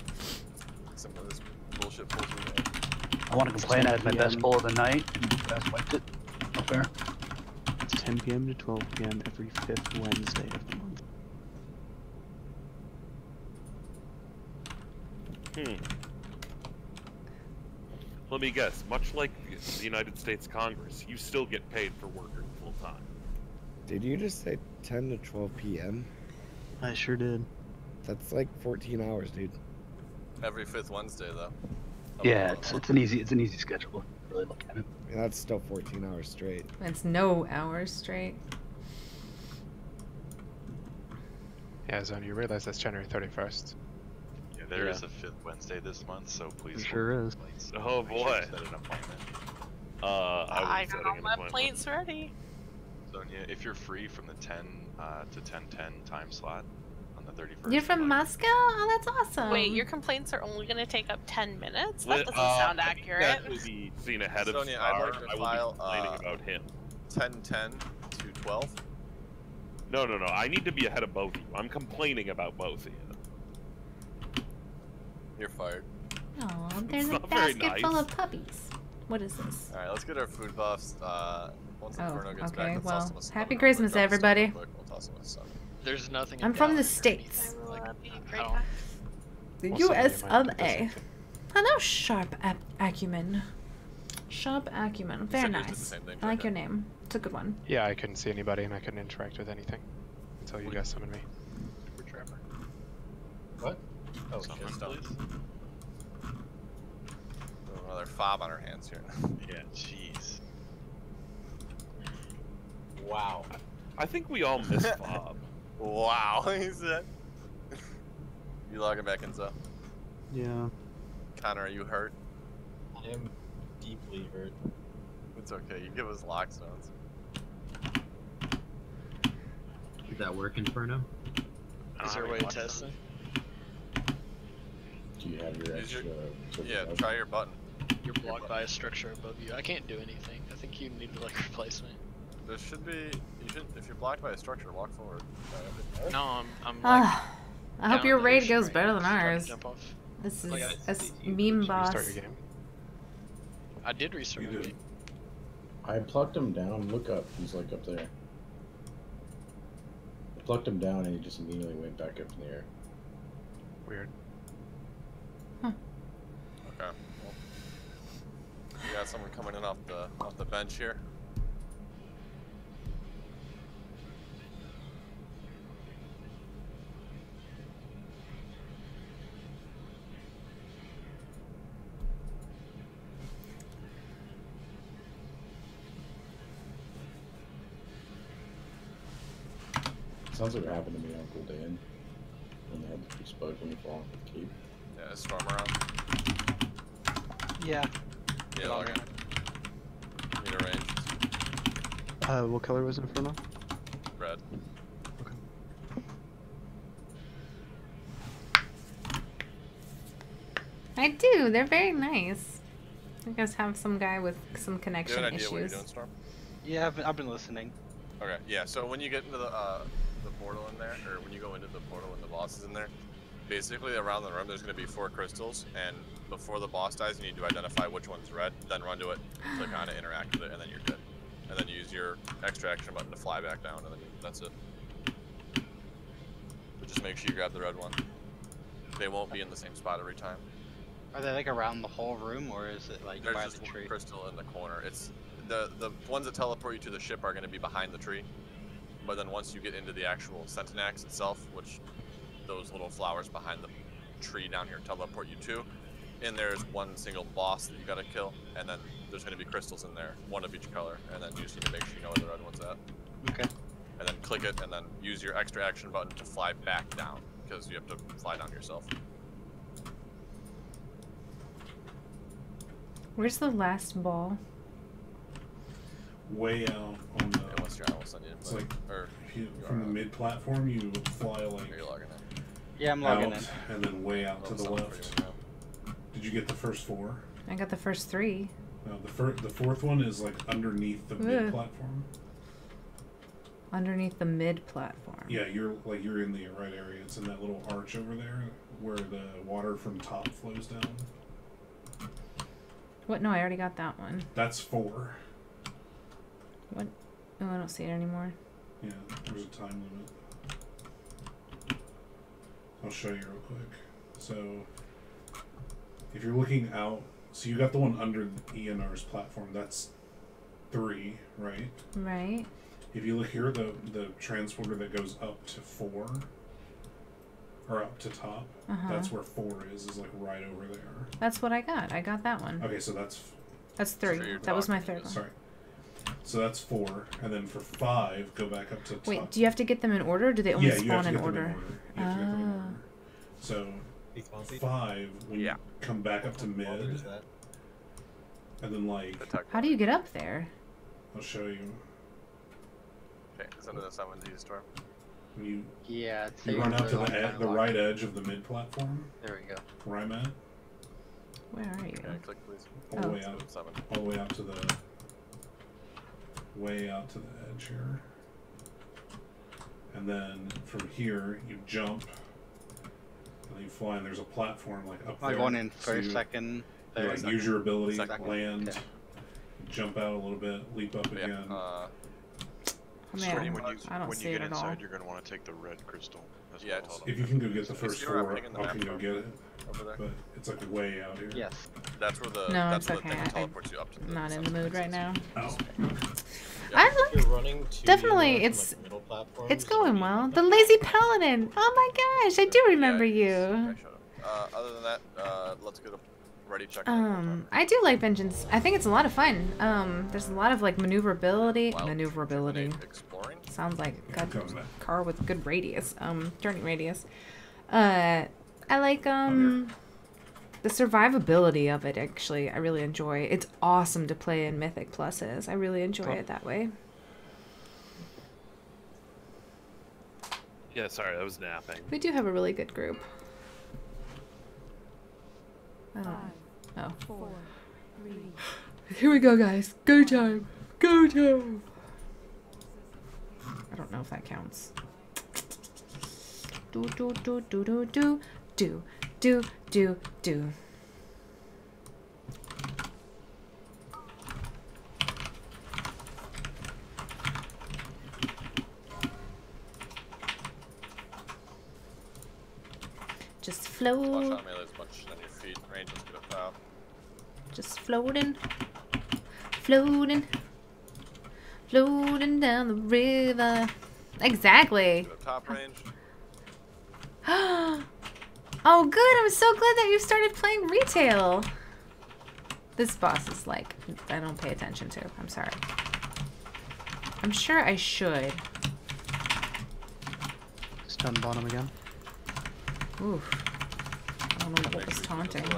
some of this bullshit pulls we have. I want to complain. I had my best pull of the night. And you guys wiped it. Not fair. It's 10 p.m. to 12 p.m. every 5th Wednesday of the month. Let me guess, much like the United States Congress, you still get paid for working full time. Did you just say 10 to 12 p.m.? I sure did. That's like 14 hours, dude. Every 5th Wednesday, though. Yeah, it's an easy schedule. If you really look at it. I mean, that's still 14 hours straight. It's no hours straight. Yeah, Zone, you realize that's January 31st. Yeah, there is a 5th Wednesday this month, so please. There sure is. Oh Make sure boy. to set an appointment. I got all my plates ready. Sonia, if you're free from the 10 to 10:10 time slot on the 31st. You're from Moscow? Oh, that's awesome. Wait, your complaints are only going to take up 10 minutes? That doesn't sound accurate. That would be seen ahead of Sonia, Star. I'd like to I will file, be complaining about him. 10:10 to 12. No. I need to be ahead of both of you. I'm complaining about both of you. You're fired. Oh, there's a not very basket full nice. of puppies. What is this? Alright, let's get our food buffs. Once Inferno gets okay, back, let's toss well, them a stun happy real quick. Christmas, Drop a stun everybody. real quick, We'll toss them a stun. There's nothing. I'm in from the Dallas or States. anything, like, Great. I don't- The We'll see US you, of Mike. A. Hello, sharp acumen. Shop acumen. Very nice. I like your name. It's a good one. Yeah, I couldn't see anybody and I couldn't interact with anything until you guys summoned me. What? Oh, Summon, please. Another fob on our hands here. Yeah, jeez. Wow. I think we all miss Bob. Wow, he said. You logging back in, so? Yeah. Connor, are you hurt? I am deeply hurt. It's okay, you give us lock stones. Did that work, Inferno? Is there a way to test it? Do you have your extra? Yeah, try your button. You're blocked by a structure above you. I can't do anything. I think you need to like replace me. There should be. You should. If you're blocked by a structure, walk forward. No, I'm like. I hope your raid goes better than trying to ours. jump off. This is Like, a meme boss. Restart your game. I did restart the game. I plucked him down. Look up. He's like up there. I plucked him down and he just immediately went back up in the air. Weird. Okay. Well, we got someone coming in off the bench here. Sounds like what happened to me, Uncle Dan, when they had to explode when you fall off the cape. Yeah, storm around. Yeah. Yeah, log in. Need a range. What color was Inferno? Red. I do. They're very nice. You guys have some guy with some connection Do you have an idea issues. what you're doing, Storm? Yeah, I've been listening. Okay, yeah, so when you get into the portal in there, or when you go into the portal and the boss is in there, basically around the room there's going to be 4 crystals, and before the boss dies you need to identify which one's red, then run to it, click on it, interact with it, and then you're good. And then use your extra action button to fly back down, and then that's it. But just make sure you grab the red one. They won't be in the same spot every time. Are they like around the whole room, or is it like There's by just the one tree? crystal in the corner. It's the ones that teleport you to the ship are going to be behind the tree, but then once you get into the actual Sentinax itself, which those little flowers behind the tree down here teleport you to, and there's one single boss that you got to kill, and then there's going to be crystals in there, one of each color, and then you just need to make sure you know where the red one's at. Okay. And then click it, and then use your extra action button to fly back down, because you have to fly down yourself. Where's the last ball? Way out on the. Yeah, once you're out, we'll send you. It's like or if you, from the mid platform, you would fly like. You're logging in. Yeah, I'm logging out, in. and then way out to the left. Did you get the first 4? I got the first 3. No, the fourth one is like underneath the mid platform. Underneath the mid platform. Yeah, you're in the right area. It's in that little arch over there where the water from top flows down. What? No, I already got that one. That's 4. What? Oh, I don't see it anymore. Yeah, there's a time limit. I'll show you real quick. So, if you're looking out, so you got the one under Eonar's platform. That's 3, right? Right. If you look here, the transporter that goes up to 4, or up to top, that's where 4 is like right over there. That's what I got. I got that one. Okay, so that's 3. That was my third one. Sorry. So that's 4, and then for 5, go back up to top. Wait, do you have to get them in order, or do they only spawn in order? You have to get them in order. So 5, when you come back up to mid, and then like. How do you get up there? I'll show you. Okay, it's under the summon to Storm. When you it's you run out to the right edge of the mid platform. There we go. Where I'm at. Where are you? Okay, click please. All the way out. All the way out to the. Way out to the edge here. And then from here you jump. And then you fly, and there's a platform like up there. Am I going in first, second, you third? like use your ability, Second. land, Okay. jump out a little bit, leap up again. Man, When you, I don't when see you it get at all. inside, you're going to want to take the red crystal. As Yeah, well. If you can go get the first see where I'm 4, pinging the I map can go from? get it. Over there. But it's like way out here. Yes. That's where the No, that's it's where the okay. thing that teleports you up to the Not in the mood right now. Oh. I If you're running to definitely, Eonar from, it's like, middle platforms, it's going well. The lazy paladin. Oh my gosh, I do remember you. Other than that, let's get a ready check. I do like Vengeance. I think it's a lot of fun. There's a lot of like maneuverability. Exploring. Sounds like a car with good radius. Turning radius. I like the survivability of it. Actually, I really enjoy. It's awesome to play in Mythic Pluses. I really enjoy it that way. Yeah, sorry, I was napping. We do have a really good group. Oh. 4, 3. Here we go, guys. Go time. Go time. I don't know if that counts. Do do do do do do do do do do. Just float. Watch out, melee as much on your feet. Range, let's get a foul. Just floating, floating, floating down the river. Exactly. Top range. Oh, good. I'm so glad that you started playing retail. This boss is like, I don't pay attention to. I'm sorry. I'm sure I should. Stun bottom again. Oof. I don't know what was taunting. Get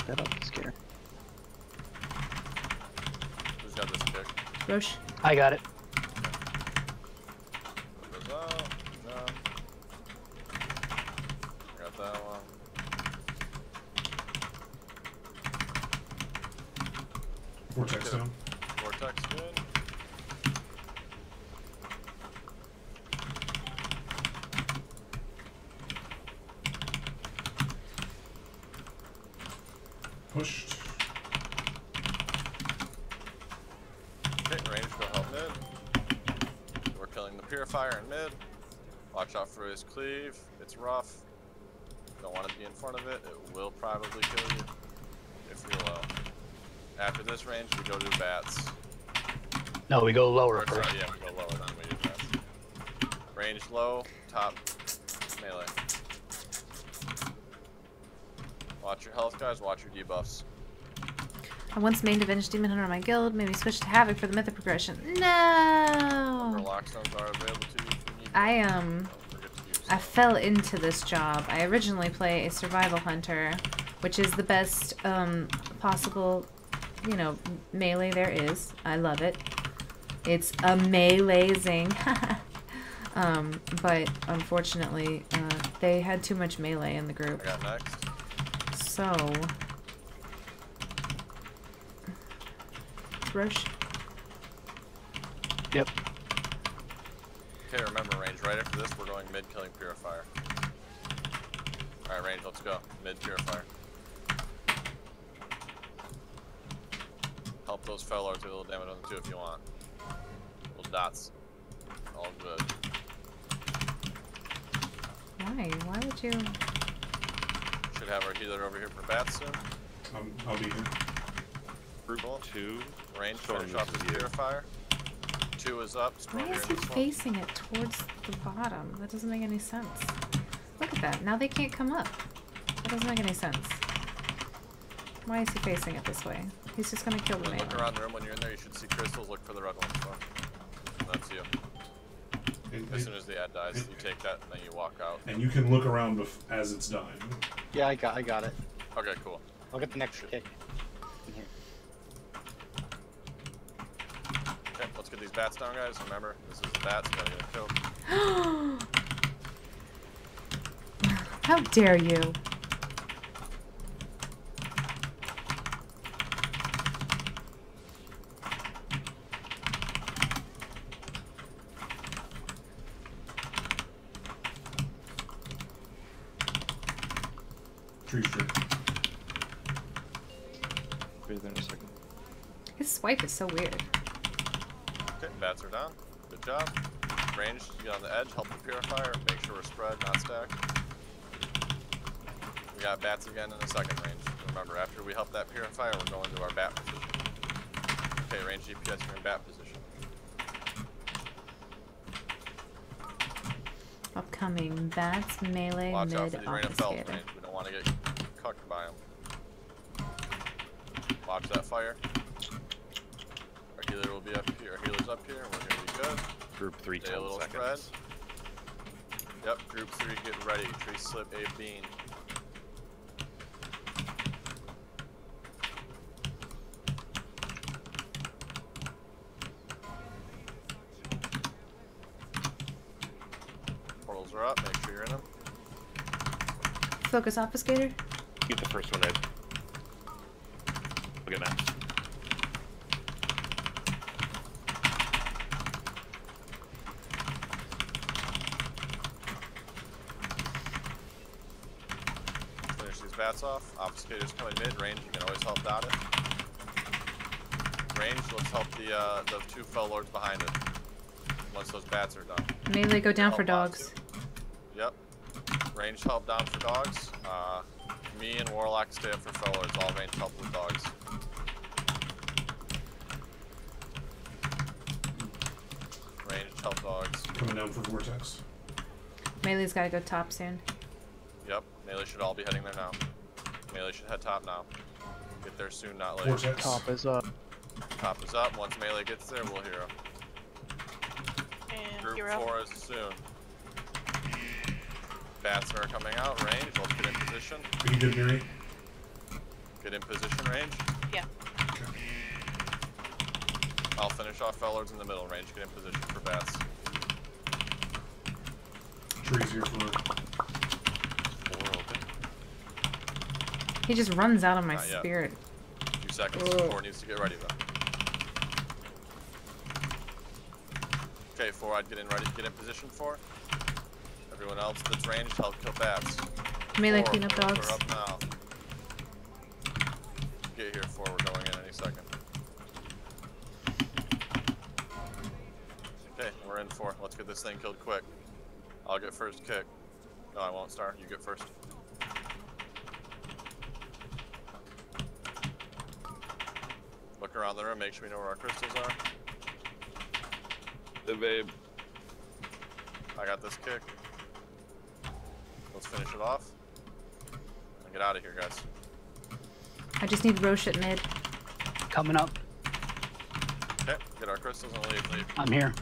that up, scare. Who's got this kick? Roche. I got it. Goes out. No. Got that one. Vortex down. Vortex good. Pushed. Okay, range, go help mid. We're killing the Purifier in mid. Watch out for his cleave. It's rough. Don't want to be in front of it. It will probably kill you if you're low. After this range, we go to bats. No, we go lower Or, first. sorry, yeah, we go lower, then we do bats. Range low, top, melee. Watch your health, guys. Watch your debuffs. I once mained Avenged Demon Hunter on my guild. Maybe switch to Havoc for the Mythic progression. No. Lockstones are available to you if you need I fell into this job. I originally play a survival hunter, which is the best possible, you know, melee there is. I love it. It's amazing. But unfortunately, they had too much melee in the group. I got next. So, Roche. Yep. Okay, remember range. Right after this, we're going mid, killing Purifier. Alright, range, let's go. Mid Purifier. Help those fellows do a little damage on them too if you want. Little dots. All good. Why? Why would you? Should have our healer over here for bats soon. I'll be here. Brutal. 2. Range, finish off the Purifier. 2 is up. Why is he facing it towards the bottom? That doesn't make any sense. Look at that. Now they can't come up. That doesn't make any sense. Why is he facing it this way? He's just gonna kill the man. Look around the room when you're in there. You should see crystals. Look for the red ones. So that's you. As soon as the ad dies, you take that and then you walk out. And you can look around as it's dying. Yeah, I got it. Okay, cool. I'll get the next kick. In here. Okay, let's get these bats down, guys. Remember, this is the bats. Gotta get it killed. How dare you? Tree strip. Be there in a second. His swipe is so weird. Bats are down. Good job. Range, get on the edge, help the purifier, make sure we're spread, not stacked. We got bats again in the second range. Remember, after we help that purifier, we're going to our bat position. Okay, range DPS, you're in bat position. Upcoming bats, melee, Watch out mid, for the arena felt obfuscator. range. We don't want to get cucked by them. Watch that fire. Our healer will be up here. Our healer's up here. We're going to be good. Group 3, Stay a 10 little seconds. spread. Yep, group 3, get ready. Tree slip, a bean. Portals are up, make sure you're in them. Focus obfuscator. Keep the first one in. Look at that. Finish these bats off. Obfuscator's coming mid range. You can always help dot it. Range, let's help the two fell lords behind it. Once those bats are done. Melee go down Help for bots dogs. too. Yep. Range help down for dogs. Me and Warlock stay up for fell lords. All range help with dogs. Range help dogs. Coming down for Vortex. Melee's gotta go top soon. Yep. Melee should all be heading there now. Melee should head top now. Get there soon, not late. Vortex. Top is up. Top is up. Once Melee gets there, we'll hero. And Group hero. 4 is soon. Bats are coming out. Range. Let's get in position. Are you good, Mary? Get in position. Range. Yeah. I'll finish off Fellords in the middle. Range. Get in position for bats. Trees here for 4 open. He just runs out of my Not yet. spirit. 2 seconds. Ugh. 4 needs to get ready though. Okay, 4. I'd get in ready. Get in position 4. Everyone else that's ranged, help kill bats. Melee 4, cleanup we're dogs. up now. Get here 4. We're going in any second. Okay, we're in 4. Let's get this thing killed quick. I'll get first kick. No, I won't, Star. You get first. Look around the room, make sure we know where our crystals are. The babe. I got this kick. Let's finish it off. And get out of here, guys. I just need Roche at mid. Coming up. Okay, get our crystals and leave. I'm here.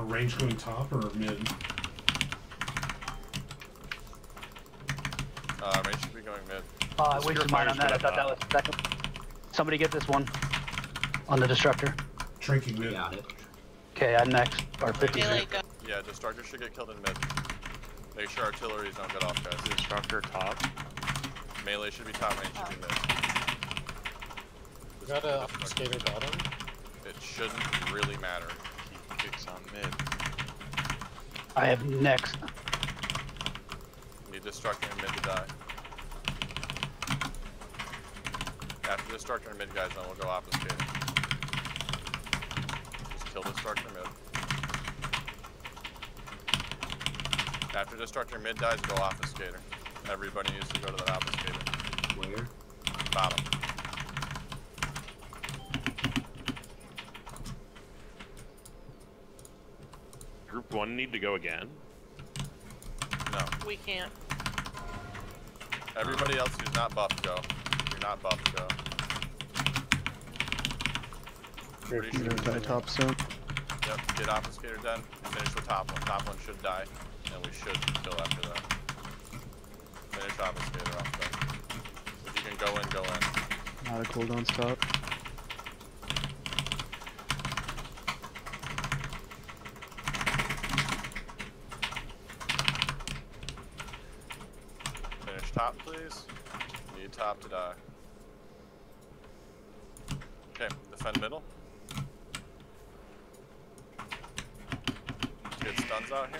a range going top or mid? Range should be going mid. I wasted mine on that. I thought that was second. Somebody get this one on the destructor. Shrinking mid. Got it. Okay, I'm next. Or 50. Yeah, destructor should get killed in mid. Make sure artilleries don't get off, guys. Destructor top. Melee should be top, range should be mid. We got a skater bottom. It shouldn't really matter. He kicks on mid. I have next. Need destructor and mid to die. After destructor and mid, guys, then we'll go obfuscator. Just kill destructor mid. After destructor mid dies, go obfuscator. Everybody needs to go to that obfuscator. Where? Bottom. Group 1 need to go again? No. We can't. Everybody else who's not buffed, go. If you're not buffed, go. Pretty sure. Die top soon. Yep, get obfuscator done. Finish the top one. Top one should die. And we should kill after that. Finish obfuscator off then. If you can go in, go in. Not a cooldown stop. Finish top, please. Need top to die. Okay, defend middle. Get stuns out here.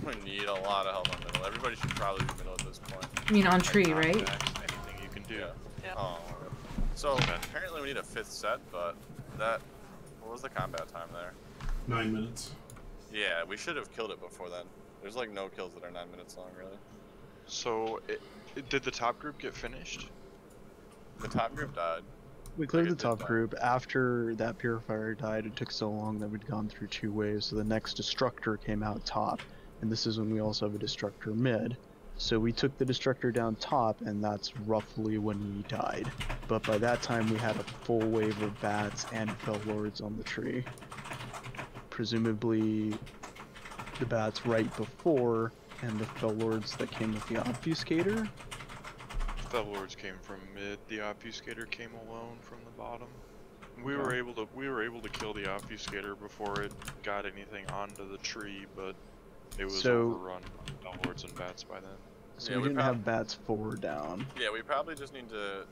We need a lot of help on middle. Everybody should probably be middle at this point. You mean on tree, right? Anything you So apparently we need a 5th set, but what was the combat time there? 9 minutes. Yeah, we should have killed it before then. There's like no kills that are 9 minutes long, really. So, did the top group get finished? The top group died. We cleared the top group. After that purifier died, it took so long that we'd gone through 2 waves, so the next destructor came out top. And this is when we also have a destructor mid. So we took the destructor down top, and that's roughly when we died. But by that time, we had a full wave of bats and fell lords on the tree. Presumably, the bats right before, and the fell lords that came with the obfuscator. Fell lords came from mid. The obfuscator came alone from the bottom. We were able to kill the obfuscator before it got anything onto the tree, but it was overrun by fell lords and bats by then. So we didn't have bats forward down. Yeah, we probably just need to.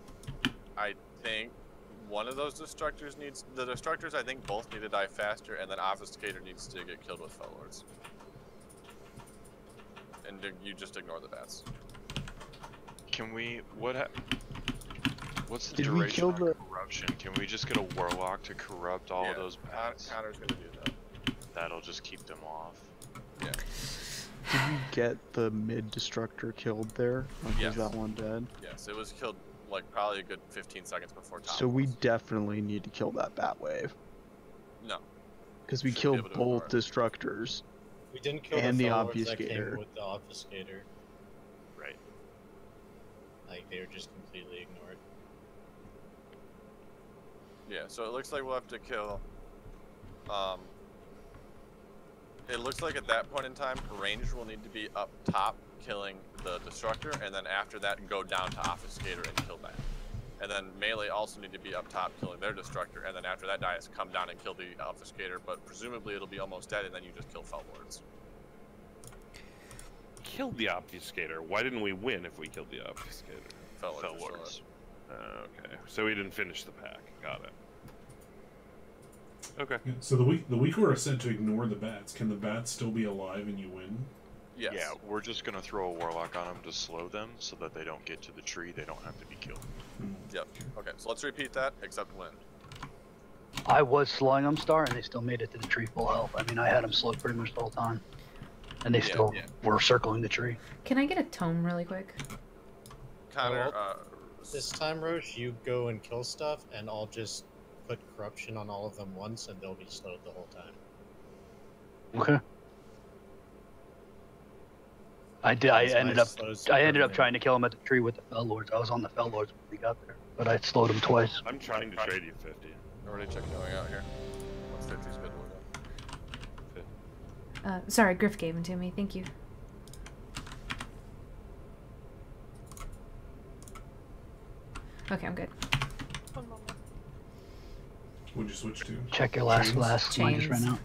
I think one of those destructors needs. The destructors, I think, both need to die faster, and then obfuscator needs to get killed with fell lords. And you just ignore the bats. Can we? What's the duration of corruption? Can we just get a warlock to corrupt all of those bats? Connor's gonna do that. That'll just keep them off. Yeah. Did we get the mid destructor killed there? Or Yes. was that one dead? Yes, it was killed like probably a good 15 seconds before top. So we definitely need to kill that bat wave. No. Because we killed both destructors. We didn't kill and the fell lords that came obfuscator. with the obfuscator. Right. Like they were just completely ignored. Yeah, so it looks like we'll have to kill. It looks like at that point in time, ranged will need to be up top killing the destructor, and then after that go down to obfuscator and kill that. And then melee also need to be up top killing their destructor, and then after that dies, come down and kill the obfuscator, but presumably it'll be almost dead, and then you just kill fell lords. Killed the obfuscator. Why didn't we win if we killed the obfuscator? Fell lords. Okay, so we didn't finish the pack. Got it. Okay. Yeah, so the week we're sent to ignore the bats, can the bats still be alive and you win? Yes. Yeah, we're just gonna throw a warlock on them to slow them so that they don't get to the tree. They don't have to be killed. Yep. Okay, so let's repeat that, except win. I was slowing them, Star, and they still made it to the tree full health. I mean, I had them slowed pretty much the whole time. And they still were circling the tree. Can I get a tome really quick? Connor, This time, Roche, you go and kill stuff, and I'll just put corruption on all of them once, and they'll be slowed the whole time. Okay. I ended up trying to kill him at the tree with the fell lords. I was on the fell lords when we got there, but I slowed him twice. I'm trying to trade you 50. Already checking going out here. Once 50's good, we'll go. Sorry, Griff gave them to me. Thank you. Okay, I'm good. What'd you switch to? Check your last. Mine just ran out.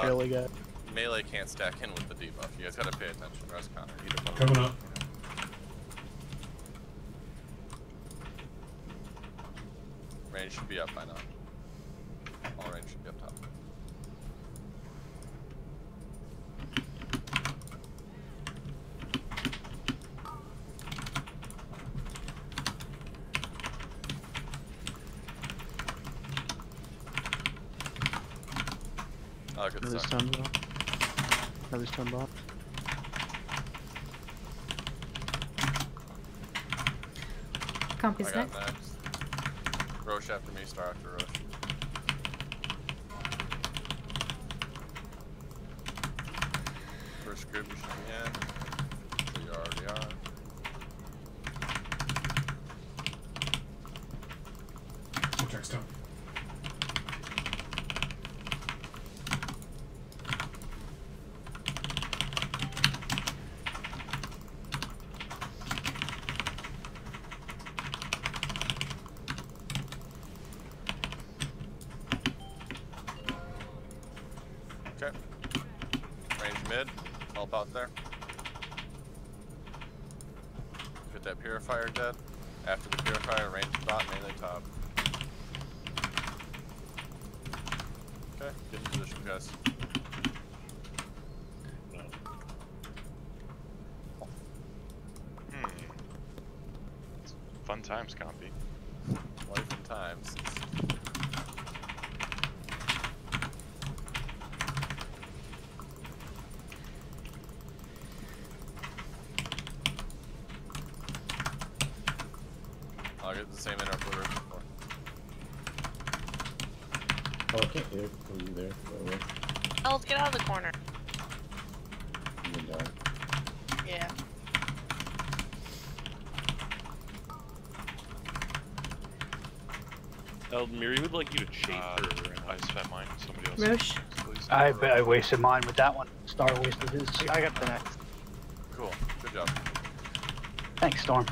Really good. Melee can't stack in with the debuff. You guys gotta pay attention. Rest Connor. Coming up. Range should be up by now. All range should be up top. Good Another start. stun bot. Another stun bot. Compy's I got next. next. Roche after me, Star after Roche. First group you should be in. So you already are. Vortex down. Okay. Range mid. Help out there. Get that purifier dead. After the purifier, range bot, melee top. Okay, get in position, guys. Fun times, Compy. Life and times. I'll get the same interpreter before. Oh, I can't hit for you there, by the way. Elf, get out of the corner. You can die. Yeah. Eldmiri would like you to chase her. I spent mine. Somebody else. Roche. Please. I wasted mine with that one. Star wasted his. I got the next. Cool. Good job. Thanks, Storm.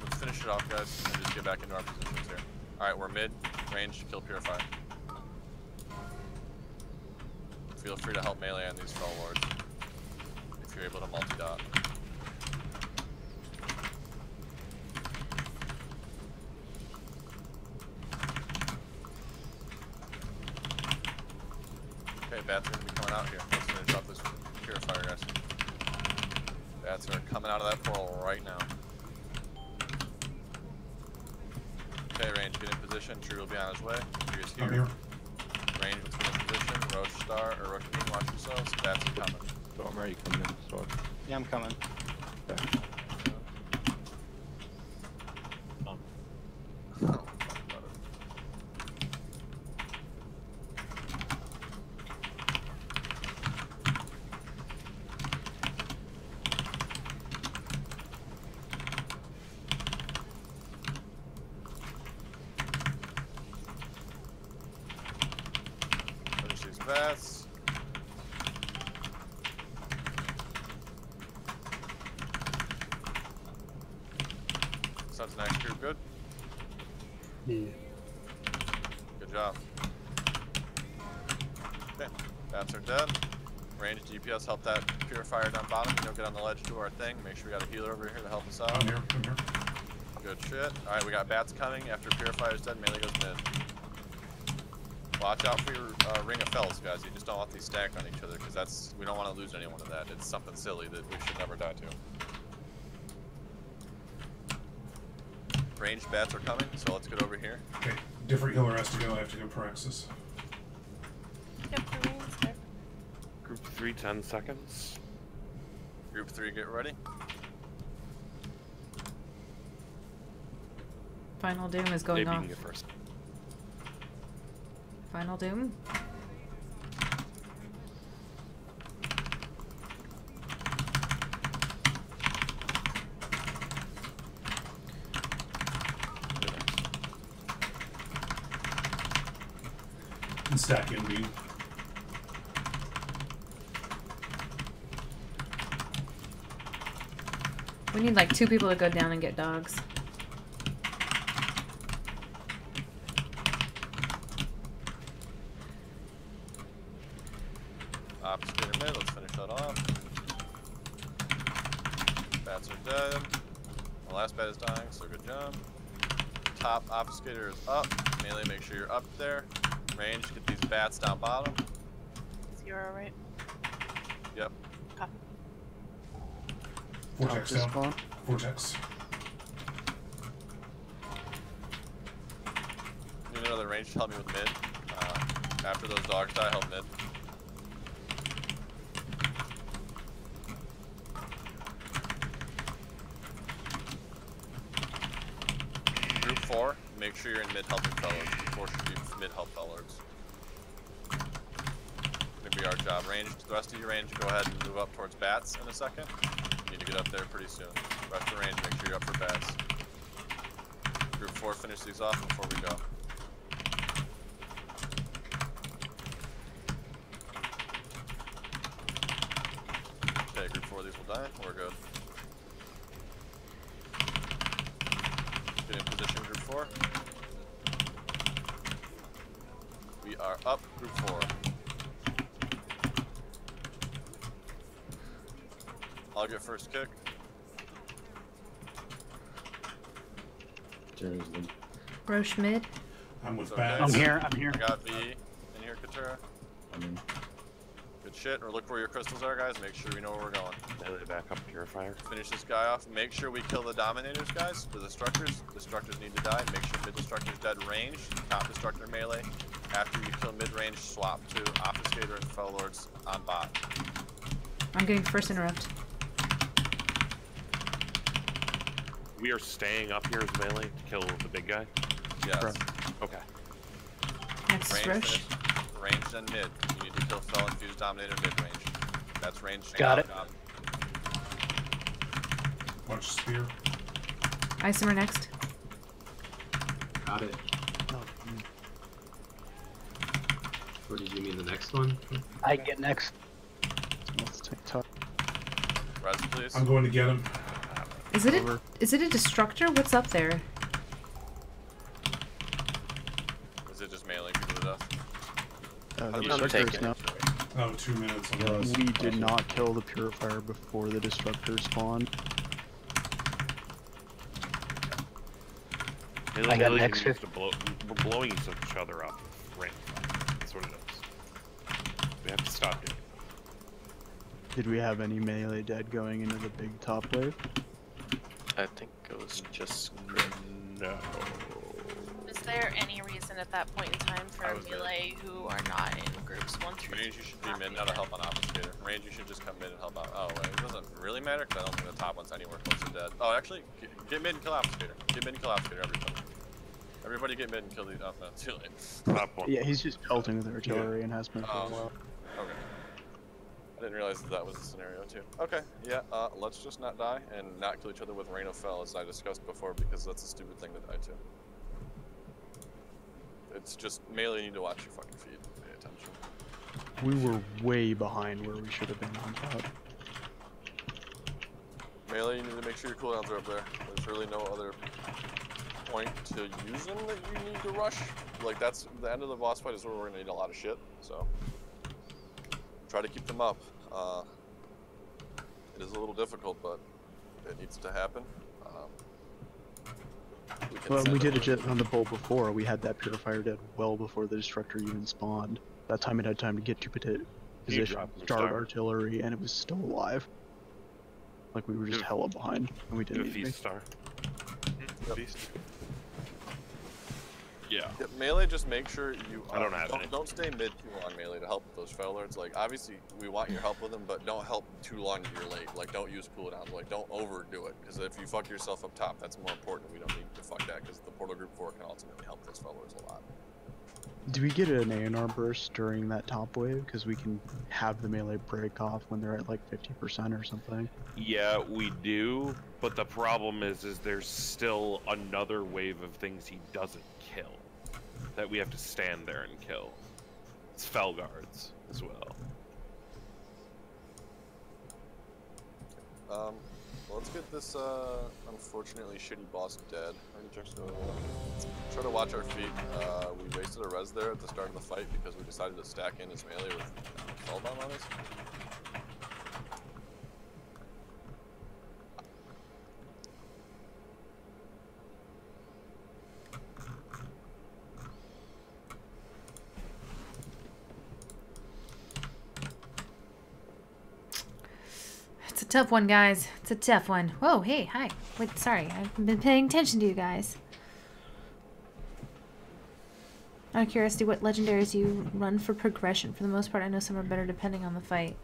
Let's finish it off, guys, and just get back into our positions here. Alright, we're mid. Range, kill purify. Feel free to help melee on these fell lords. If you're able to multi-dot. Okay, bats are gonna be coming out here. Let's finish off this purifier, guys. Bats are coming out of that portal right now. Okay, range, get in position. Tree will be on his way. Tree is here. Range, let's get in position. Roche Star, or Roche Beam, watch yourselves. Bats are coming. Storm, are you coming in? Storm. Yeah, I'm coming. Okay. Finish these bats. Sounds nice, crew. Good. Yeah. Good job. Okay, bats are dead. Range DPS, help that purifier down bottom. You know, get on the ledge, do our thing. Make sure we got a healer over here to help us out. I'm here. Good shit. Alright, we got bats coming. After purifier's dead, melee goes mid. Watch out for your ring of fells, guys. You just don't want these stacked on each other, because we don't want to lose anyone to that. It's something silly that we should never die to. Ranged bats are coming, so let's get over here. Okay, different healer has to go. I have to go Praxis. Yep, the ring's there. Group 3, 10 seconds. Group 3, get ready. Final Doom is going Maybe off. you can get first. Final Doom. And stack in beam. We need like 2 people to go down and get dogs. Obfuscator mid, let's finish that off. Bats are dead. The last bat is dying, so good job. Top obfuscator is up. Melee, make sure you're up there. Range, get these bats down bottom. 0, right? Yep. Copy. Vortex down. Vortex. You need another range to help me with mid. After those dogs die, help mid. Group 4, make sure you're in mid helping fellows. 4 should be mid help fellows. Gonna be our job. Range, the rest of your range, go ahead and move up towards bats in a second. You need to get up there pretty soon. Rest of the range, make sure you're up for bats. Group 4, finish these off before we go. Okay, group 4, these will die. We're good. Get in position, group 4. We are up, group 4. I'll get first kick. Roche mid. I'm with Okay. bats. I'm here. I'm here. I got V in here, Katura. I'm in. Good shit. Or look where your crystals are, guys. Make sure we know where we're going. Melee backup purifier. Finish this guy off. Make sure we kill the Dominators, guys. The Destructors. Destructors need to die. Make sure mid-Destructor's dead range. Top Destructor melee. After you kill mid-range, swap to Obfuscator and Fell Lords on bot. I'm getting first interrupt. We are staying up here as melee to kill the big guy? Yes. Okay. Next Range rush. finish. Range then mid. You need to kill Fell and Fuse Dominator mid-range. That's range. Got it. Watch spear. Isomer next. Got it. Or did you mean the next one? I get next. Let's take top. Res, please. I'm going to get him. Is it a destructor? What's up there? Is it just melee people to death? The destructors now. Oh, 2 minutes. We did not kill the purifier before the destructor spawned. I got next. We're blowing each other up. Right. That's what it is. We have to stop it. Did we have any melee dead going into the big top wave? I think it was just no. Is there any reason at that point in time for melee who are not in groups 1 through 2? Range, you should be mid now to help on Obfuscator. Range, you should just come mid and help out. Oh, wait, it doesn't really matter because I don't think the top one's anywhere close to dead. Oh, actually, get mid and kill Obfuscator. Get mid and kill Obfuscator, everybody. Everybody get mid and kill the. Oh, no, too late. Top one. Yeah, he's just pelting with artillery and has been for a while. Okay. I didn't realize that was the scenario too. Okay, yeah, let's just not die and not kill each other with Rain of Fell as I discussed before because that's a stupid thing to die to. It's just melee, you need to watch your fucking feet. Pay attention. We were way behind where we should have been on top. Melee, you need to make sure your cooldowns are up there. There's really no other point to use them that you need to rush. Like that's the end of the boss fight is where we're gonna need a lot of shit, so try to keep them up. It is a little difficult, but it needs to happen. Well, we did it on the bowl before. We had that purifier dead well before the destructor even spawned. That time it had time to get to position, start artillery, and it was still alive. Like we were just hella behind, and we didn't. Feast star. Feast. Yeah. Melee, just make sure you I don't have any. Don't stay mid too long melee to help with those Fell Lords. Like obviously we want your help with them, but don't help too long if you're late. Like don't use cooldowns. Like don't overdo it because if you fuck yourself up top, that's more important. We don't need to fuck that because the Portal Group 4 can ultimately help those Fell Lords a lot. Do we get an Eonar burst during that top wave? Because we can have the melee break off when they're at like 50% or something. Yeah, we do, but the problem is there's still another wave of things he doesn't kill that we have to stand there and kill. It's Fell Guards as well. Let's get this unfortunately shitty boss dead. Try to watch our feet. We wasted a res there at the start of the fight because we decided to stack in his melee with Spellbound on us. It's a tough one, guys. It's a tough one. Whoa, hey, hi. Wait, sorry. I've been paying attention to you guys. Out of curiosity, what legendaries do you run for progression? For the most part, I know some are better depending on the fight.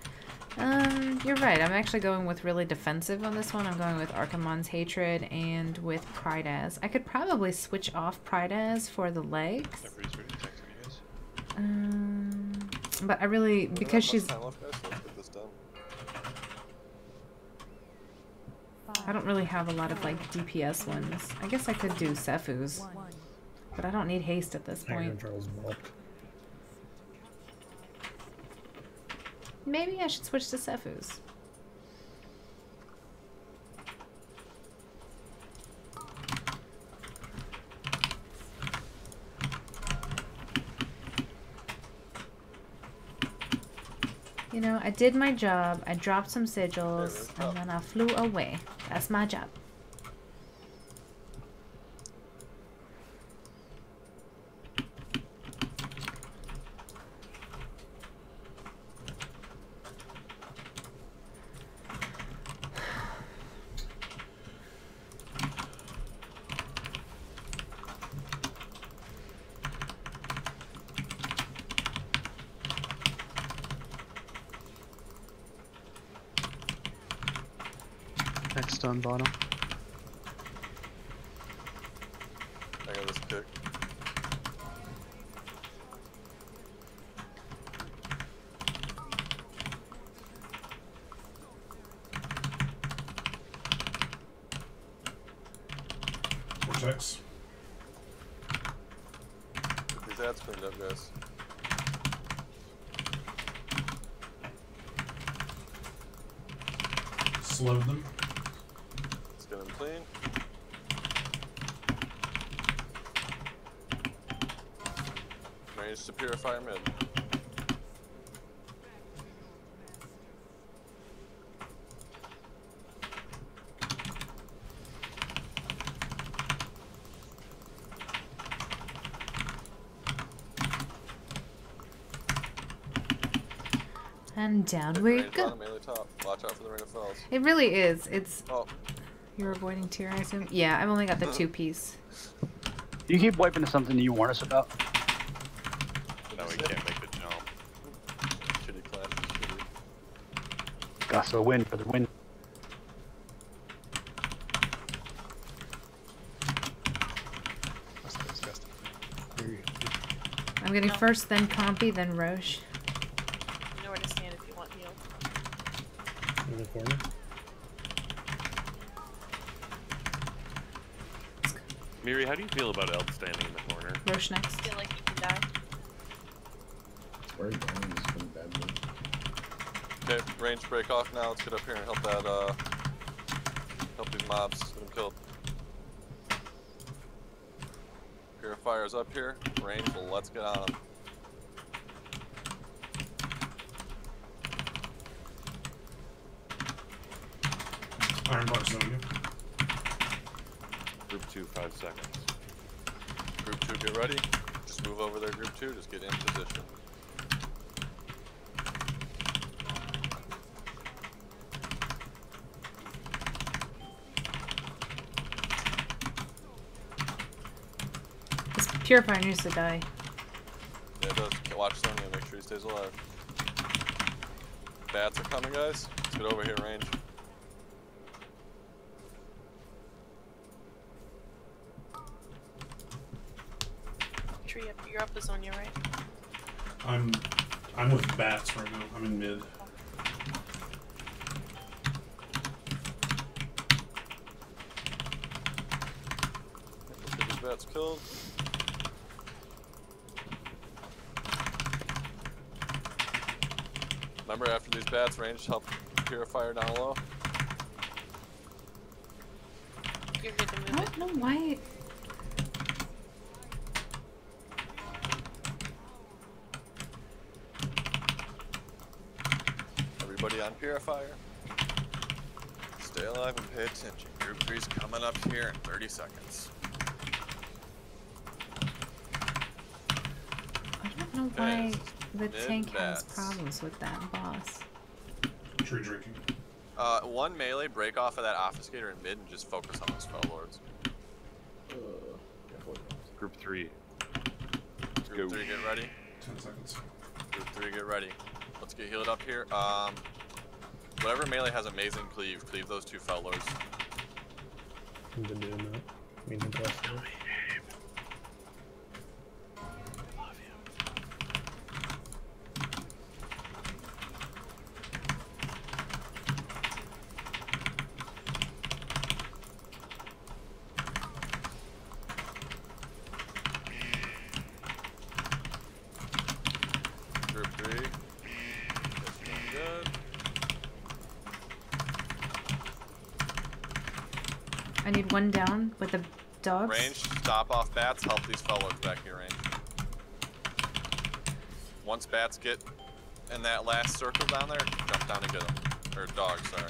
You're right. I'm actually going with really defensive on this one. I'm going with Archimonde's Hatred and with Prydaz. I could probably switch off Prydaz for the legs. But I really, because she's... I don't really have a lot of like DPS ones. I guess I could do Sephu's, but I don't need haste at this point. Maybe I should switch to Sephu's. You know, I did my job. I dropped some sigils, and then I flew away. That's my job. Next on bottom. I got this kick. Vortex. Get these ads cleaned up, guys. Slowed them. Let's get them clean. Managed to purify mid. And down we go. Top. Watch out for the Ring of Fells. It really is. It's. Oh. You're avoiding tier, I assume? Yeah, I've only got the 2-piece. You keep wiping to something you warn us about. No, we can't make the jump. Shitty class. Shitty. Got the win for the win. That's disgusting. I'm getting first, then Compy, then Roche. You know where to stand if you want heal. In the corner. Miri, how do you feel about Eld standing in the corner? Roche next. Feel like you can die. Where are you going? This is pretty bad news. Okay, range break off now. Let's get up here and help that, help these mobs. Get them killed. Purifier's up here. Range, well, let's get on them. Iron Bar's on you. Group 2, 5 seconds. Group 2, get ready. Just move over there, Group 2. Just get in position. This Purifier needs to die. Yeah, it does. Watch Sonya, make sure he stays alive. Bats are coming, guys. Let's get over here, range. Tree up. You're up the Sonya, right? I'm with bats right now. I'm in mid. Let's get these bats killed. Remember, after these bats, range help Purifier down low. You're good to move I don't know why. Everybody on Purifier. Stay alive and pay attention. Group 3's coming up here in 30 seconds. I don't know why the tank has problems with that boss. Tree drinking. One melee, break off of that Obfuscator in mid and just focus on those Fell Lords. Group 3. Group 3, get ready. 10 seconds. Group 3, get ready. Let's get healed up here. Whatever melee has amazing cleave those 2 Fell Lords. I've been doing that. I mean, impossible. Group 3. That's doing good. I need one down with the dogs. Range, stop off bats, help these Fell Lords back here, range. Once bats get In that last circle down there, jump down and get them. Or dog, sorry.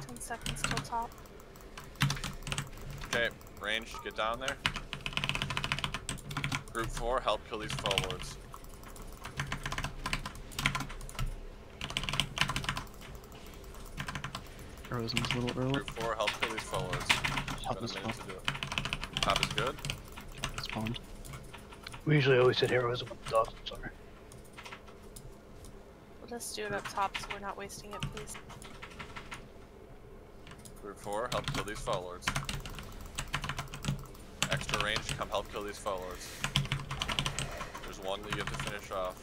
10 seconds till top. Okay, range, get down there. Group 4, help kill these foe lords. Heroism's a little early. Group 4, help kill these foe lords. Top is Got a minute to do it. Top is good. It's spawned. We usually always hit heroism with the dogs. I'm sorry. We'll just do it up top so we're not wasting it, please. Group 4, help kill these foe lords. Extra range, come help kill these foe lords. There's one that you have to finish off.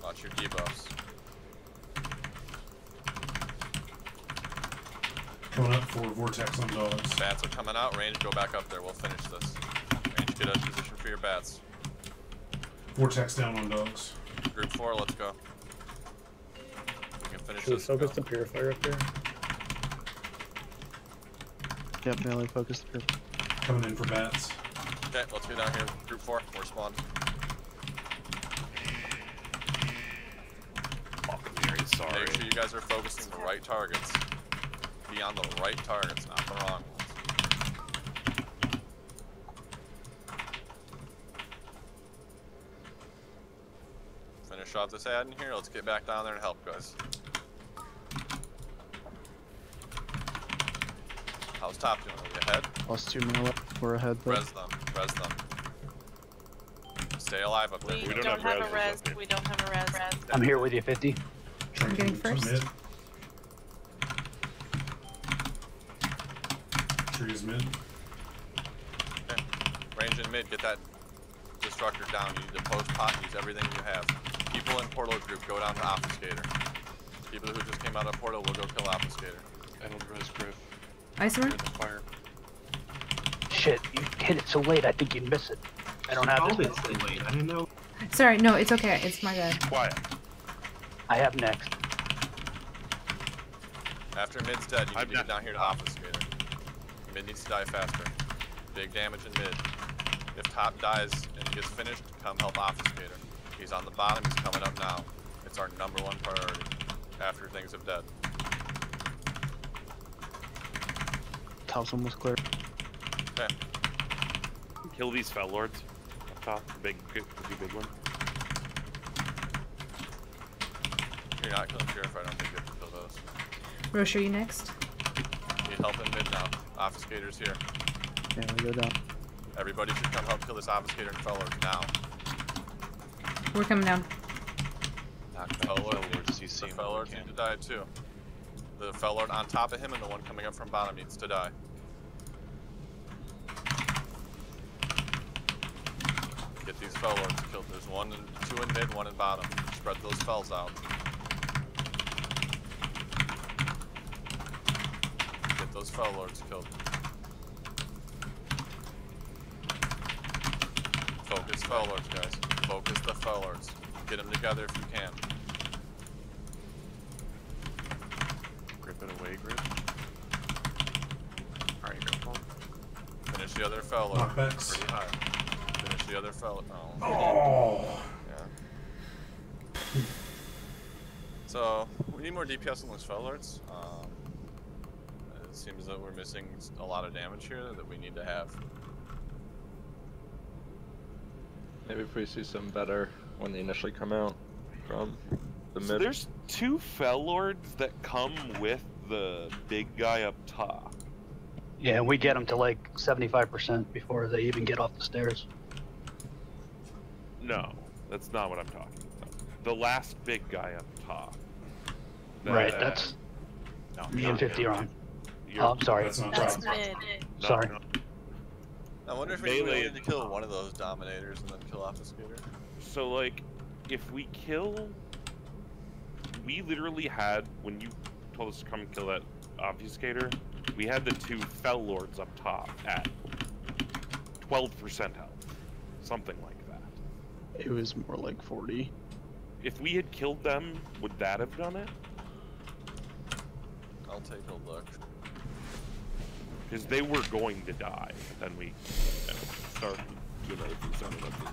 Watch your debuffs. Coming up for Vortex on dogs. Bats are coming out, range, go back up there, we'll finish this. Range, get a position for your bats. Vortex down on dogs. Group 4, let's go. We can finish Should we this. focus the purifier up there? Yep, melee focus. Coming in for bats. Okay, let's go down here. Group 4, we're spawned. Fucking very sorry. Make sure you guys are focusing the right targets. Be on the right targets, not the wrong ones. Finish off this ad in here. Let's get back down there and help, guys. How's top doing? Are we ahead? +2 melee. We're ahead though. Res them. Res them. Stay alive up there. We don't have a res. We don't have a res. I'm here with you, 50. I'm getting first. Tree is mid. Okay. Range in mid. Get that destructor down. You need to post pot. Use everything you have. People in portal group, go down to Obfuscator. People who just came out of portal will go kill Obfuscator. I don't res Griff. Iceman? Fire. Shit, you hit it so late, I think you'd miss it. I don't have it it. so late. I didn't know. Sorry, no, it's okay. It's my bad. Quiet. I have next. After mid's dead, you need to get down here to Obfuscator. Mid needs to die faster. Big damage in mid. If top dies and gets finished, come help Obfuscator. He's on the bottom, he's coming up now. It's our #1 priority after things have dead. Top's almost clear. Okay. Kill these fell lords. Up top, the big one. You're not killing Purify, I don't think you have to kill those. Roche, are you next? Need help in mid now. Obfuscator's here. Yeah, we go down. Everybody should come help kill this Obfuscator and Fell Lord now. We're coming down. The Fell Lords need to die too. The Fell Lord on top of him and the one coming up from bottom needs to die. Get these Fell Lords killed. There's 2 in mid, 1 in bottom. Spread those Fells out. Get those Fell Lords killed. Focus Fell Lords, guys. Focus the Fell Lords. Get them together if you can. Grip it away, grip. Alright, grip home. Finish the other Fell Lord. Knockbacks. Pretty high. Finish the other Fell Lord. Oh. Yeah. So, we need more DPS on those Fell Lords. It seems that we're missing a lot of damage here that we need to have. Maybe if we see some better when they initially come out from the So mid. there's 2 fell lords that come with the big guy up top. Yeah, and we get them to like 75% before they even get off the stairs. No, that's not what I'm talking about. The last big guy up top. Right, that's... No, Me and 50 are on. You're- Oh, I'm sorry. That's not That's right. mid. No, Sorry. no. I wonder if we need to kill one of those Dominators and then kill Obfuscator. So, like, if we kill... We literally had, when you told us to come and kill that Obfuscator, we had the 2 Fell Lords up top at 12% health. Something like that. It was more like 40. If we had killed them, would that have done it? I'll take a look. Because they were going to die, but then we started, you know, if we started up this.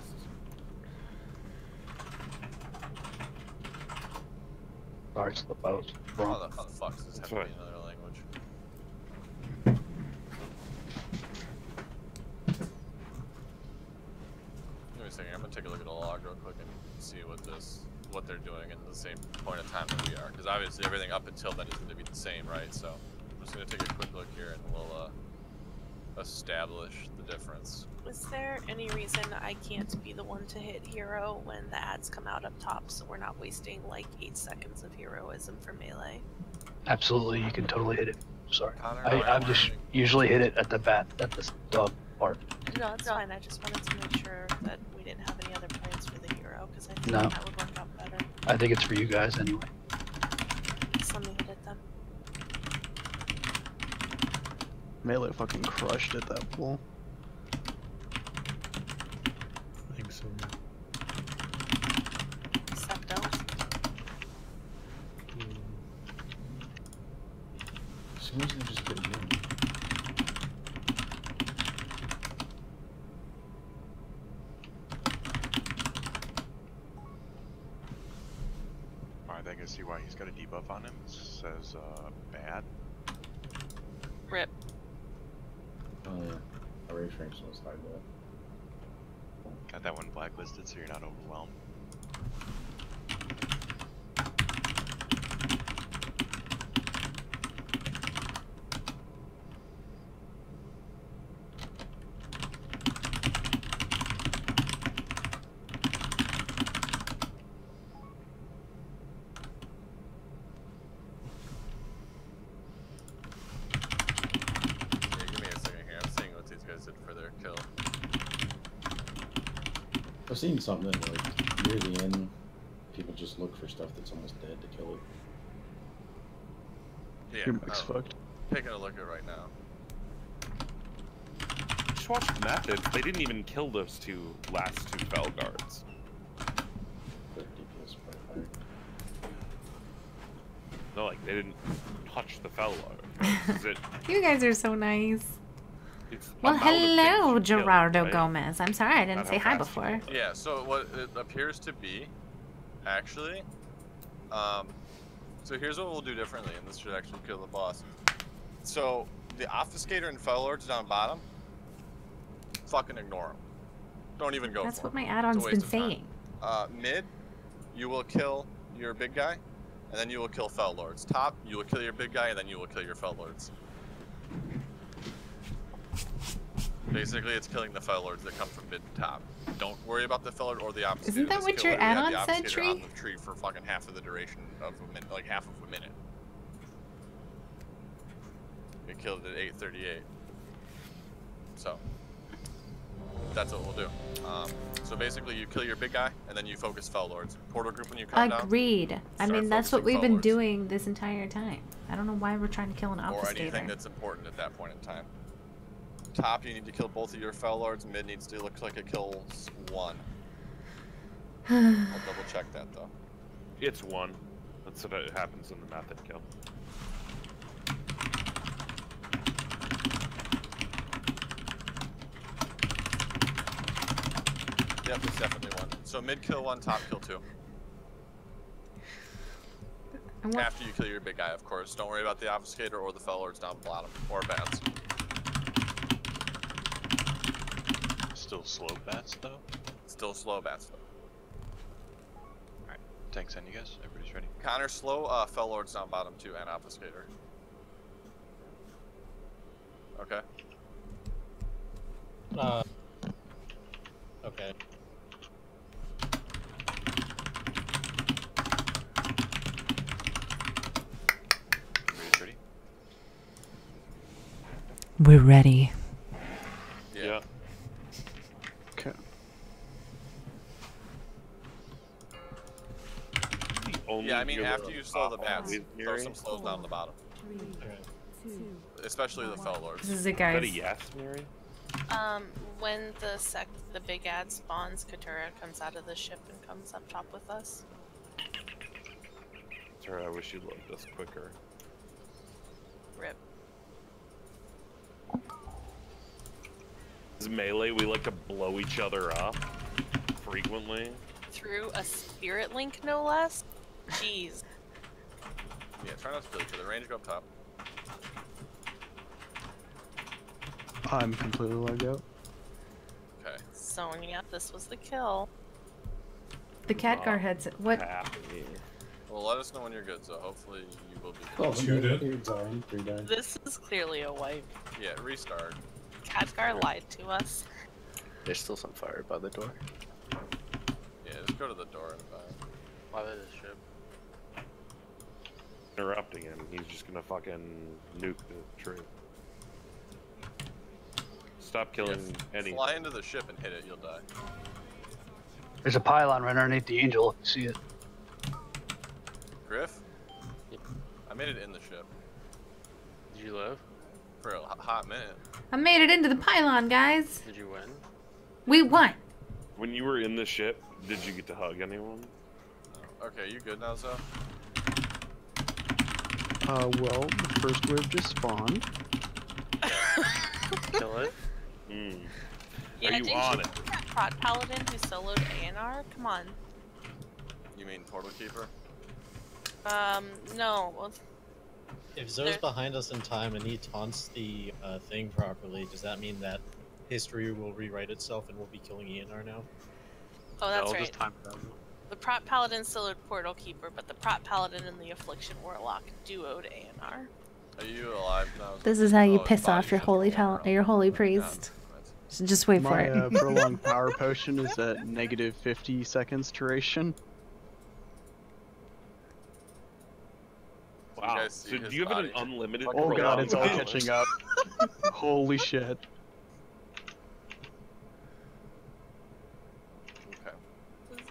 Sorry, slip out. Wrong. How the fuck does this have to be another language? Give me a second. I'm gonna take a look at the log real quick and see what they're doing in the same point of time that we are, because obviously everything up until then is going to be the same, right? So I'm just gonna take a quick look here and we'll establish the difference. Is there any reason I can't be the one to hit hero when the ads come out up top, so we're not wasting like 8 seconds of heroism for melee? Absolutely, you can totally hit it. Sorry, Connor, I just usually hit it at the dog part. No, it's fine. I just wanted to make sure that we didn't have any other plans for the hero, because I think No. that would work out better. I think it's for you guys anyway. Just let me hit it then. Melee fucking crushed at that pool. I think so. Septos. As soon as they just get in. I think I see why he's got a debuff on him. It says bad. Rip. Oh yeah, our rage range was high though. Got that one blacklisted so you're not overwhelmed. I've seen something like near the end, people just look for stuff that's almost dead to kill it. Yeah, Your mic's fucked. Taking a look at it right now. Just watch the methods. They didn't even kill those last two Fel guards. No, like they didn't touch the Fel guards. You guys are so nice. It's Well, amount of hello, things you kill, Gerardo right? Gomez. I'm sorry I didn't Not say how hi fast you before. Yeah, so what it appears to be, actually, so here's what we'll do differently, and this should actually kill the boss. So, the Obfuscator and Fel Lords down bottom, fucking ignore them. Don't even go That's for what my them. add-on's It's a been waste of time. saying. Mid, you will kill your big guy, and then you will kill Fel Lords. Top, you will kill your big guy, and then you will kill your Fel Lords. Basically, it's killing the Fel Lords that come from mid to top. Don't worry about the Fel Lord or the Obfuscator. Isn't that Just what kill your it. We have add-on the said, Obfuscator Tree? on the tree for fucking half of the duration of a minute, like half of a minute. We killed it at 8:38. So that's what we'll do. So basically, you kill your big guy, and then you focus Fel Lords. Portal group when you come down. Agreed. I start mean, that's what focusing we've Fel been Lords. doing this entire time. I don't know why we're trying to kill an Or anything obfuscator. that's important at that point in time. Top, you need to kill both of your Fel Lords. Mid needs to look like it kills one. I'll double check that though. It's one. That's what happens in the method kill. Yep, it's definitely one. So mid kill one, top kill two. After you kill your big guy, of course. Don't worry about the Obfuscator or the Fel Lords down bottom, or bats. Still slow bats though? Still slow bats though. Alright, tanks on you guys. Everybody's ready. Connor, slow Fel Lords down bottom too, and Obfuscator. Okay. Okay. Everybody's ready? We're ready. Yeah. Okay. Yeah, I mean, after you slow the bats, throw some slows down the bottom. Especially the Fel Lords. This is it, guys. Is that a yes, Mary? When the big ad spawns, Katura comes out of the ship and comes up top with us. Sorry, I wish you'd load this quicker. Rip. As melee, we like to blow each other up frequently. Through a spirit link, no less? Jeez. Yeah, try not to kill each other. Range, go up top. I'm completely lagged out. Okay. Sonya, this was the kill. The Khadgar heads. What? Well, let us know when you're good, so hopefully you will be Oh, good. 2 dying, 3 dying. This is clearly a wipe. Yeah, restart. Khadgar lied to us. There's still some fire by the door. Yeah, just go to the door and Why did this ship? Interrupting him, he's just gonna fucking nuke the tree. Stop killing any. fly into the ship and hit it, you'll die. There's a pylon right underneath the angel. If you see it. Griff? I made it in the ship. Did you live? For a hot minute. I made it into the pylon, guys. Did you win? We won. When you were in the ship, did you get to hug anyone? Okay, you good now, Zo? Well, the first wave just spawned. Kill it? Yeah, Are you on it? That prot paladin who soloed Eonar? Come on. You mean Portal Keeper? No. Well, if Zo's behind us in time and he taunts the thing properly, does that mean that history will rewrite itself and we'll be killing Eonar now? Oh, that's No, right. just time travel. The prot paladin soloed Portal Keeper, but the prot paladin and the affliction warlock duoed Eonar. Are you alive now? This is how you piss off your holy priest. So just wait for it. My prolonged power potion is at negative 50 seconds duration. Wow. So do you have an unlimited? Oh god, it's all power? catching up. Holy shit.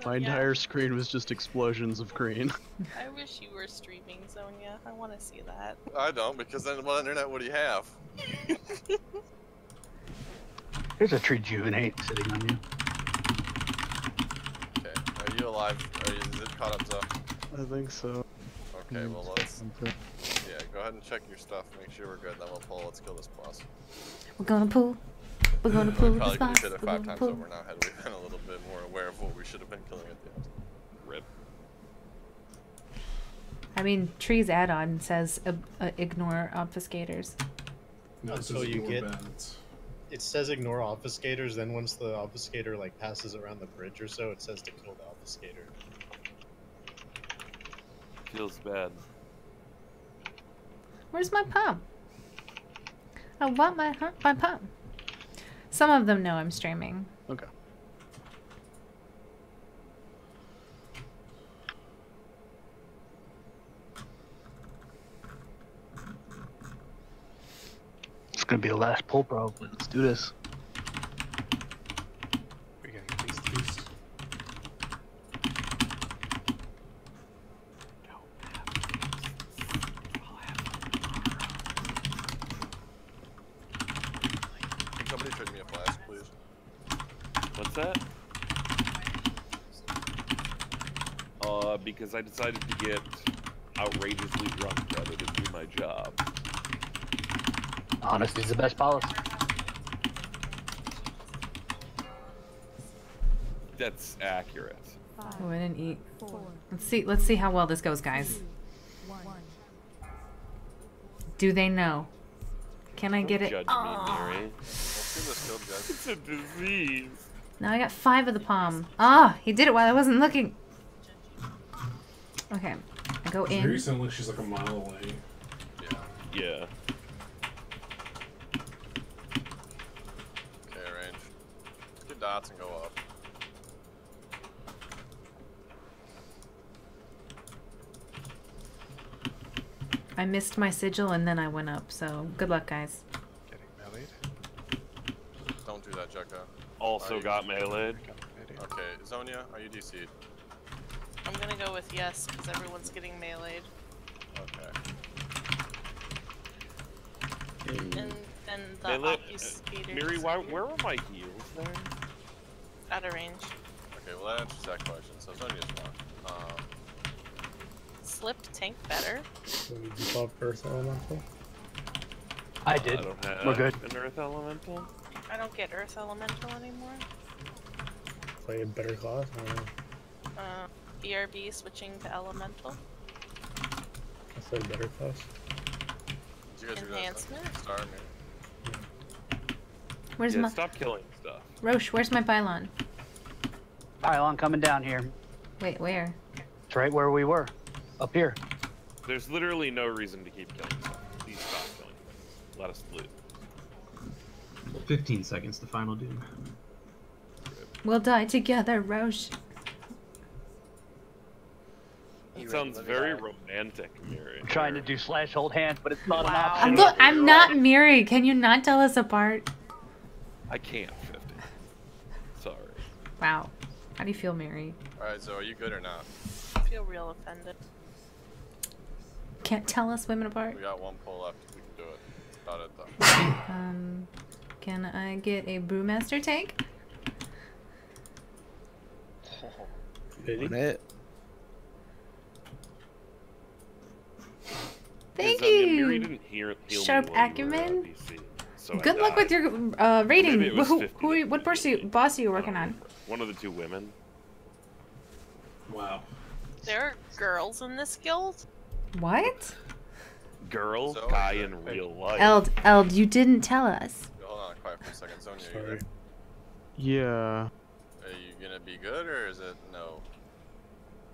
My entire screen was just explosions of green. I wish you were streaming, Zonia. I want to see that. I don't, because then what internet would he have? There's a rejuvenate sitting on you. Okay, are you alive? Is it caught up, Zo? I think so. Okay, well let's... Yeah, go ahead and check your stuff, make sure we're good, then we'll pull. Let's kill this boss. We're gonna pull. We're gonna pull this Probably boss. could have We're 5 gonna times pull. over now had we been a little bit more aware of what we should have been killing at the end. Rip. I mean, Tree's add-on says ignore obfuscators. So you get... It says ignore obfuscators, then once the obfuscator like passes around the bridge or so, it says to kill the obfuscator. Feels bad. Where's my pump? I want my pump. Some of them know I'm streaming. Okay. It's gonna be the last pull probably. Let's do this. We got at least feast. Can somebody trade me a flask, please? What's that? Because I decided to get outrageously drunk rather than do my job. Honesty's the best policy. That's accurate. Oh, I didn't eat. Let's see how well this goes, guys. Do they know? Can I get it? Judge me, Mary. It's a disease. Now I got 5 of the palm. Ah, he did it while I wasn't looking. Okay, I go in. Mary sounds like she's like a mile away. Yeah. Okay, range. Get dots and go up. I missed my sigil and then I went up, so good luck, guys. Getting meleeed. Don't do that, Jekka. Also got meleeed. Okay, Zonia, are you DC'd? I'm gonna go with yes, because everyone's getting meleeed. Okay. And then the obfuscators. Miri, where are my heals there? Out of range. Okay, well that answers that question. So Zonia's wrong. Slipped tank better. So you default Earth Elemental? I did. I don't have We're good. an Earth Elemental. I don't get Earth Elemental anymore. Play a better class? I don't know. BRB switching to Elemental. play better class. Enhancement? Where's yeah, my... stop killing stuff. Roche, where's my pylon? Pylon coming down here. Wait, where? It's right where we were. Up here. There's literally no reason to keep killing stuff. Please stop killing things. Let us loot. 15 seconds to final doom. We'll die together, Roche. It sounds very romantic, Miri. I'm trying to do slash hold hands, but it's not an option. I'm not Miri. Can you not tell us apart? I can't, 50. Sorry. Wow. How do you feel, Miri? Alright, so are you good or not? I feel real offended. Can't tell us women apart? We got one pull left. We can do it. About it though. Can I get a brewmaster tank? Really? Thank Miri you. didn't heal Sharp me while you were acumen. PC, so I Good luck with died. your rating. Maybe it was 50. What boss are you working on? One of the two women. Wow. There are girls in this guild? What? Girl, guy in real life. Eld, you didn't tell us. Hold on, quiet for a second. Sonya, you Sorry. good? Yeah. Are you gonna be good or is it no?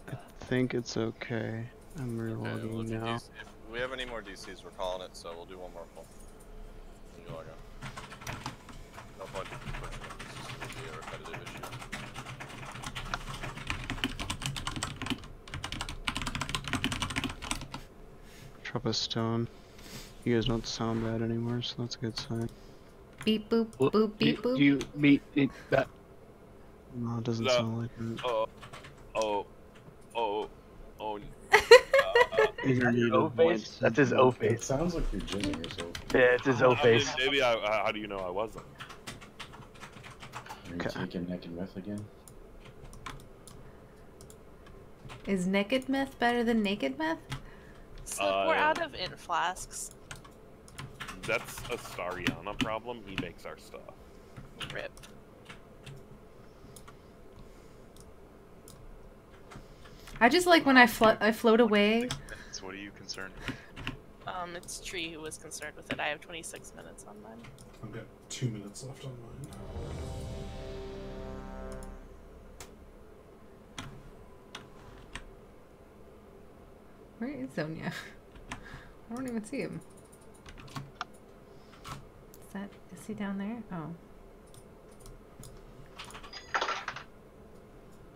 I think it's okay. I'm Okay, well, reloading if now. if we have any more DCs, we're calling it, so we'll do one more pull. Then you log on. No point in pushing it. This is gonna be a repetitive issue. Drop a stone. You guys don't sound bad anymore, so that's a good sign. Beep boop boop beep boop. Do you meet that? No, it doesn't sound like it. Is that your O face? That's his O It face. sounds like you're jizzing yourself. Yeah, it's his O face. Maybe how do you know I wasn't? Are you taking naked meth again? Is naked meth better than naked meth? So we're out of int flasks. That's a Stariana problem. He makes our stuff. Rip. I just like when I float away. So what are you concerned with? It's Tree who was concerned with it. I have 26 minutes on mine. I've got 2 minutes left on mine. Where is Zonia? I don't even see him. Is he down there? Oh.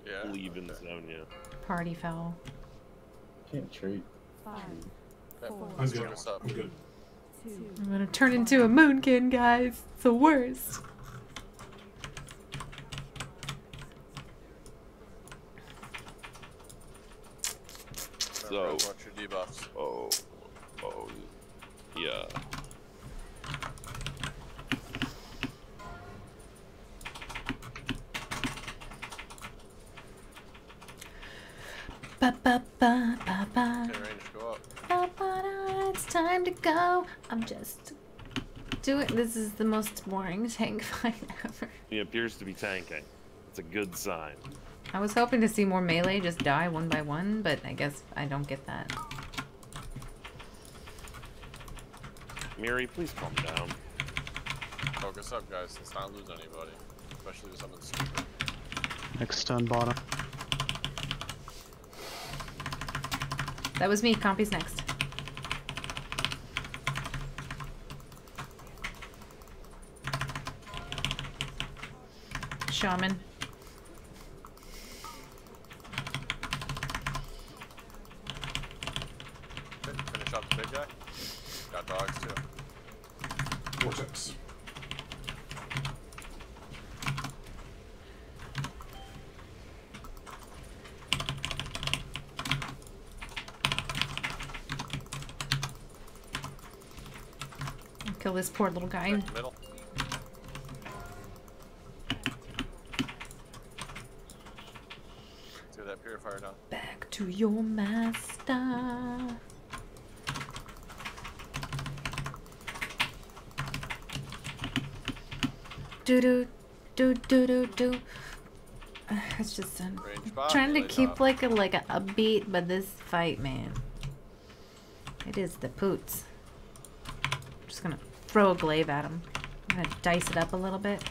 Yeah. Leave in Zonia. Party foul. Can't trade. 5, 4, I'm good. I'm good. I'm gonna turn into a moonkin, guys. It's the worst. So, what's your debuffs? Yeah. Ba ba ba ba ba. Okay, range, go up. Ba ba da, it's time to go. I'm just doing. This is the most boring tank fight ever. He appears to be tanking. It's a good sign. I was hoping to see more melee just die one by one, but I guess I don't get that. Miri, please calm down. Focus up, guys. Let's not lose anybody. Especially with something stupid. Next stun bottom. That was me. Compy's next. Shaman. Finish up the big guy. Got dogs too. Vortex. Kill this poor little guy. Middle. Let's get that purifier down. Back to your master. Do do do do do do. It's just Range bot, trying to melee keep top. like a beat, but this fight, man. It is the poots. I'm just gonna throw a glaive at him. I'm gonna dice it up a little bit.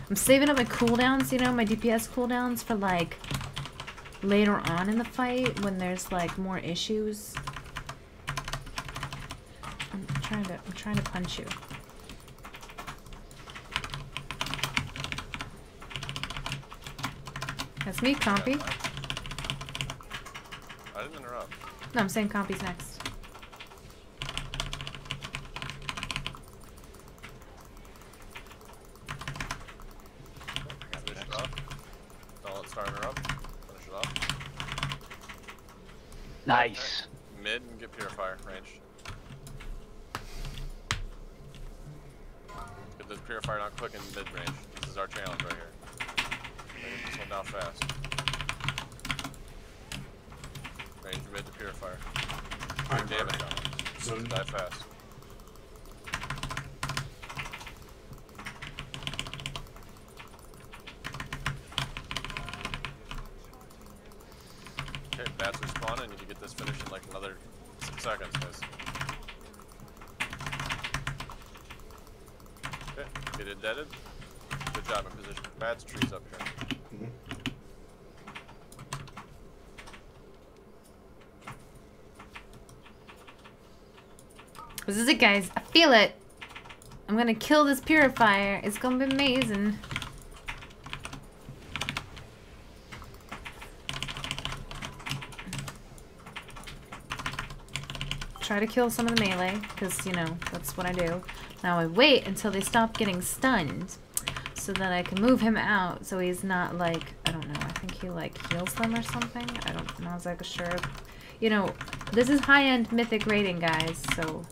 I'm saving up my cooldowns, you know, my DPS cooldowns for like later on in the fight when there's like more issues. I'm trying to punch you. That's me, Compy. I didn't interrupt. No, I'm saying Compy's next. Finish it up. Don't let Star interrupt. Finish it up. Nice. Okay. Mid and get Purifier range. Get this Purifier down quick in mid range. This is our challenge right here. Get this one down fast. Range mid to Purifier. I'm damage on it. Zone. Die fast. Okay, bats are spawning. I need to get this finished in like another 6 seconds, guys. Okay, get it deaded. Good job in position. Bats, trees up here. This is it, guys. I feel it. I'm gonna kill this purifier. It's gonna be amazing. Try to kill some of the melee, because, you know, that's what I do. Now I wait until they stop getting stunned, so that I can move him out, so he's not, like, I don't know, I think he, like, heals them or something? I don't know exactly sure. You know, this is high-end Mythic rating, guys, so...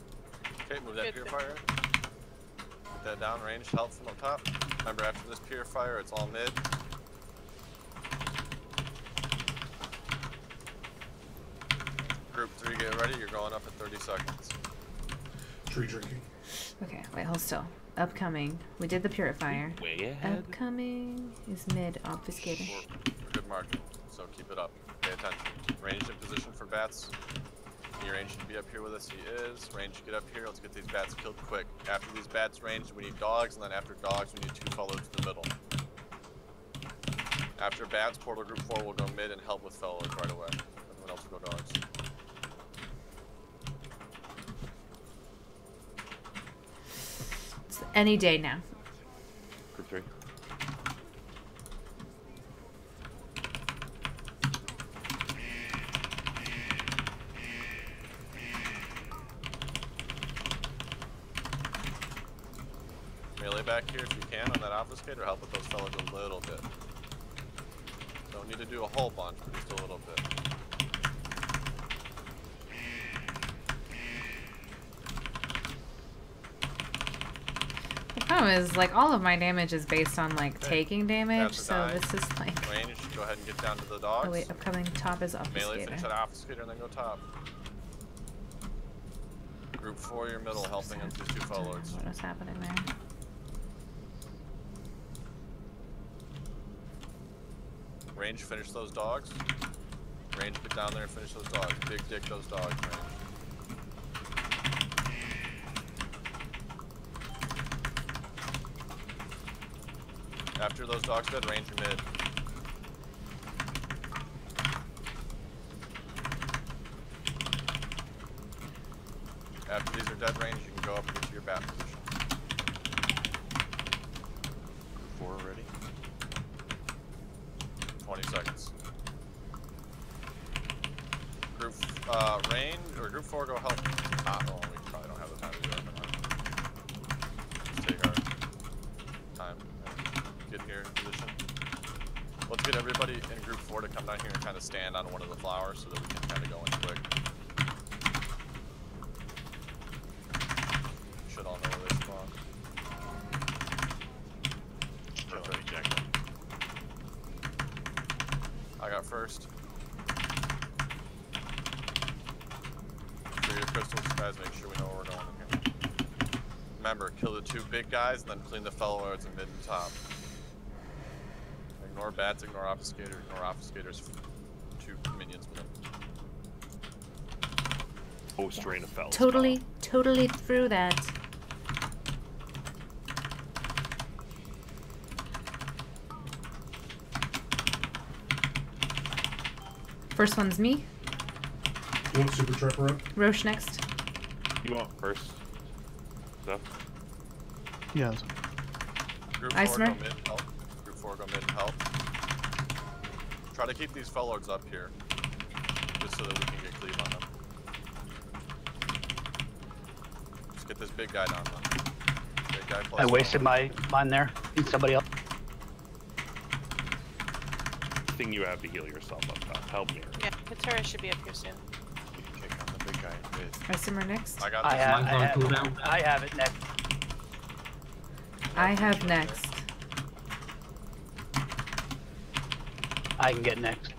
Okay, move that Purifier. Get that down range, help from up top. Remember, after this Purifier, it's all mid. Group 3, get ready. You're going up in 30 seconds. Tree drinking. Okay, wait, hold still. Upcoming. We did the purifier. Way ahead. Upcoming is mid obfuscator. Good margin, so keep it up. Pay attention. Ranged in position for bats. Your range should be up here with us. He is. Range, get up here. Let's get these bats killed quick. After these bats ranged, we need dogs, and then after dogs, we need 2 fellows to the middle. After bats, Portal Group 4 will go mid and help with fellows right away. Everyone else will go dogs. It's any day now. Group 3. Melee back here if you can on that obfuscator. Help with those fellas a little bit. Don't need to do a whole bunch, but just a little bit. The problem is, like, all of my damage is based on, like, taking damage, so this is, like... Range, go ahead and get down to the dogs. Oh wait, upcoming top is Melee, finish obfuscator. that obfuscator and then go top. Group 4, your middle, helping into these 2 fellows. What is happening there? Range, finish those dogs. Range, get down there and finish those dogs. Big dick those dogs, range. After those dogs dead, range your mid. After these are dead range, you can go up into your bat position. 4 ready. 20 seconds. Group range or group 4 go help. Oh, we probably don't have the time to do it. Let's take our time and get here in position. Let's get everybody in group 4 to come down here and kind of stand on one of the flowers so that we can kind of go in quick. Should all know where they spawn. I got first. For your crystals, guys, make sure we know where we're going in here. Remember, kill the 2 big guys and then clean the fellows in mid and top. Ignore bats, ignore obfuscator, ignore obfuscators. 2 minions with them. Oh, strain of Fel. Totally through that. First one's me. You want Super Trapper up? Roche next. You want first? Stuff? Yeah. Group 4 Icemer. go mid and help. Group 4 go mid and help. Try to keep these Fellords up here. Just so that we can get cleave on them. Just get this big guy down though. Big guy plus I wasted mine there. Need somebody else. Thing you have to heal yourself up top. Help me. Yeah, Katara should be up here soon. Kick on the big guy in mid. Icemer next. I got I this. I have it next. I have next. I can get next.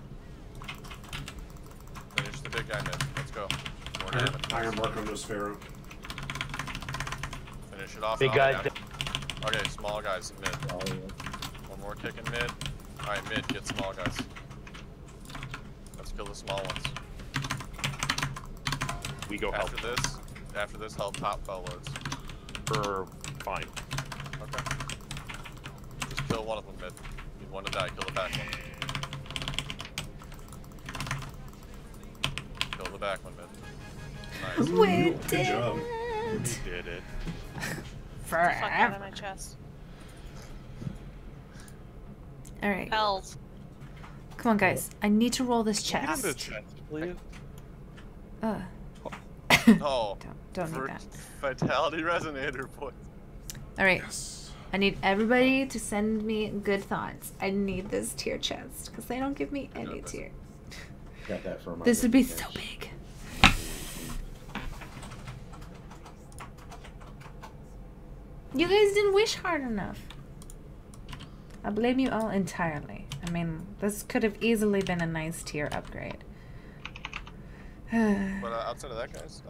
Finish the big guy mid. Let's go. More Iron, damage. Iron Mark on those Pharaoh. Finish it off. Big guy. Okay, small guys mid. One more kick in mid. Alright, mid, get small guys. Let's kill the small ones. We go help. After this, help top Fellords. Fine. Okay. Just kill one of them mid. Need one to die, kill the back one. Kill the back one mid. Nice. We Good job. We did it. Fuck out of my chest. Alright. Hells. Come on, guys. I need to roll this Get in chest. the chest, please. Oh. Don't need that. Vitality resonator point. Alright. I need everybody to send me good thoughts. I need this tier chest, because they don't give me any tier. Got that for my This would be so big. You guys didn't wish hard enough. I blame you all entirely. I mean, this could have easily been a nice tier upgrade. But outside of that, guys,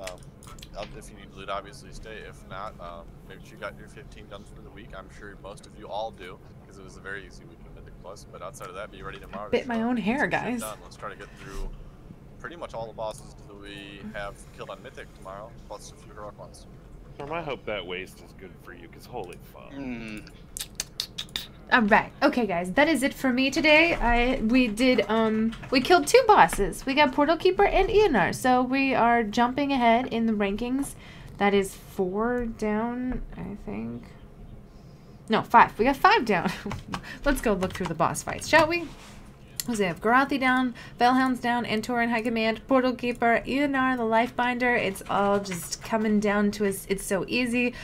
if you need loot, obviously stay. If not, maybe you got your 15 done for the week. I'm sure most of you all do, because it was a very easy week in Mythic Plus. But outside of that, be ready tomorrow. Bit my own hair, guys. Let's try to get through pretty much all the bosses that we have killed on Mythic tomorrow, plus a few heroic ones. Storm, I hope that waste is good for you, because holy fuck. Alright, okay guys, that is it for me today. We killed 2 bosses. We got Portal Keeper and Eonar, so we are jumping ahead in the rankings. That is 4 down, I think. No, 5. We got 5 down. Let's go look through the boss fights, shall we? We have Garathi down, Felhound's down, Antorus in high command, Portal Keeper, Eonar, the Lifebinder. It's all just coming down to us. It's so easy.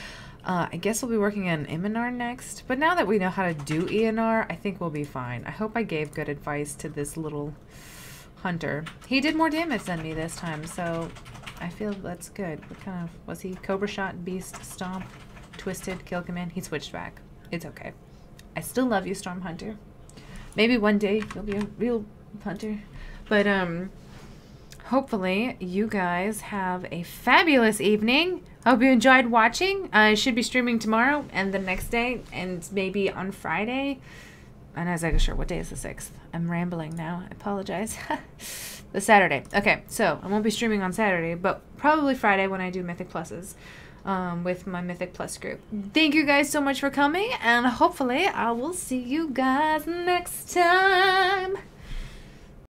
I guess we'll be working on Eonar next. But now that we know how to do Eonar, I think we'll be fine. I hope I gave good advice to this little hunter. He did more damage than me this time, so I feel that's good. What kind of... was he? Cobra Shot, Beast, Stomp, Twisted, Kill Command? He switched back. It's okay. I still love you, Storm Hunter. Maybe one day you'll be a real hunter. But, hopefully you guys have a fabulous evening. Hope you enjoyed watching. I should be streaming tomorrow and the next day and maybe on Friday. And I was like, sure, what day is the 6th? I'm rambling now. I apologize. The Saturday. Okay, so I won't be streaming on Saturday, but probably Friday when I do Mythic Pluses with my Mythic Plus group. Thank you guys so much for coming, and hopefully I will see you guys next time.